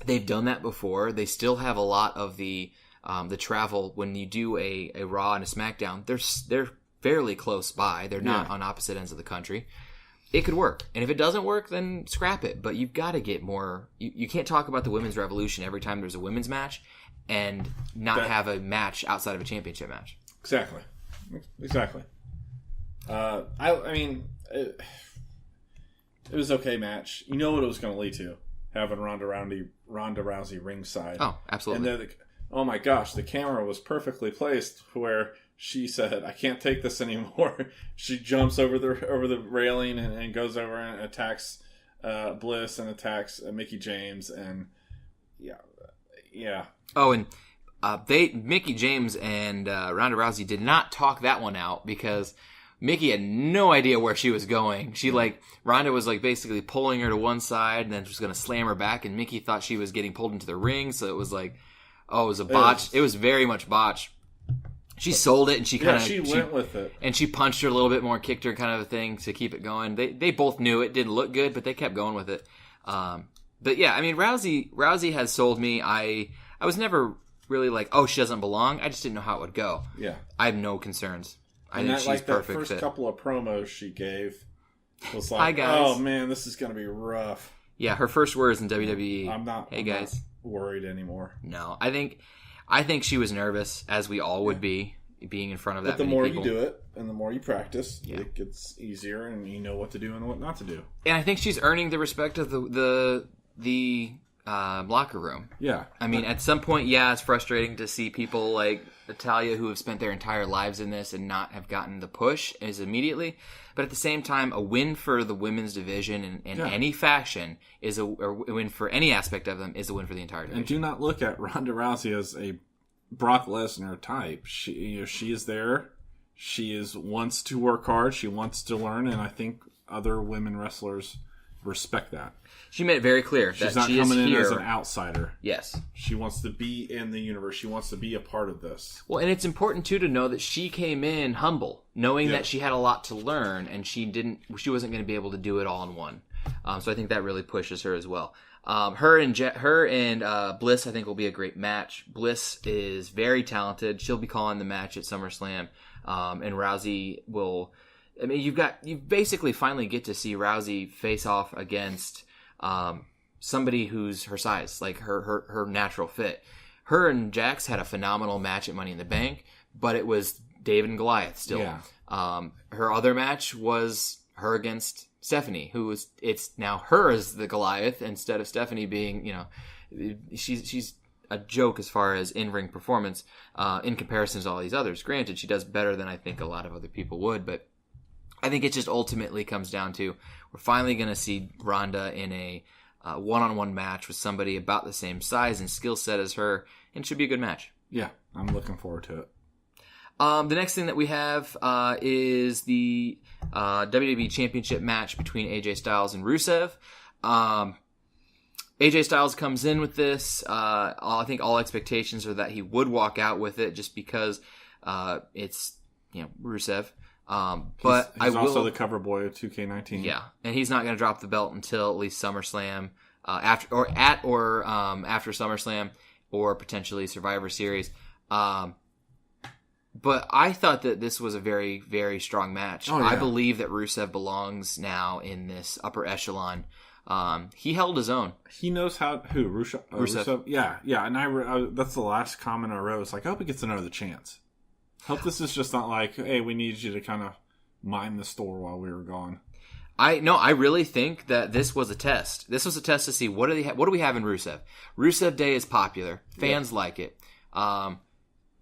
Speaker 2: They've done that before. They still have a lot of the travel when you do a Raw and a SmackDown. They're fairly close by. They're not on opposite ends of the country. It could work. And if it doesn't work, then scrap it. But you've got to get more. You can't talk about the women's revolution every time there's a women's match and not have a match outside of a championship match.
Speaker 3: Exactly. I mean, it was an okay match. You know what it was going to lead to? Having Ronda Rousey ringside.
Speaker 2: Oh, absolutely.
Speaker 3: And then, oh my gosh, the camera was perfectly placed where she said, "I can't take this anymore." She jumps over the railing and goes over and attacks Bliss and attacks Mickie James, and yeah.
Speaker 2: Oh, and Mickie James and Ronda Rousey did not talk that one out because Mickie had no idea where she was going. Ronda was basically pulling her to one side and then was going to slam her back, and Mickie thought she was getting pulled into the ring, so it was it was a botch. It was very much botch. She sold it, and she went with it, and she punched her a little bit more, kicked her, kind of a thing to keep it going. They both knew it didn't look good, but they kept going with it. But yeah, I mean, Rousey has sold me. I was never really she doesn't belong. I just didn't know how it would go.
Speaker 6: Yeah,
Speaker 2: I have no concerns. I think she's perfect.
Speaker 6: That first
Speaker 2: fit.
Speaker 6: Couple of promos she gave was
Speaker 2: Hi guys.
Speaker 6: Oh man, this is gonna be rough.
Speaker 2: Yeah, her first words in WWE.
Speaker 6: I'm not worried anymore.
Speaker 2: No, I think she was nervous, as we all would be, being in front of that.
Speaker 6: But the
Speaker 2: many
Speaker 6: more
Speaker 2: people.
Speaker 6: you do it, and the more you practice, it gets easier, and you know what to do and what not to do.
Speaker 2: And I think she's earning the respect of the locker room.
Speaker 6: Yeah,
Speaker 2: I mean, at some point, it's frustrating to see people like Natalya who have spent their entire lives in this and not have gotten the push as immediately. But at the same time, a win for the women's division in any fashion or a win for any aspect of them is a win for the entire division.
Speaker 3: And do not look at Ronda Rousey as a Brock Lesnar type. She is there. She wants to work hard. She wants to learn, and I think other women wrestlers respect that.
Speaker 2: She made it very clear
Speaker 3: she's
Speaker 2: that
Speaker 3: not
Speaker 2: she
Speaker 3: coming
Speaker 2: is
Speaker 3: in
Speaker 2: here.
Speaker 3: as an outsider.
Speaker 2: Yes,
Speaker 6: she wants to be in the universe. She wants to be a part of this.
Speaker 2: Well, and it's important too to know that she came in humble, knowing that she had a lot to learn, and she wasn't going to be able to do it all in one. So I think that really pushes her as well. Her and Bliss, I think, will be a great match. Bliss is very talented. She'll be calling the match at SummerSlam, and Rousey will. I mean, you basically finally get to see Rousey face off against somebody who's her size, like her natural fit. Her and Jax had a phenomenal match at Money in the Bank, but it was David and Goliath still. Yeah. Her other match was her against Stephanie, it's now her as the Goliath instead of Stephanie being, she's a joke as far as in-ring performance in comparison to all these others. Granted, she does better than I think a lot of other people would, but I think it just ultimately comes down to we're finally going to see Ronda in a one-on-one match with somebody about the same size and skill set as her, and it should be a good match.
Speaker 3: Yeah, I'm looking forward to it.
Speaker 2: The next thing that we have is the WWE Championship match between AJ Styles and Rusev. AJ Styles comes in with this. I think all expectations are that he would walk out with it just because it's Rusev. But
Speaker 3: he's also the cover boy of 2K19.
Speaker 2: Yeah, and he's not going to drop the belt until at least SummerSlam, after SummerSlam, or potentially Survivor Series. But I thought that this was a very, very strong match. Oh, yeah. I believe that Rusev belongs now in this upper echelon. He held his own.
Speaker 3: He knows how. Who? Rusev? Yeah. And I that's the last comment I wrote. It's like, I hope he gets another chance. Hope this is just not like, hey, we need you to kind of mine the store while we were gone.
Speaker 2: I really think that this was a test. This was a test to see what do we have in Rusev. Rusev Day is popular. Fans like it.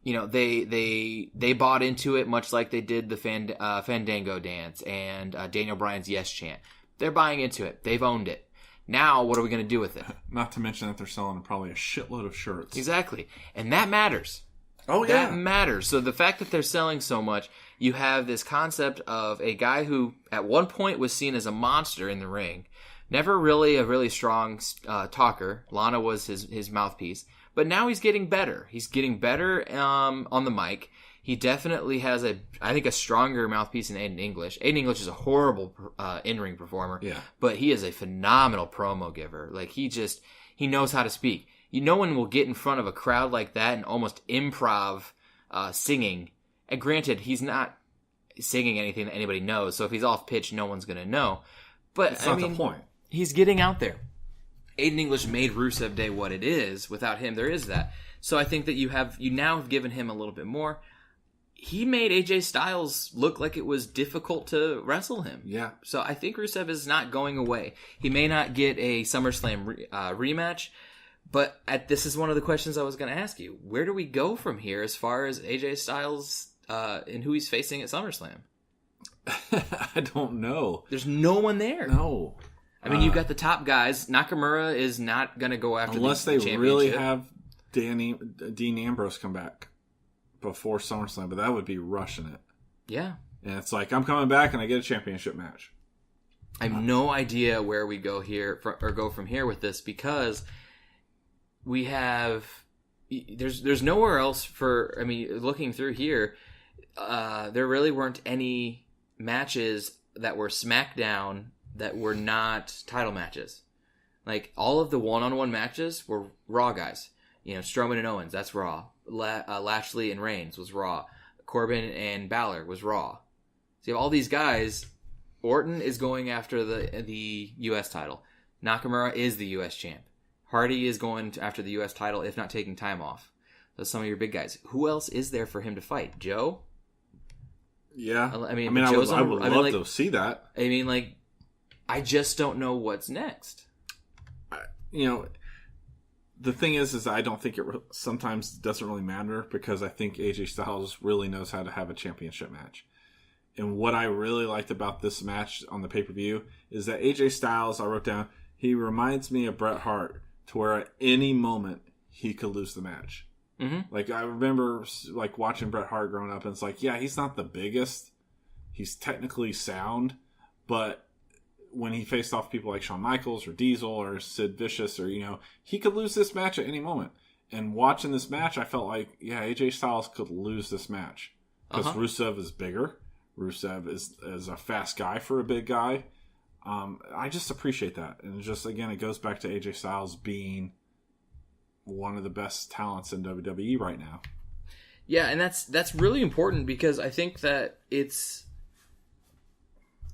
Speaker 2: They bought into it much like they did the Fandango dance and Daniel Bryan's Yes chant. They're buying into it. They've owned it. Now, what are we going to do with it?
Speaker 3: Not to mention that they're selling probably a shitload of shirts.
Speaker 2: Exactly. And that matters.
Speaker 3: Oh, yeah.
Speaker 2: That matters. So the fact that they're selling so much, you have this concept of a guy who at one point was seen as a monster in the ring. Never really a really strong talker. Lana was his mouthpiece. But now he's getting better. He's getting better on the mic. He definitely has a stronger mouthpiece than Aiden English. Aiden English is a horrible in-ring performer.
Speaker 3: Yeah.
Speaker 2: But he is a phenomenal promo giver. Like, he knows how to speak. No one will get in front of a crowd like that and almost improv singing. And granted, he's not singing anything that anybody knows, so if he's off pitch, no one's going to know. But
Speaker 3: that's not the point.
Speaker 2: He's getting out there. Aiden English made Rusev Day what it is. Without him, there is that. So I think that you now have given him a little bit more. He made AJ Styles look like it was difficult to wrestle him.
Speaker 3: Yeah.
Speaker 2: So I think Rusev is not going away. He may not get a SummerSlam rematch, but this is one of the questions I was going to ask you. Where do we go from here as far as AJ Styles and who he's facing at SummerSlam?
Speaker 3: I don't know.
Speaker 2: There's no one there.
Speaker 3: No.
Speaker 2: I mean, you've got the top guys. Nakamura is not going to go after
Speaker 3: unless
Speaker 2: the
Speaker 3: they
Speaker 2: championship.
Speaker 3: really have Dean Ambrose come back before SummerSlam, but that would be rushing it.
Speaker 2: Yeah.
Speaker 3: And it's like, I'm coming back and I get a championship match.
Speaker 2: I have no idea where we go go from here with this, because we have there's nowhere else looking through here, there really weren't any matches that were SmackDown that were not title matches. Like, all of the one-on-one matches were Raw guys. Strowman and Owens, that's Raw. Lashley and Reigns was Raw. Corbin and Balor was Raw. So you have all these guys. Orton is going after the U.S. title. Nakamura is the U.S. champ. Hardy is going after the U.S. title, if not taking time off. So some of your big guys. Who else is there for him to fight? Joe?
Speaker 3: Yeah.
Speaker 2: I would
Speaker 3: love to see that.
Speaker 2: I just don't know what's next.
Speaker 3: The thing is I don't think it sometimes doesn't really matter, because I think AJ Styles really knows how to have a championship match. And what I really liked about this match on the pay-per-view is that AJ Styles, I wrote down, he reminds me of Bret Hart, to where at any moment he could lose the match.
Speaker 2: Mm-hmm.
Speaker 3: Like, I remember watching Bret Hart growing up, and it's like, yeah, he's not the biggest. He's technically sound, but when he faced off people like Shawn Michaels or Diesel or Sid Vicious, or, he could lose this match at any moment. And watching this match, I felt like, yeah, AJ Styles could lose this match. Because Rusev is bigger. Rusev is a fast guy for a big guy. I just appreciate that. And just, again, it goes back to AJ Styles being one of the best talents in WWE right now.
Speaker 2: Yeah, and that's really important, because I think that it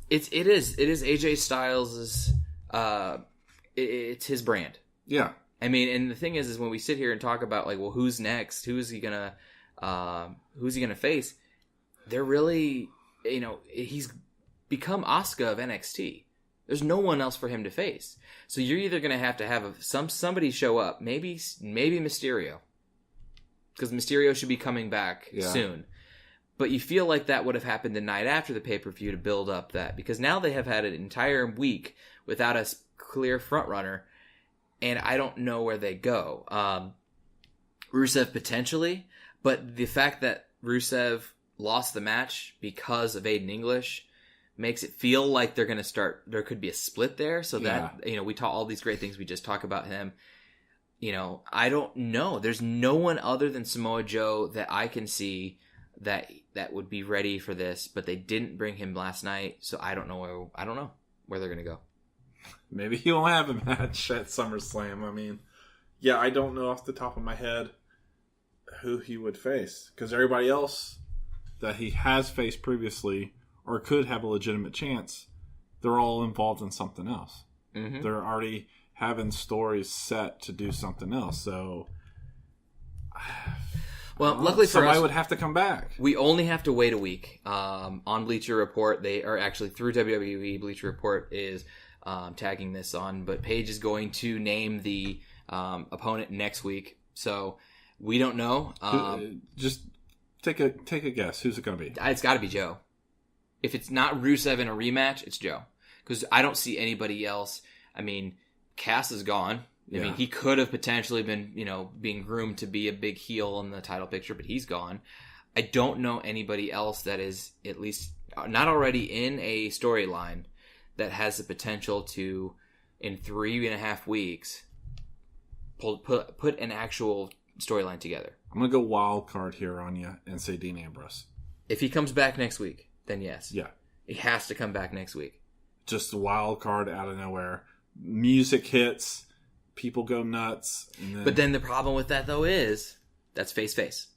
Speaker 2: is AJ Styles' it's his brand.
Speaker 3: Yeah.
Speaker 2: And the thing is when we sit here and talk about, like, well, who's next? Who's he gonna face? They're really, he's become Asuka of NXT. There's no one else for him to face. So you're either going to have somebody show up, maybe Mysterio, because Mysterio should be coming back soon. But you feel like that would have happened the night after the pay-per-view to build up that, because now they have had an entire week without a clear front runner, and I don't know where they go. Rusev potentially, but the fact that Rusev lost the match because of Aiden English makes it feel like there could be a split there, so that, we talk all these great things we just talk about him. I don't know. There's no one other than Samoa Joe that I can see that would be ready for this, but they didn't bring him last night, so I don't know where they're going to go.
Speaker 3: Maybe he won't have a match at SummerSlam. I don't know off the top of my head who he would face, because everybody else that he has faced previously or could have a legitimate chance, they're all involved in something else. Mm-hmm. They're already having stories set to do something else. So,
Speaker 2: well, luckily for us,
Speaker 3: somebody would have to come back.
Speaker 2: We only have to wait a week. On Bleacher Report, they are actually through WWE. Bleacher Report is tagging this on, but Paige is going to name the opponent next week. So we don't know.
Speaker 3: Just take a guess. Who's it going to be?
Speaker 2: It's got to be Joe. If it's not Rusev in a rematch, it's Joe. Because I don't see anybody else. Cass is gone. He could have potentially been, being groomed to be a big heel in the title picture, but he's gone. I don't know anybody else that is at least not already in a storyline that has the potential to, in 3.5 weeks, put an actual storyline together.
Speaker 3: I'm going to go wild card here on you and say Dean Ambrose.
Speaker 2: If he comes back next week, then yes.
Speaker 3: Yeah.
Speaker 2: He has to come back next week.
Speaker 3: Just a wild card out of nowhere. Music hits, people go nuts.
Speaker 2: But then the problem with that, though, is that's face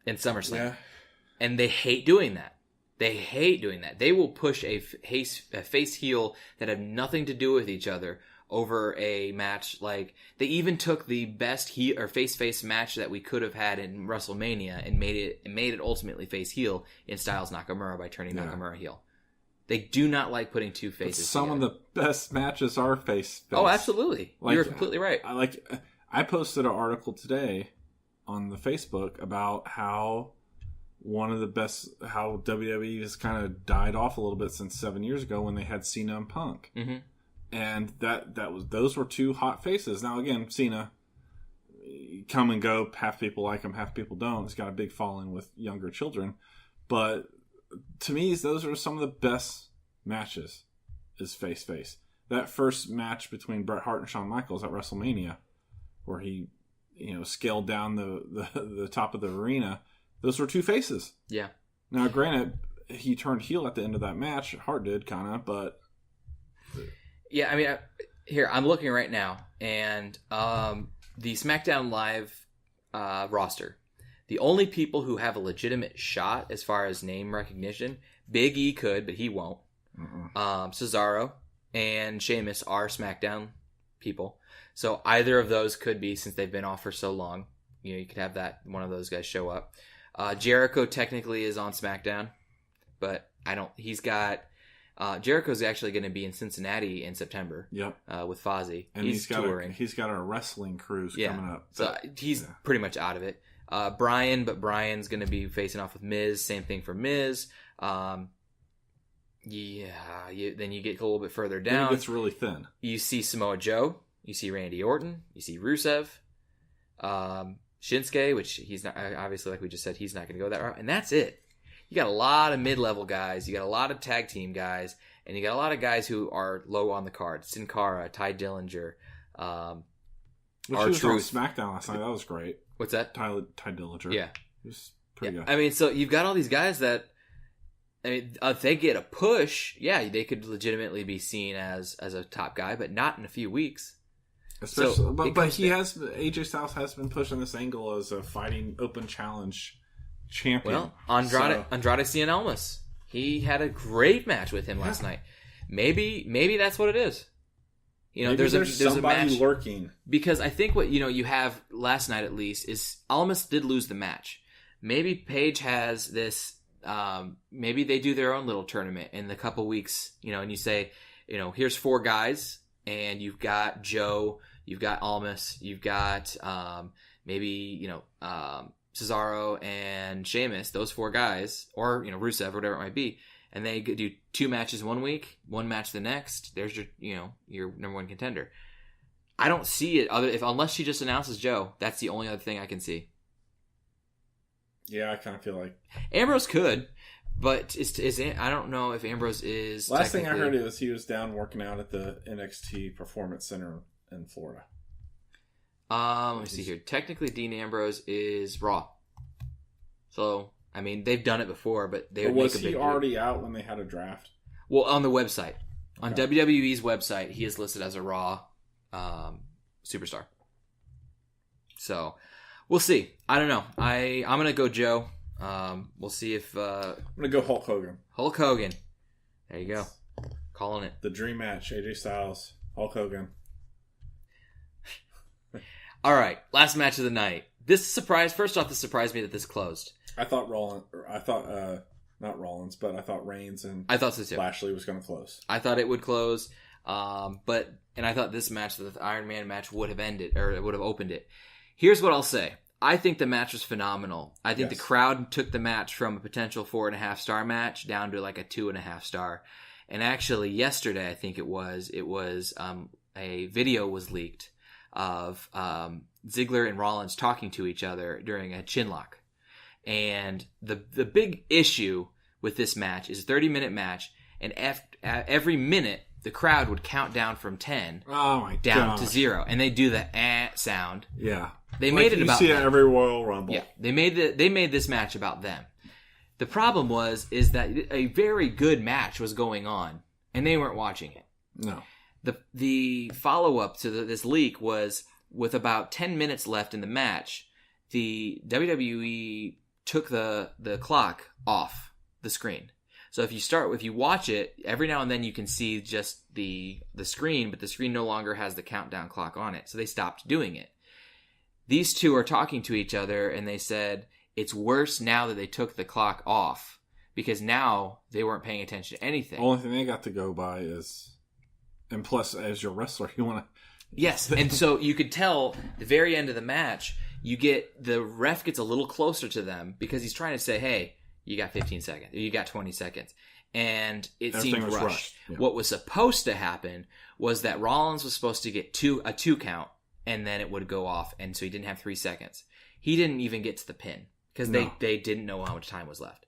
Speaker 2: in SummerSlam. Yeah. And they hate doing that. They will push a face heel that have nothing to do with each other over a match. Like, they even took the best heel or face match that we could have had in WrestleMania and made it ultimately face heel in Styles Nakamura by turning Nakamura heel. They do not like putting two faces.
Speaker 3: Some of the best matches are face.
Speaker 2: Oh, absolutely! You're completely right.
Speaker 3: I posted an article today on the Facebook about how how WWE has kind of died off a little bit since 7 years ago when they had Cena and Punk. Mm-hmm. And those were two hot faces. Now again, Cena, come and go. Half people like him, half people don't. He's got a big following with younger children. But to me, those are some of the best matches is face-to-face. That first match between Bret Hart and Shawn Michaels at WrestleMania, where he, scaled down the top of the arena, those were two faces.
Speaker 2: Yeah. Now,
Speaker 3: granted, he turned heel at the end of that match. Hart did, kind of, but...
Speaker 2: Yeah, I mean, here, I'm looking right now, and the SmackDown Live roster, the only people who have a legitimate shot as far as name recognition, Big E could, but he won't. Cesaro and Sheamus are SmackDown people. So either of those could be, since they've been off for so long. You could have one of those guys show up. Jericho technically is on SmackDown, but he's got... Jericho's actually going to be in Cincinnati in September.
Speaker 3: Yep.
Speaker 2: With Fozzy.
Speaker 3: And he's touring. He's got a wrestling cruise coming up.
Speaker 2: So he's pretty much out of it. Brian's going to be facing off with Miz. Same thing for Miz. Then you get a little bit further down.
Speaker 3: Then it gets really thin.
Speaker 2: You see Samoa Joe. You see Randy Orton. You see Rusev. Shinsuke, which he's not, obviously, like we just said, he's not going to go that route. And that's it. You got a lot of mid-level guys. You got a lot of tag team guys. And you got a lot of guys who are low on the card. Sin Cara, Ty Dillinger.
Speaker 3: Which was on SmackDown last night. That was great.
Speaker 2: What's that?
Speaker 3: Ty Dillinger.
Speaker 2: Yeah.
Speaker 3: He was pretty good.
Speaker 2: I mean, so you've got all these guys that, if they get a push, they could legitimately be seen as a top guy, but not in a few weeks.
Speaker 3: Especially, so but AJ Styles has been pushing this angle as a fighting open challenge champion.
Speaker 2: Well, Andrade Cien Almas, he had a great match with him last night. Maybe that's what it is. There's somebody a match
Speaker 6: lurking,
Speaker 2: because I think what you have last night at least is Almas did lose the match. Maybe Paige has this. Maybe they do their own little tournament in the couple weeks. And you say, here's 4 guys, and you've got Joe, you've got Almas, you've got Cesaro and Sheamus, those 4 guys, or Rusev, whatever it might be, and they do 2 matches one week, 1 match the next. There's your number 1 contender. I don't see it unless she just announces Joe. That's the only other thing I can see.
Speaker 6: Yeah, I kind of feel like
Speaker 2: Ambrose could, but I don't know if Ambrose is.
Speaker 6: Last thing I heard is he was down working out at the NXT Performance Center in Florida.
Speaker 2: Let me see here. Technically, Dean Ambrose is Raw. So, I mean, they've done it before, but they would
Speaker 6: was
Speaker 2: make a big
Speaker 6: he already out when they had a draft?
Speaker 2: Well, on the website. On WWE's website, he is listed as a Raw superstar. So, we'll see. I don't know. I'm going to go Joe. We'll see if... I'm
Speaker 6: going to go Hulk Hogan.
Speaker 2: Hulk Hogan. There you go. Calling it.
Speaker 6: The dream match. AJ Styles, Hulk Hogan.
Speaker 2: All right, last match of the night. This surprised me that this closed.
Speaker 6: I thought not Rollins, but I thought Reigns and
Speaker 2: I thought so too.
Speaker 6: Lashley was going to close.
Speaker 2: I thought it would close, and I thought this match, the Iron Man match, would have ended, or it would have opened it. Here's what I'll say. I think the match was phenomenal. I think the crowd took the match from a potential 4.5 star match down to like a 2.5 star. And actually, yesterday, I think it was a video was leaked of Ziggler and Rollins talking to each other during a chinlock. And the big issue with this match is a 30-minute match, and every minute the crowd would count down from 10 down to 0, and they do the sound.
Speaker 3: Yeah,
Speaker 2: they made it about
Speaker 3: you see
Speaker 2: them.
Speaker 3: At every Royal Rumble.
Speaker 2: Yeah, they made this match about them. The problem is that a very good match was going on, and they weren't watching it.
Speaker 3: No.
Speaker 2: The follow-up to this leak was, with about 10 minutes left in the match, the WWE took the clock off the screen. So if you watch it, every now and then you can see just the screen, but the screen no longer has the countdown clock on it. So they stopped doing it. These two are talking to each other, and they said it's worse now that they took the clock off, because now they weren't paying attention to anything.
Speaker 3: Only thing they got to go by is... And plus, as your wrestler, you want to...
Speaker 2: Yes, and so you could tell the very end of the match, the ref gets a little closer to them because he's trying to say, hey, you got 15 seconds, you got 20 seconds. And it seemed rushed. Yeah. What was supposed to happen was that Rollins was supposed to get a 2 count and then it would go off, and so he didn't have 3 seconds. He didn't even get to the pin because they didn't know how much time was left.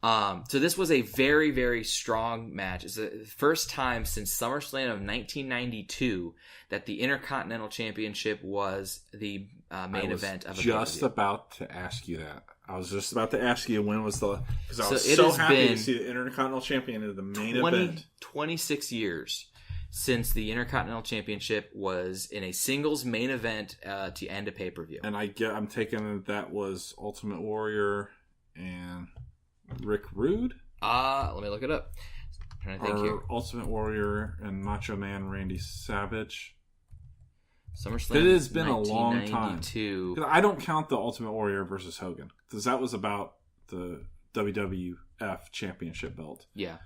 Speaker 2: So this was a very, very strong match. It's the first time since SummerSlam of 1992 that the Intercontinental Championship was the main event of a pay-per-view.
Speaker 3: Just about to ask you that. I was just about to ask you when was the... Because I was
Speaker 2: it
Speaker 3: so
Speaker 2: has
Speaker 3: happy
Speaker 2: been
Speaker 3: to see the Intercontinental Champion in the main event.
Speaker 2: 26 years since the Intercontinental Championship was in a singles main event to end a pay-per-view.
Speaker 3: And I'm taking that was Ultimate Warrior and Rick Rude?
Speaker 2: Let me look it up. I'm trying to think here.
Speaker 3: Ultimate Warrior and Macho Man Randy Savage.
Speaker 2: SummerSlam.
Speaker 3: It has been a long time.
Speaker 2: 1992.
Speaker 3: I don't count the Ultimate Warrior versus Hogan because that was about the WWF Championship belt.
Speaker 2: Yeah.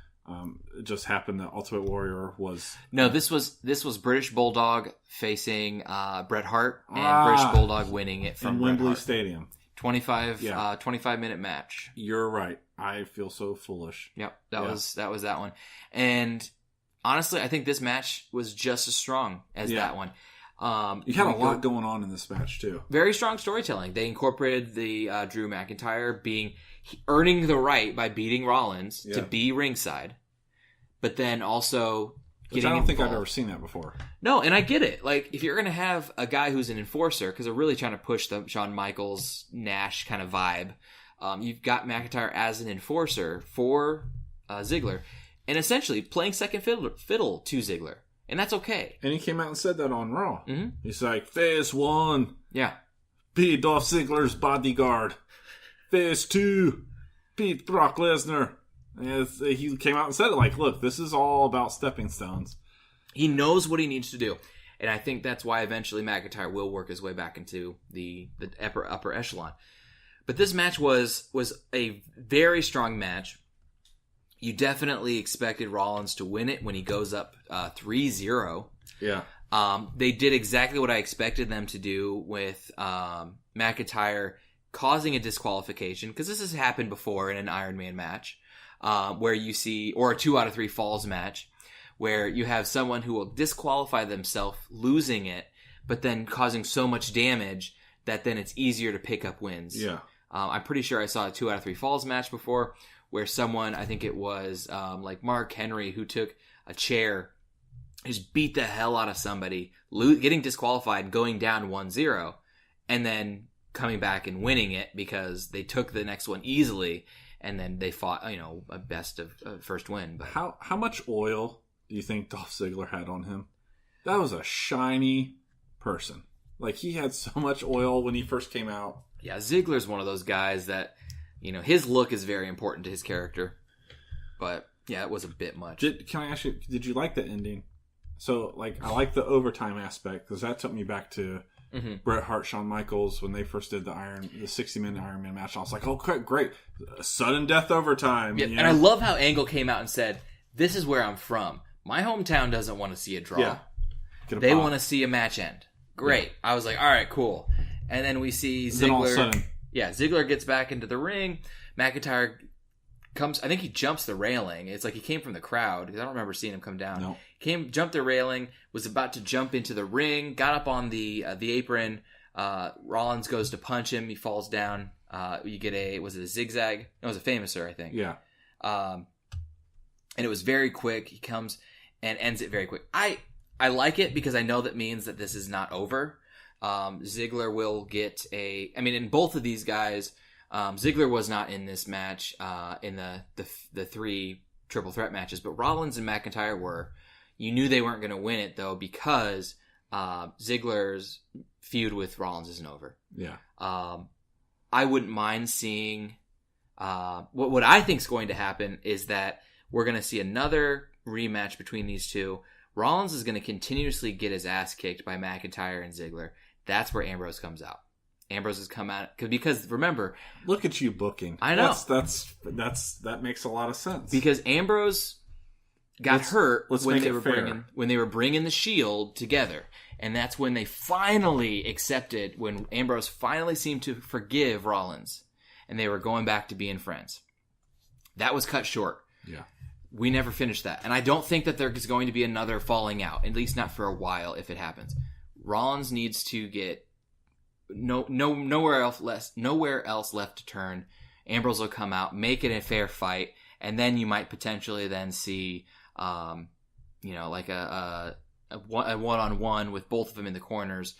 Speaker 3: It just happened that Ultimate Warrior was...
Speaker 2: No, this was British Bulldog facing Bret Hart, and British Bulldog winning it from
Speaker 3: in
Speaker 2: Bret
Speaker 3: Wembley
Speaker 2: Hart.
Speaker 3: Stadium.
Speaker 2: 25-minute match.
Speaker 3: You're right. I feel so foolish.
Speaker 2: Yep, that was that one. And honestly, I think this match was just as strong as that one.
Speaker 3: You had a lot going on in this match too.
Speaker 2: Very strong storytelling. They incorporated the Drew McIntyre earning the right by beating Rollins to be ringside, but then also
Speaker 3: Which I don't think I've ever seen that before.
Speaker 2: No, and I get it. Like, if you're going to have a guy who's an enforcer, because they're really trying to push the Shawn Michaels, Nash kind of vibe, you've got McIntyre as an enforcer for Ziggler, and essentially playing second fiddle to Ziggler. And that's okay.
Speaker 3: And he came out and said that on Raw.
Speaker 2: Mm-hmm.
Speaker 3: He's like, phase 1,
Speaker 2: yeah,
Speaker 3: be Dolph Ziggler's bodyguard. Phase 2, beat Brock Lesnar. And he came out and said it like, look, this is all about stepping stones.
Speaker 2: He knows what he needs to do. And I think that's why eventually McIntyre will work his way back into the upper echelon. But this match was a very strong match. You definitely expected Rollins to win it when he goes up 3-0.
Speaker 3: Yeah.
Speaker 2: They did exactly what I expected them to do with McIntyre causing a disqualification, because this has happened before in an Iron Man match, where you see, or a 2 out of 3 falls match, where you have someone who will disqualify themselves losing it, but then causing so much damage that then it's easier to pick up wins.
Speaker 3: Yeah.
Speaker 2: I'm pretty sure I saw a 2 out of 3 falls match before, where someone, I think it was like Mark Henry, who took a chair, just beat the hell out of somebody, getting disqualified, going down 1-0, and then coming back and winning it because they took the next one easily, and then they fought, a best of first win. But
Speaker 3: how much oil do you think Dolph Ziggler had on him? That was a shiny person. Like, he had so much oil when he first came out.
Speaker 2: Yeah, Ziggler's one of those guys that, his look is very important to his character. But, yeah, it was a bit much.
Speaker 3: Can I ask you, did you like the ending? So, I like the overtime aspect, because that took me back to Bret Hart, Shawn Michaels, when they first did the 60-minute Iron Man match. I was like, oh, great. Sudden death overtime.
Speaker 2: Yeah, and I love how Angle came out and said, this is where I'm from. My hometown doesn't want to see a draw.
Speaker 3: Yeah.
Speaker 2: They want to see a match end. Great. Yeah. I was like, all right, cool. And then we see Ziggler. Then all of a sudden, Ziggler gets back into the ring. McIntyre comes. I think he jumps the railing. It's like he came from the crowd, because I don't remember seeing him come down.
Speaker 3: No.
Speaker 2: Jumped the railing, was about to jump into the ring, got up on the apron. Rollins goes to punch him. He falls down. You get was it a zigzag? No, it was a famouser, I think.
Speaker 3: Yeah.
Speaker 2: And it was very quick. He comes and ends it very quick. I like it because I know that means that this is not over. Ziggler will get in both of these guys, Ziggler was not in this match, in the 3 triple threat matches, but Rollins and McIntyre were. You knew they weren't going to win it, though, because Ziggler's feud with Rollins isn't over.
Speaker 3: Yeah.
Speaker 2: I wouldn't mind seeing, what I think is going to happen is that we're going to see another rematch between these two. Rollins is going to continuously get his ass kicked by McIntyre and Ziggler. That's where Ambrose comes out. Ambrose has come out because remember,
Speaker 3: look at you booking.
Speaker 2: I know
Speaker 3: that makes a lot of sense,
Speaker 2: because Ambrose got hurt when they were bringing the Shield together, and that's when they finally accepted, when Ambrose finally seemed to forgive Rollins, and they were going back to being friends. That was cut short.
Speaker 3: Yeah.
Speaker 2: We never finished that. And I don't think that there's going to be another falling out, at least not for a while if it happens. Rollins needs to get nowhere else left to turn. Ambrose will come out, make it a fair fight, and then you might potentially then see, like a one-on-one with both of them in the corners,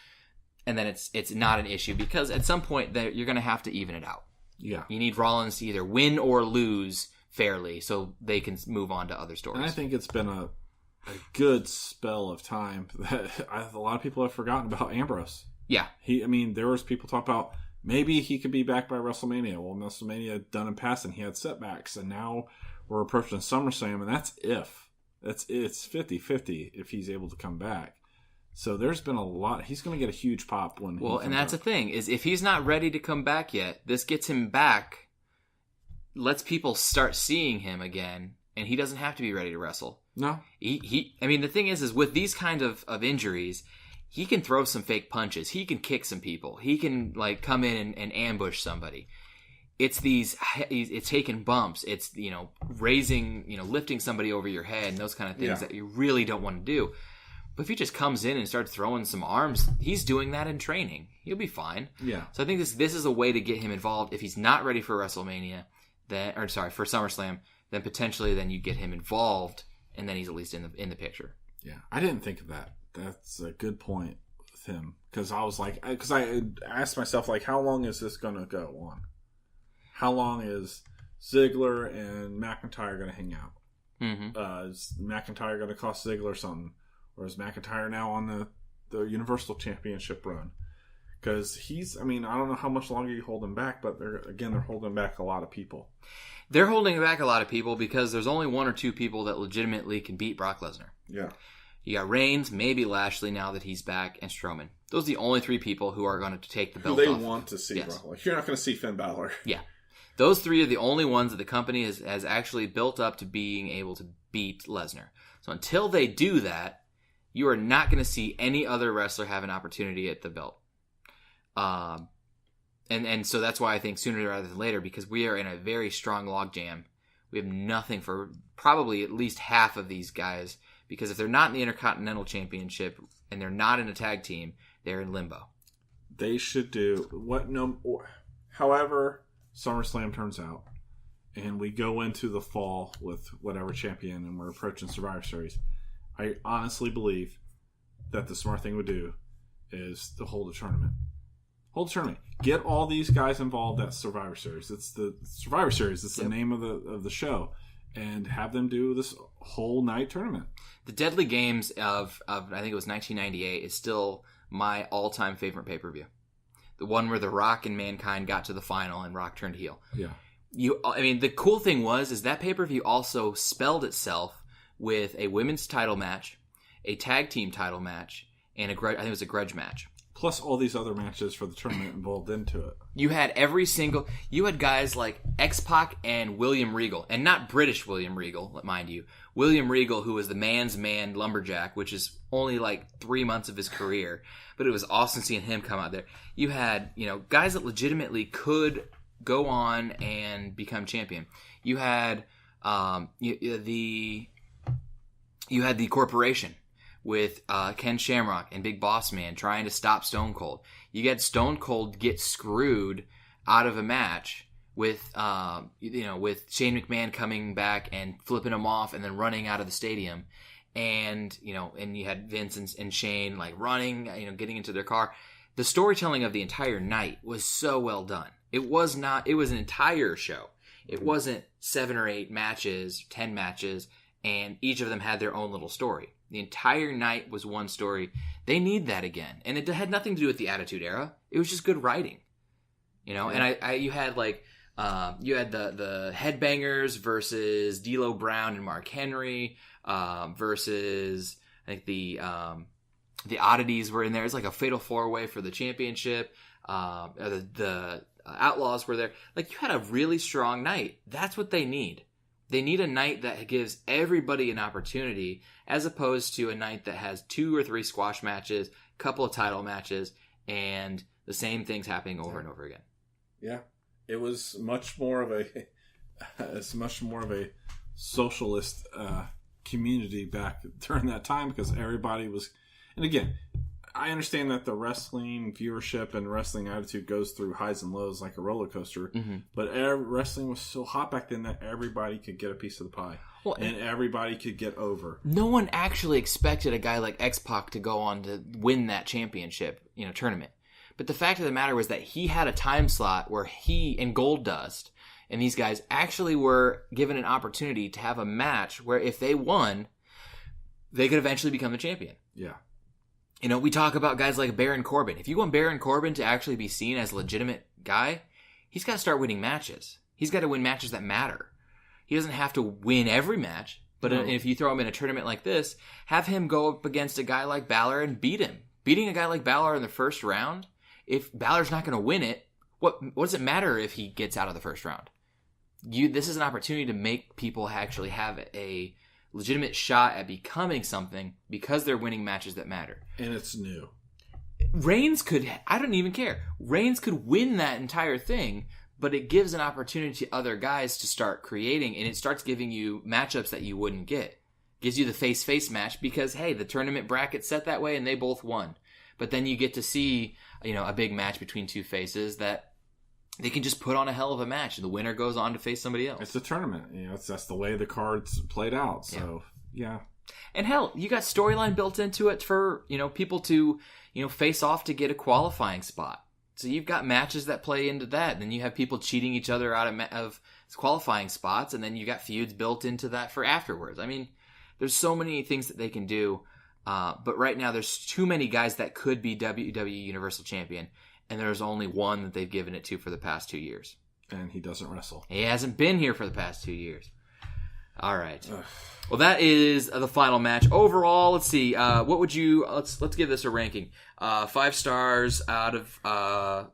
Speaker 2: and then it's not an issue because at some point you're going to have to even it out.
Speaker 3: Yeah,
Speaker 2: you need Rollins to either win or lose fairly so they can move on to other stories.
Speaker 3: And I think it's been a good spell of time that a lot of people have forgotten about Ambrose.
Speaker 2: Yeah,
Speaker 3: there was people talking about maybe he could be back by WrestleMania. Well, WrestleMania done in passing, he had setbacks, and now we're approaching SummerSlam, and that's if. It's 50-50 if he's able to come back. So there's been a lot. He's going to get a huge pop when.
Speaker 2: Well, and that's the thing is if he's not ready to come back yet, this gets him back, lets people start seeing him again, and he doesn't have to be ready to wrestle.
Speaker 3: No,
Speaker 2: the thing is with these kind of injuries, he can throw some fake punches. He can kick some people. He can come in and ambush somebody. It's taking bumps. It's, raising, lifting somebody over your head and those kind of things that you really don't want to do. But if he just comes in and starts throwing some arms, he's doing that in training. He'll be fine.
Speaker 3: Yeah.
Speaker 2: So I think this is a way to get him involved. If he's not ready for WrestleMania, for SummerSlam, then potentially you get him involved, and then he's at least in the picture.
Speaker 3: Yeah, I didn't think of that. That's a good point with him because I asked myself how long is this going to go on? How long is Ziggler and McIntyre going to hang out? Mm-hmm. Is McIntyre going to cost Ziggler something? Or is McIntyre now on the Universal Championship run? Because I don't know how much longer you hold him back, but they're holding back a lot of people.
Speaker 2: They're holding back a lot of people because there's only one or two people that legitimately can beat Brock Lesnar.
Speaker 3: Yeah.
Speaker 2: You got Reigns, maybe Lashley now that he's back, and Strowman. Those are the only three people who are going to take the belt off.
Speaker 6: They want to see Brock. You're not going to see Finn Balor.
Speaker 2: Yeah. Those three are the only ones that the company has actually built up to being able to beat Lesnar. So until they do that, you are not going to see any other wrestler have an opportunity at the belt. And so that's why I think sooner rather than later, because we are in a very strong logjam. We have nothing for probably at least half of these guys, because if they're not in the Intercontinental Championship and they're not in a tag team, they're in limbo.
Speaker 3: They should do however SummerSlam turns out, and we go into the fall with whatever champion, and we're approaching Survivor Series. I honestly believe that the smart thing would do is to hold a tournament. Hold a tournament. Get all these guys involved at Survivor Series. It's the Survivor Series. It's the name of the show, and have them do this whole night tournament.
Speaker 2: The Deadly Games of I think it was 1998 is still my all-time favorite pay-per-view. The one where The Rock and Mankind got to the final and Rock turned heel.
Speaker 3: Yeah.
Speaker 2: The cool thing is that pay-per-view also spelled itself with a women's title match, a tag team title match, and I think it was a grudge match.
Speaker 3: Plus all these other matches for the tournament involved into it.
Speaker 2: You had you had guys like X-Pac and William Regal, and not British William Regal, mind you. William Regal, who was the man's man lumberjack, which is only 3 months of his career, but it was awesome seeing him come out there. You had, guys that legitimately could go on and become champion. You had you had the Corporation with Ken Shamrock and Big Boss Man trying to stop Stone Cold. You get Stone Cold get screwed out of a match with with Shane McMahon coming back and flipping him off and then running out of the stadium. And and you had Vince and Shane running, getting into their car. The storytelling of the entire night was so well done. It was an entire show. It wasn't 7 or 8 matches, 10 matches, and each of them had their own little story. The entire night was one story. They need that again. And it had nothing to do with the Attitude Era. It was just good writing. Yeah. And you had you had the Headbangers versus D'Lo Brown and Mark Henry versus I think the Oddities were in there. It's like a fatal 4-way for the championship. The Outlaws were there. You had a really strong night. That's what they need. They need a night that gives everybody an opportunity, as opposed to a night that has 2 or 3 squash matches, a couple of title matches, and the same things happening over and over again.
Speaker 3: Yeah, it was much more of a socialist community back during that time, because everybody was. And again, I understand that the wrestling viewership and wrestling attitude goes through highs and lows like a roller coaster.
Speaker 2: Mm-hmm.
Speaker 3: But wrestling was so hot back then that everybody could get a piece of the pie.
Speaker 2: Well,
Speaker 3: and everybody could get over.
Speaker 2: No one actually expected a guy like X-Pac to go on to win that championship, tournament. But the fact of the matter was that he had a time slot where he and Goldust and these guys actually were given an opportunity to have a match where if they won, they could eventually become the champion.
Speaker 3: Yeah.
Speaker 2: We talk about guys like Baron Corbin. If you want Baron Corbin to actually be seen as a legitimate guy, he's got to start winning matches. He's got to win matches that matter. He doesn't have to win every match, but if you throw him in a tournament like this, have him go up against a guy like Balor and beat him. Beating a guy like Balor in the first round, if Balor's not going to win it, what does it matter if he gets out of the first round? This is an opportunity to make people actually have a legitimate shot at becoming something because they're winning matches that matter.
Speaker 3: And it's new.
Speaker 2: Reigns could, I don't even care. Reigns could win that entire thing, but it gives an opportunity to other guys to start creating, and it starts giving you matchups that you wouldn't get. Gives you the face-face match because, hey, the tournament bracket's set that way and they both won. But then you get to see, a big match between two faces that they can just put on a hell of a match, and the winner goes on to face somebody else.
Speaker 3: It's a tournament. That's the way the cards played out. So, yeah.
Speaker 2: And hell, you got storyline built into it for, people to, face off to get a qualifying spot. So you've got matches that play into that. Then you have people cheating each other out of qualifying spots, and then you got feuds built into that for afterwards. I mean, there's so many things that they can do. But right now, there's too many guys that could be WWE Universal Champion, and there's only one that they've given it to for the past 2 years.
Speaker 3: And he doesn't wrestle.
Speaker 2: He hasn't been here for the past 2 years. All right. Well, that is the final match. Overall, let's see. What would you? Let's give this a ranking. 5 stars out of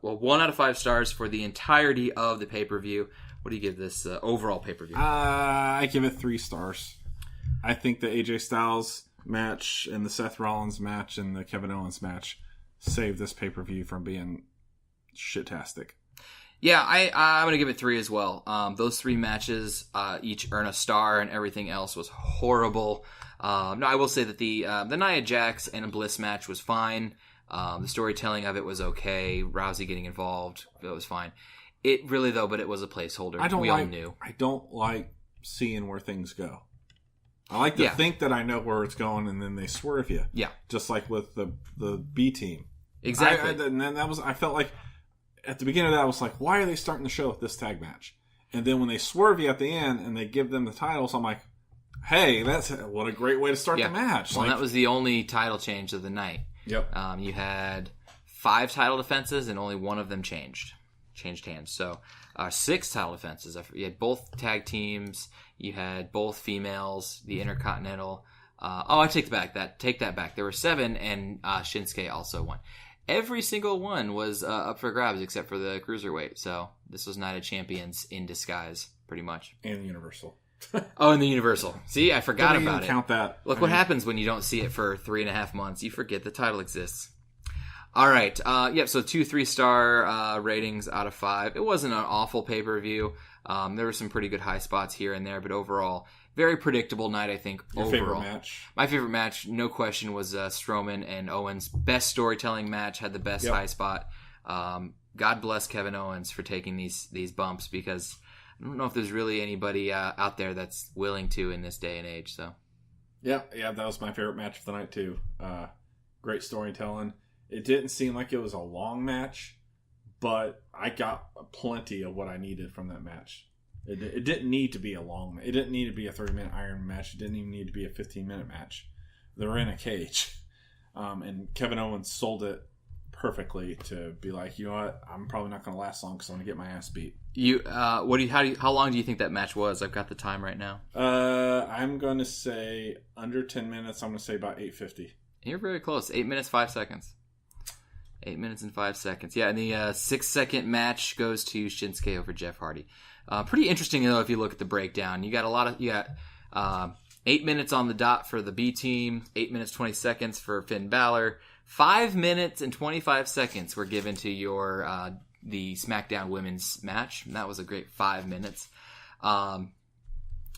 Speaker 2: 1 out of 5 stars for the entirety of the pay-per-view. What do you give this overall pay-per-view?
Speaker 3: I give it 3 stars. I think the AJ Styles match and the Seth Rollins match and the Kevin Owens match saved this pay-per-view from being shitastic.
Speaker 2: Yeah, I'm going to give it 3 as well. Those 3 matches each earn a star, and everything else was horrible. No, I will say that the Nia Jax and Bliss match was fine. The storytelling of it was okay. Rousey getting involved, it was fine. It really, though, but it was a placeholder. All knew.
Speaker 3: I don't like seeing where things go. I like to think that I know where it's going, and then they swerve you. Yeah. Just like with the B team.
Speaker 2: Exactly.
Speaker 3: And then I felt like, at the beginning of that, I was like, why are they starting the show with this tag match? And then when they swerve you at the end and they give them the titles, I'm like, hey, what a great way to start the match.
Speaker 2: Well, that was the only title change of the night.
Speaker 3: Yep.
Speaker 2: You had 5 title defenses and only one of them changed hands. So 6 title defenses. You had both tag teams. You had both females, the Intercontinental. I take that back. There were 7, and Shinsuke also won. Every single one was up for grabs except for the Cruiserweight. So this was Night of Champions in disguise, pretty much.
Speaker 3: And the Universal.
Speaker 2: And the Universal. See, I forgot
Speaker 3: Don't
Speaker 2: about
Speaker 3: even count that.
Speaker 2: Look what happens when you don't see it for 3.5 months. You forget the title exists. All right. So 2 3-star ratings out of 5. It wasn't an awful pay-per-view. There were some pretty good high spots here and there, but overall, very predictable night, I think.
Speaker 3: Your favorite match?
Speaker 2: My favorite match, no question, was Strowman and Owens. Best storytelling match, had the best high spot. God bless Kevin Owens for taking these bumps, because I don't know if there's really anybody out there that's willing to in this day and age. So,
Speaker 3: yeah, that was my favorite match of the night too. Great storytelling. It didn't seem like it was a long match, but I got plenty of what I needed from that match. It didn't need to be a long match. It didn't need to be a 30-minute Iron match. It didn't even need to be a 15-minute match. They were in a cage. And Kevin Owens sold it perfectly to be like, you know what? I'm probably not going to last long because I'm going to get my ass beat.
Speaker 2: How long do you think that match was? I've got the time right now.
Speaker 3: I'm going to say under 10 minutes. I'm going to say about 8:50.
Speaker 2: You're very close. 8 minutes, 5 seconds. 8 minutes and 5 seconds. Yeah, and the 6-second match goes to Shinsuke over Jeff Hardy. Pretty interesting, though, if you look at the breakdown. You got 8 minutes on the dot for the B team, 8 minutes 20 seconds for Finn Balor, 5 minutes and 25 seconds were given to your the SmackDown Women's match. And that was a great 5 minutes.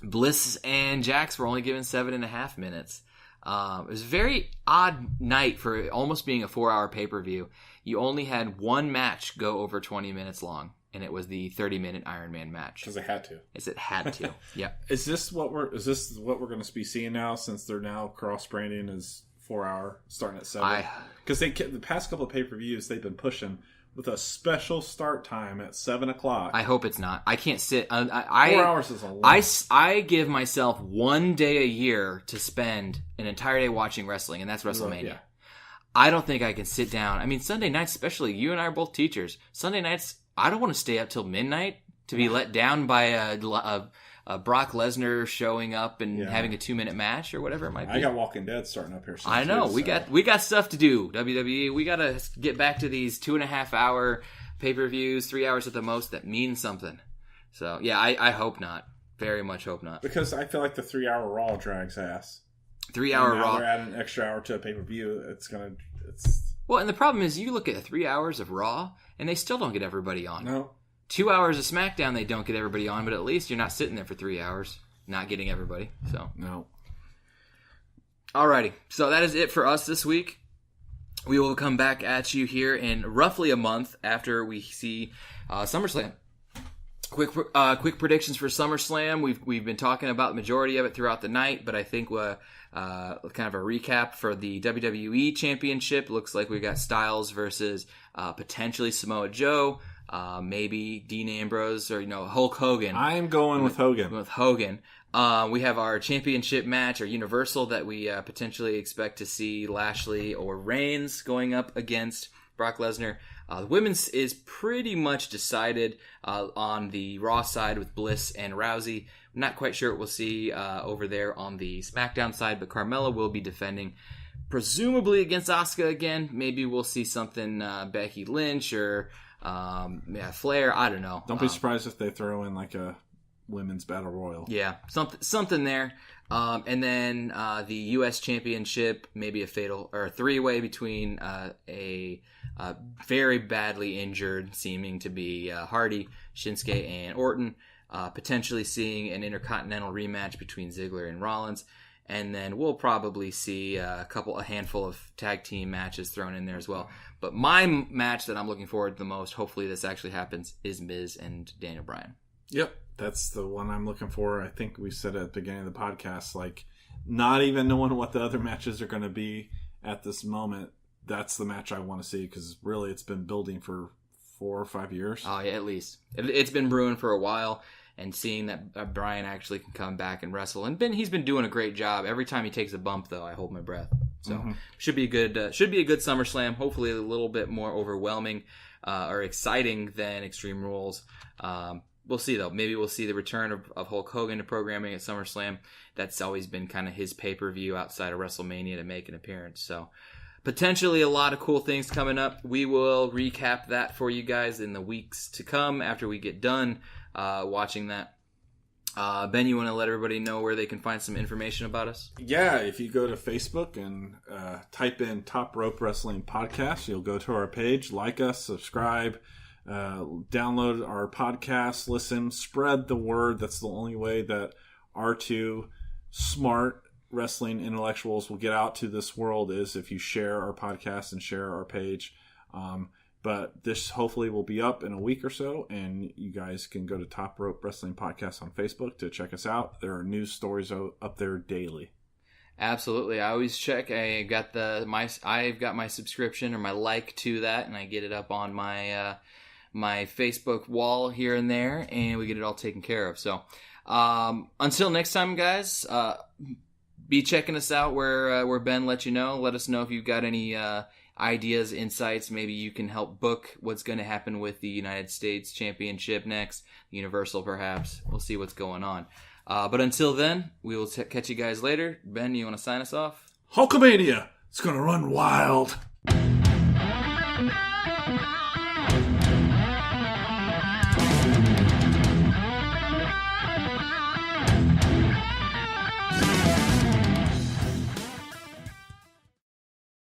Speaker 2: Bliss and Jax were only given 7.5 minutes. It was a very odd night for almost being a 4-hour pay-per-view. You only had one match go over 20 minutes long, and it was the 30-minute Iron Man match.
Speaker 6: Because they had to.
Speaker 2: It had to. Yeah.
Speaker 6: Is this what we're going to be seeing now? Since they're now cross branding as 4-hour, starting at 7. Because the past couple of pay-per-views they've been pushing with a special start time at 7 o'clock.
Speaker 2: I hope it's not. I can't sit.
Speaker 6: 4 hours is a lot.
Speaker 2: I give myself one day a year to spend an entire day watching wrestling, and that's WrestleMania.
Speaker 6: Yeah.
Speaker 2: I don't think I can sit down. I mean, Sunday nights, especially, you and I are both teachers. Sunday nights, I don't want to stay up till midnight to be let down by a Brock Lesnar showing up and having a 2-minute match or whatever it might be.
Speaker 6: I got Walking Dead starting up here soon.
Speaker 2: I know. We got stuff to do, WWE. We got to get back to these 2.5-hour pay-per-views, 3 hours at the most that mean something. So, yeah, I hope not. Very much hope not.
Speaker 6: Because I feel like the 3-hour Raw drags ass.
Speaker 2: 3-hour Raw.
Speaker 6: They're adding an extra hour to a pay-per-view.
Speaker 2: Well, and the problem is you look at 3 hours of Raw, and they still don't get everybody on.
Speaker 6: No.
Speaker 2: 2 hours of SmackDown, they don't get everybody on, but at least you're not sitting there for 3 hours, not getting everybody. So
Speaker 6: no.
Speaker 2: Alrighty, so that is it for us this week. We will come back at you here in roughly a month after we see SummerSlam. Quick predictions for SummerSlam. We've been talking about the majority of it throughout the night, but I think kind of a recap for the WWE Championship. Looks like we got Styles versus potentially Samoa Joe, maybe Dean Ambrose or Hulk Hogan.
Speaker 6: I am going with Hogan.
Speaker 2: We have our championship match, our Universal, that we potentially expect to see Lashley or Reigns going up against Brock Lesnar. The women's is pretty much decided on the Raw side with Bliss and Rousey. I'm not quite sure what we'll see over there on the SmackDown side, but Carmella will be defending, presumably against Asuka again. Maybe we'll see something Becky Lynch or Flair. I don't know.
Speaker 6: Don't be surprised if they throw in like a women's battle royal.
Speaker 2: Yeah, something there. And then the U.S. Championship, maybe a fatal or a 3-way between a very badly injured, seeming to be Hardy, Shinsuke, and Orton. Potentially seeing an Intercontinental rematch between Ziggler and Rollins. And then we'll probably see a handful of tag team matches thrown in there as well. But my match that I'm looking forward to the most, hopefully this actually happens, is Miz and Daniel Bryan.
Speaker 6: Yep, that's the one I'm looking for. I think we said at the beginning of the podcast, like, not even knowing what the other matches are going to be at this moment, that's the match I want to see, because really it's been building for 4 or 5 years.
Speaker 2: Oh, yeah, at least. It's been brewing for a while, and seeing that Bryan actually can come back and wrestle. And he's been doing a great job. Every time he takes a bump, though, I hold my breath. So should be a good SummerSlam. Hopefully a little bit more overwhelming or exciting than Extreme Rules. We'll see, though. Maybe we'll see the return of Hulk Hogan to programming at SummerSlam. That's always been kind of his pay-per-view outside of WrestleMania to make an appearance. So potentially a lot of cool things coming up. We will recap that for you guys in the weeks to come after we get done watching that. Ben, you want to let everybody know where they can find some information about us?
Speaker 6: Yeah, if you go to Facebook and type in Top Rope Wrestling Podcast, you'll go to our page, like us, subscribe, download our podcast, listen, spread the word. That's the only way that our two smart wrestling intellectuals will get out to this world, is if you share our podcast and share our page. But this hopefully will be up in a week or so, and you guys can go to Top Rope Wrestling Podcast on Facebook to check us out. There are news stories up there daily.
Speaker 2: Absolutely. I always check. I've got my subscription or my like to that, and I get it up on my my Facebook wall here and there, and we get it all taken care of. So until next time, guys, be checking us out where Ben let you know. Let us know if you've got any ideas, insights. Maybe you can help book what's going to happen with the United States Championship next, Universal perhaps. We'll see what's going on. But until then, we will catch you guys later. Ben, you want to sign us off?
Speaker 6: Hulkamania! It's going to run wild.